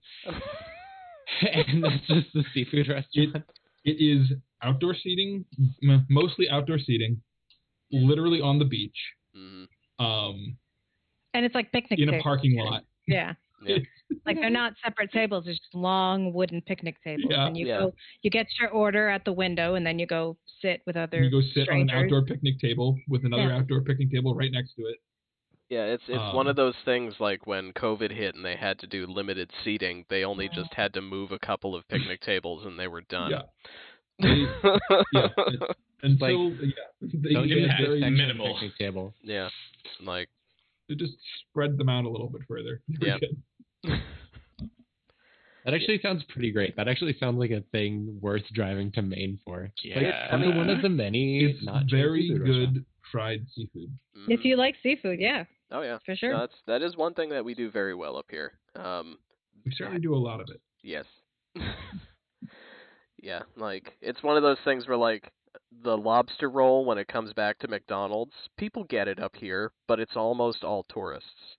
And that's just the seafood restaurant. It is outdoor seating, mostly outdoor seating, literally on the beach, Mhm. And it's like picnic in a tables. parking lot. Yeah. Yeah. Like they're not separate tables, it's just long wooden picnic tables. Yeah. And you Yeah. go, you get your order at the window, and then you go sit with other You go sit strangers. on an outdoor picnic table with another Yeah. outdoor picnic table right next to it. Yeah, it's one of those things like when COVID hit and they had to do limited seating, they only just had to move a couple of picnic tables and they were done. Yeah. Yeah. Until they Don't made use it that very as minimal. picnic table. Yeah, like They just spread them out a little bit further. They were Yeah. good. That actually sounds pretty great. That actually sounds like a thing worth driving to Maine for. Yeah. Like, only one of the many. It's not very seafood good restaurants. fried seafood. If mhm. you like seafood, yeah, Oh yeah, for sure. no, that is one thing that we do very well up here. We certainly do a lot of it. Yes. Yeah, like it's one of those things where like the lobster roll when it comes back to McDonald's, people get it up here, but it's almost all tourists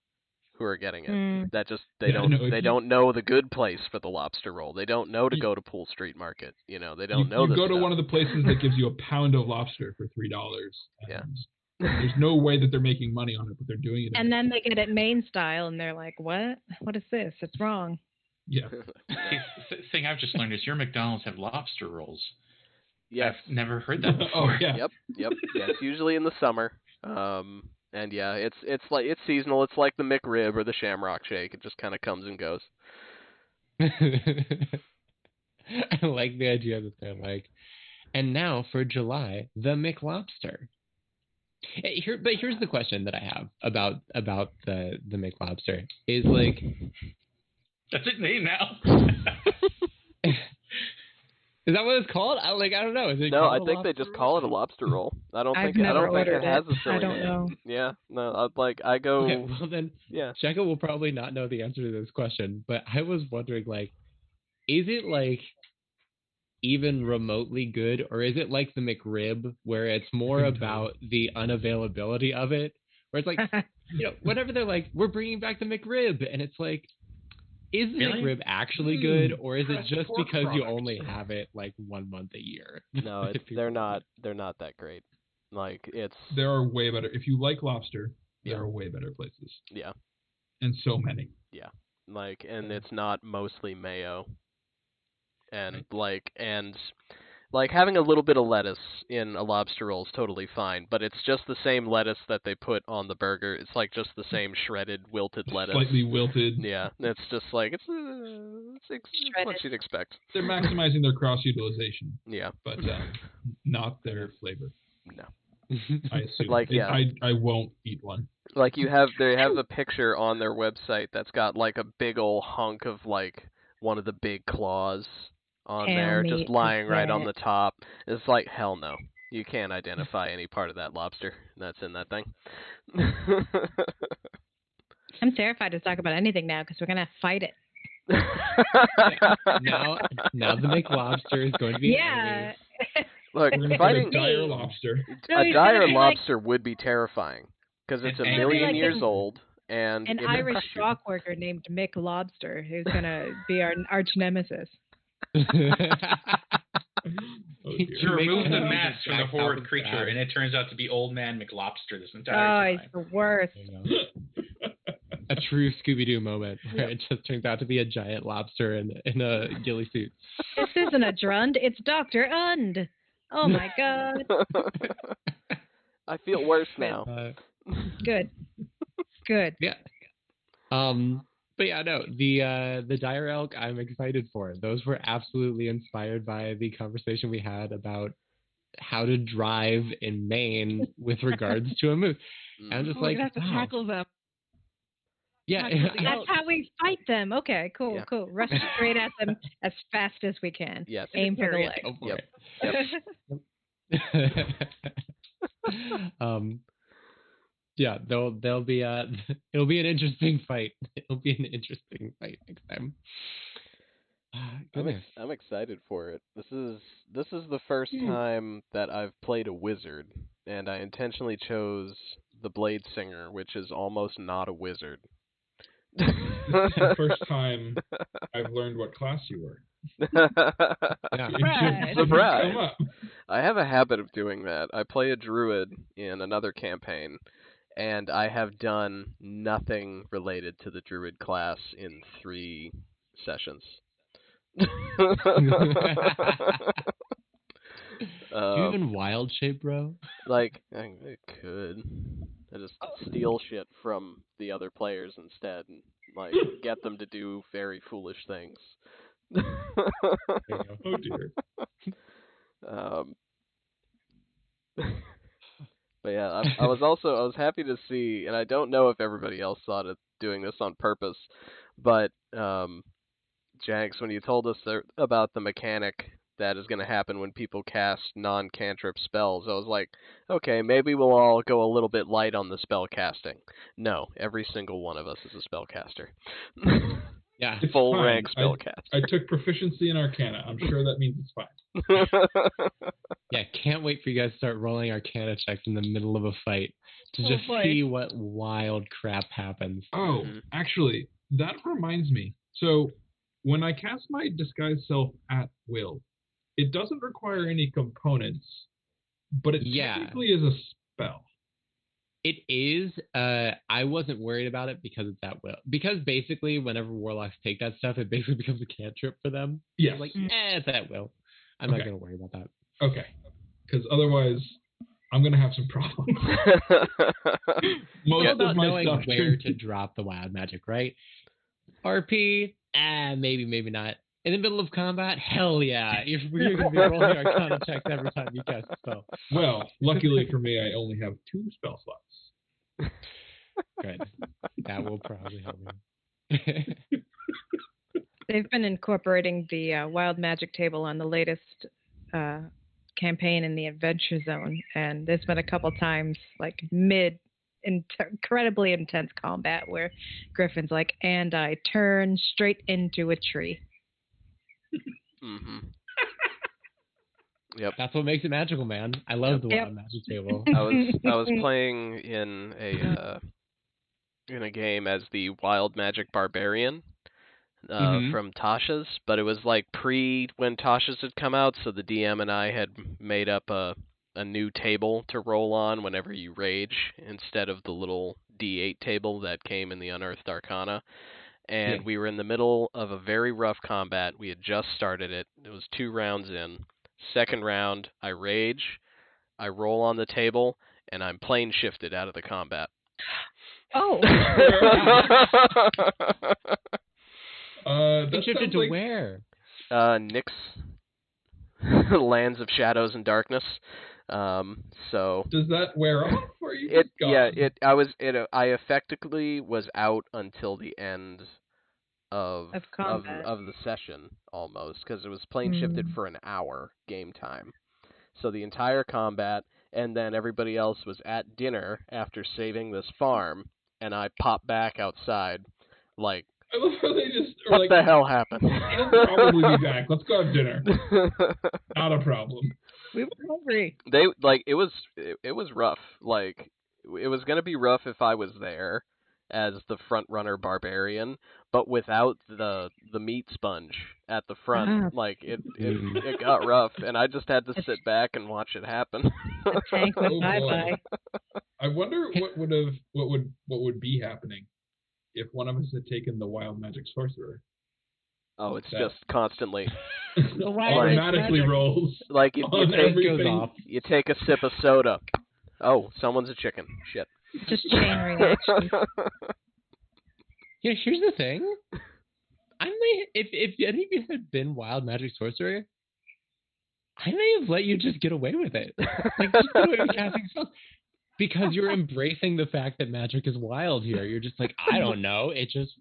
who are getting it. Mm. That just they Yeah, no, if they you- don't know the good place for the lobster roll. They don't know to go to Pool Street Market. You know, they don't know You this go to stuff. one of the places that gives you a pound of lobster for $3. Yeah. There's no way that they're making money on it, but they're doing it. And then they get it Maine style, and they're like, "What? What is this? It's wrong." Yeah. See, the thing I've just learned is your McDonald's have lobster rolls. Yes. I've never heard that before. Oh yeah. Yep. Yeah, it's usually in the summer. And yeah, it's like it's seasonal. It's like the McRib or the Shamrock Shake. It just kind of comes and goes. I like the idea that they're like, and now for July, the McLobster. But here's the question that I have about the McLobster is like, That's its name now. is that what it's called? I don't know. Is it No, I called a think they lobster just roll? call it a lobster roll. I don't I've think never it ordered has a it. silly I don't name. know. Yeah, no, I go. Okay, well then, Yeah. Cheka will probably not know the answer to this question, but I was wondering, like, is it like even remotely good, or is it like the McRib, where it's more Couldn't tell. about the unavailability of it, where it's like, whenever they're like, we're bringing back the McRib, and it's like, is the Really? McRib actually good, or is it pressed just pork because you products. only have it like 1 month a year? No, they're not that great. Like it's There are way better. If you like lobster, Yeah. there are way better places, yeah, and so many. like and it's not mostly mayo. And like having a little bit of lettuce in a lobster roll is totally fine, but it's just the same lettuce that they put on the burger. It's like just the same shredded wilted lettuce. Slightly wilted. Yeah, it's just like it's It's what you'd expect. They're maximizing their cross utilization. Yeah. But not their flavor. No. I assume. Like, yeah. I won't eat one. Like they have a picture on their website that's got like a big old hunk of like one of the big claws on there, just lying right on the top. It's like, hell no. You can't identify any part of that lobster that's in that thing. I'm terrified to talk about anything now because we're going to fight it. Now the McLobster is going to be Yeah. Look, fighting a dire lobster. A dire lobster would be terrifying because it's a million years old. And an Irish rock worker named Mick Lobster who's going to be our arch nemesis. You remove the mask from the horrid creature, and it turns out to be Old Man McLobster this entire time. Oh, he's the worst. A true Scooby-Doo moment where it just turns out to be a giant lobster in a ghillie suit. This isn't a Drund, it's Dr. Und. Oh my god. I feel worse now. Good. Yeah. But yeah, no, the dire elk I'm excited for. Those were absolutely inspired by the conversation we had about how to drive in Maine with regards to a moose. And I'm just like, we have to tackle them. Yeah, that's how we fight them. Okay, cool. Rush straight at them as fast as we can. Yes. Aim for the leg. Go for it. Yeah, they'll be it'll be an interesting fight. It'll be an interesting fight next time. I'm excited for it. This is the first time that I've played a wizard, and I intentionally chose the Blade Singer, which is almost not a wizard. This is the first time I've learned what class you were. Surprise! I have a habit of doing that. I play a druid in another campaign, and I have done nothing related to the druid class in 3 sessions. Do you even wild shape, bro? Like, I could. I just steal shit from the other players instead and like get them to do very foolish things. Oh dear. But yeah, I was happy to see, and I don't know if everybody else thought of doing this on purpose, but Janks, when you told us about the mechanic that is going to happen when people cast non-cantrip spells, I was like, okay, maybe we'll all go a little bit light on the spell casting. No, every single one of us is a spellcaster. Yeah, full rank spellcaster. I took proficiency in Arcana. I'm sure that means it's fine. Yeah, can't wait for you guys to start rolling Arcana checks in the middle of a fight to just see what wild crap happens. Oh, actually, that reminds me. So when I cast my disguise self at will, it doesn't require any components, but it technically is a spell. It is. I wasn't worried about it because it's at will. Because basically, whenever warlocks take that stuff, it basically becomes a cantrip for them. Yes. Like, it's at will. I'm not going to worry about that. Okay. Because otherwise, I'm going to have some problems. Most of my stuff where to drop the wild magic, right? RP, maybe not. In the middle of combat, hell yeah. We're going to be rolling Arcana checks every time you cast a spell. Well, luckily for me, I only have 2 spell slots. Good. That will probably help me. They've been incorporating the wild magic table on the latest campaign in the Adventure Zone, and there's been a couple times, like incredibly intense combat where Griffin's like, and I turn straight into a tree. Mm-hmm. Yep. That's what makes it magical, man. I love the wild magic table. I was playing in a game as the wild magic barbarian from Tasha's, but it was like pre when Tasha's had come out, so the DM and I had made up a new table to roll on whenever you rage instead of the little D8 table that came in the Unearthed Arcana. And we were in the middle of a very rough combat. We had just started it. It was 2 rounds in. Second round, I rage, I roll on the table, and I'm plane shifted out of the combat. Oh. That Shifted sounds to like where? Nyx, Lands of Shadows and Darkness. So does that wear off, or are you it, just gone? yeah, I effectively was out until the end of combat. of the session almost, because it was plane shifted for an hour game time. So the entire combat, and then everybody else was at dinner after saving this farm, and I popped back outside, like, I love how they just are what like, the hell happened? he'll probably be back. Let's go have dinner. Not a problem. We were hungry. They like it was rough. Like it was gonna be rough if I was there as the front runner barbarian, but without the meat sponge at the front, like it got rough, and I just had to sit back and watch it happen. The tank went Oh, bye boy. bye. I wonder what would be happening if one of us had taken the wild magic sorcerer. Oh, it's That- just constantly automatically rolls. like you on take everything. goes off. you take a sip of soda. Oh, someone's a chicken. Shit. Just chain reaction. Yeah, here's the thing. I may, if any of you had been wild magic sorcerer, I may have let you just get away with it. Like, just get away with casting spells. Because you're embracing the fact that magic is wild here. You're just like, I don't know. It just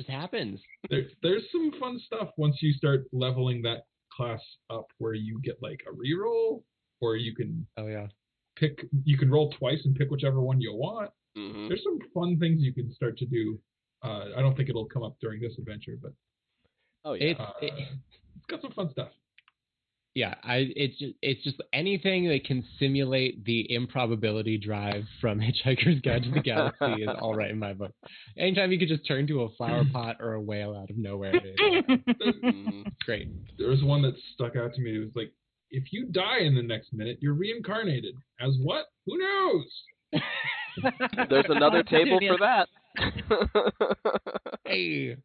happens. There's some fun stuff once you start leveling that class up, where you get like a reroll, or you can roll twice and pick whichever one you want. Mm-hmm. There's some fun things you can start to do. I don't think it'll come up during this adventure, but it's it's got some fun stuff. Yeah, it's just anything that can simulate the improbability drive from Hitchhiker's Guide to the Galaxy is all right in my book. Anytime you could just turn to a flower pot or a whale out of nowhere, it's great. There was one that stuck out to me. It was like, if you die in the next minute, you're reincarnated. As what? Who knows? There's another table for that. Hey.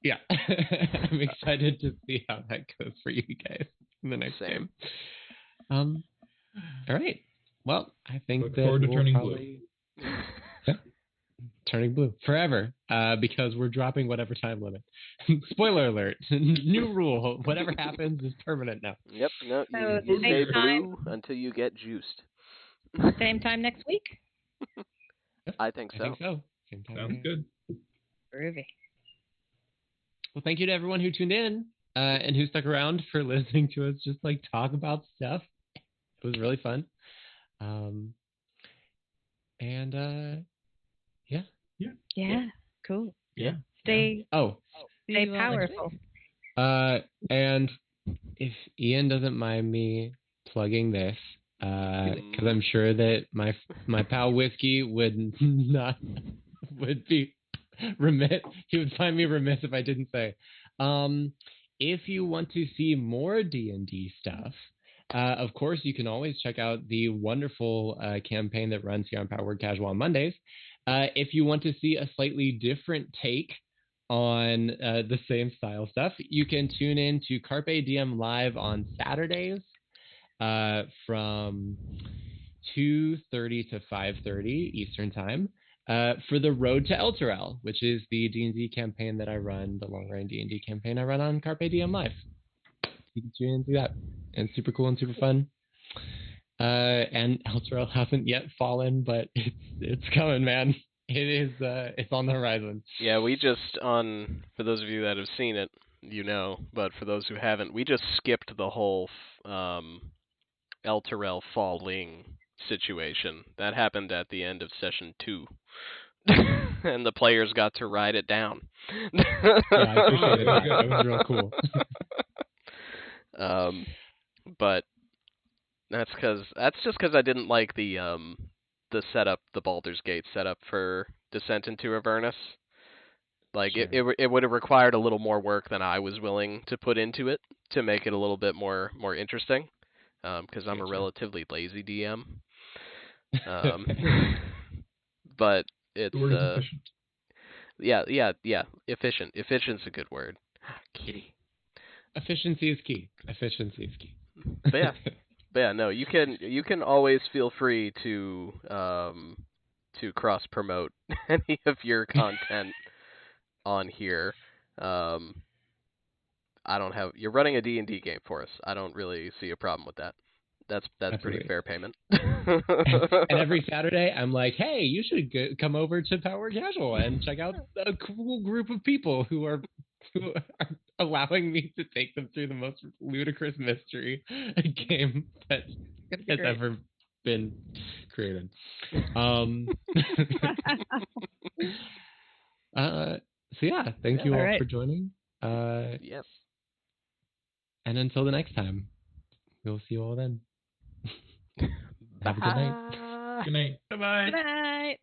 Yeah, I'm excited to see how that goes for you guys in the next game. All right. Well, I think Look that forward to we'll turning probably... blue. Turning blue forever, because we're dropping whatever time limit. Spoiler alert! New rule: whatever happens is permanent now. Yep. No, So you stay same time? blue until you get juiced. Same time next week? I think so. Same time. Sounds good. Groovy. Well, thank you to everyone who tuned in and who stuck around for listening to us just like talk about stuff. It was really fun. Yeah. Cool. Yeah. Stay See you all next powerful. week. And if Ian doesn't mind me plugging this, because I'm sure that my pal Whiskey would be remiss. He would find me remiss if I didn't say. If you want to see more D&D stuff, of course, you can always check out the wonderful campaign that runs here on Power Word Casual on Mondays. If you want to see a slightly different take on the same style stuff, you can tune in to Carpe Diem Live on Saturdays from 2:30 to 5:30 Eastern Time for the Road to Elturel, which is the D&D campaign that I run, the long-running D&D campaign I run on Carpe Diem Live. You can tune in and do that. And it's super cool and super fun. And Elturel hasn't yet fallen, but it's coming, man. It is it's on the horizon. Yeah, we just for those of you that have seen it, you know, but for those who haven't, we just skipped the whole Elturel falling situation. That happened at the end of session 2. And the players got to ride it down. Yeah, I appreciate it. That was real cool. But that's just because I didn't like the setup, the Baldur's Gate setup for Descent into Avernus. Like Sure. it would have required a little more work than I was willing to put into it to make it a little bit more interesting. Because I'm a relatively lazy DM. But it's The word is efficient. yeah, efficient. Efficient's a good word. Kitty. Efficiency is key. But yeah, no, you can always feel free to cross promote any of your content on here. I don't have. You're running a D&D game for us. I don't really see a problem with that. That's pretty Absolutely. fair payment. And every Saturday, I'm like, hey, you should come over to Power Casual and check out a cool group of people who are allowing me to take them through the most ludicrous mystery game that has ever been created. So yeah, thank you all for joining. Yes. And until the next time, we'll see you all then. Have a good night. Good night. Bye-bye. Good night.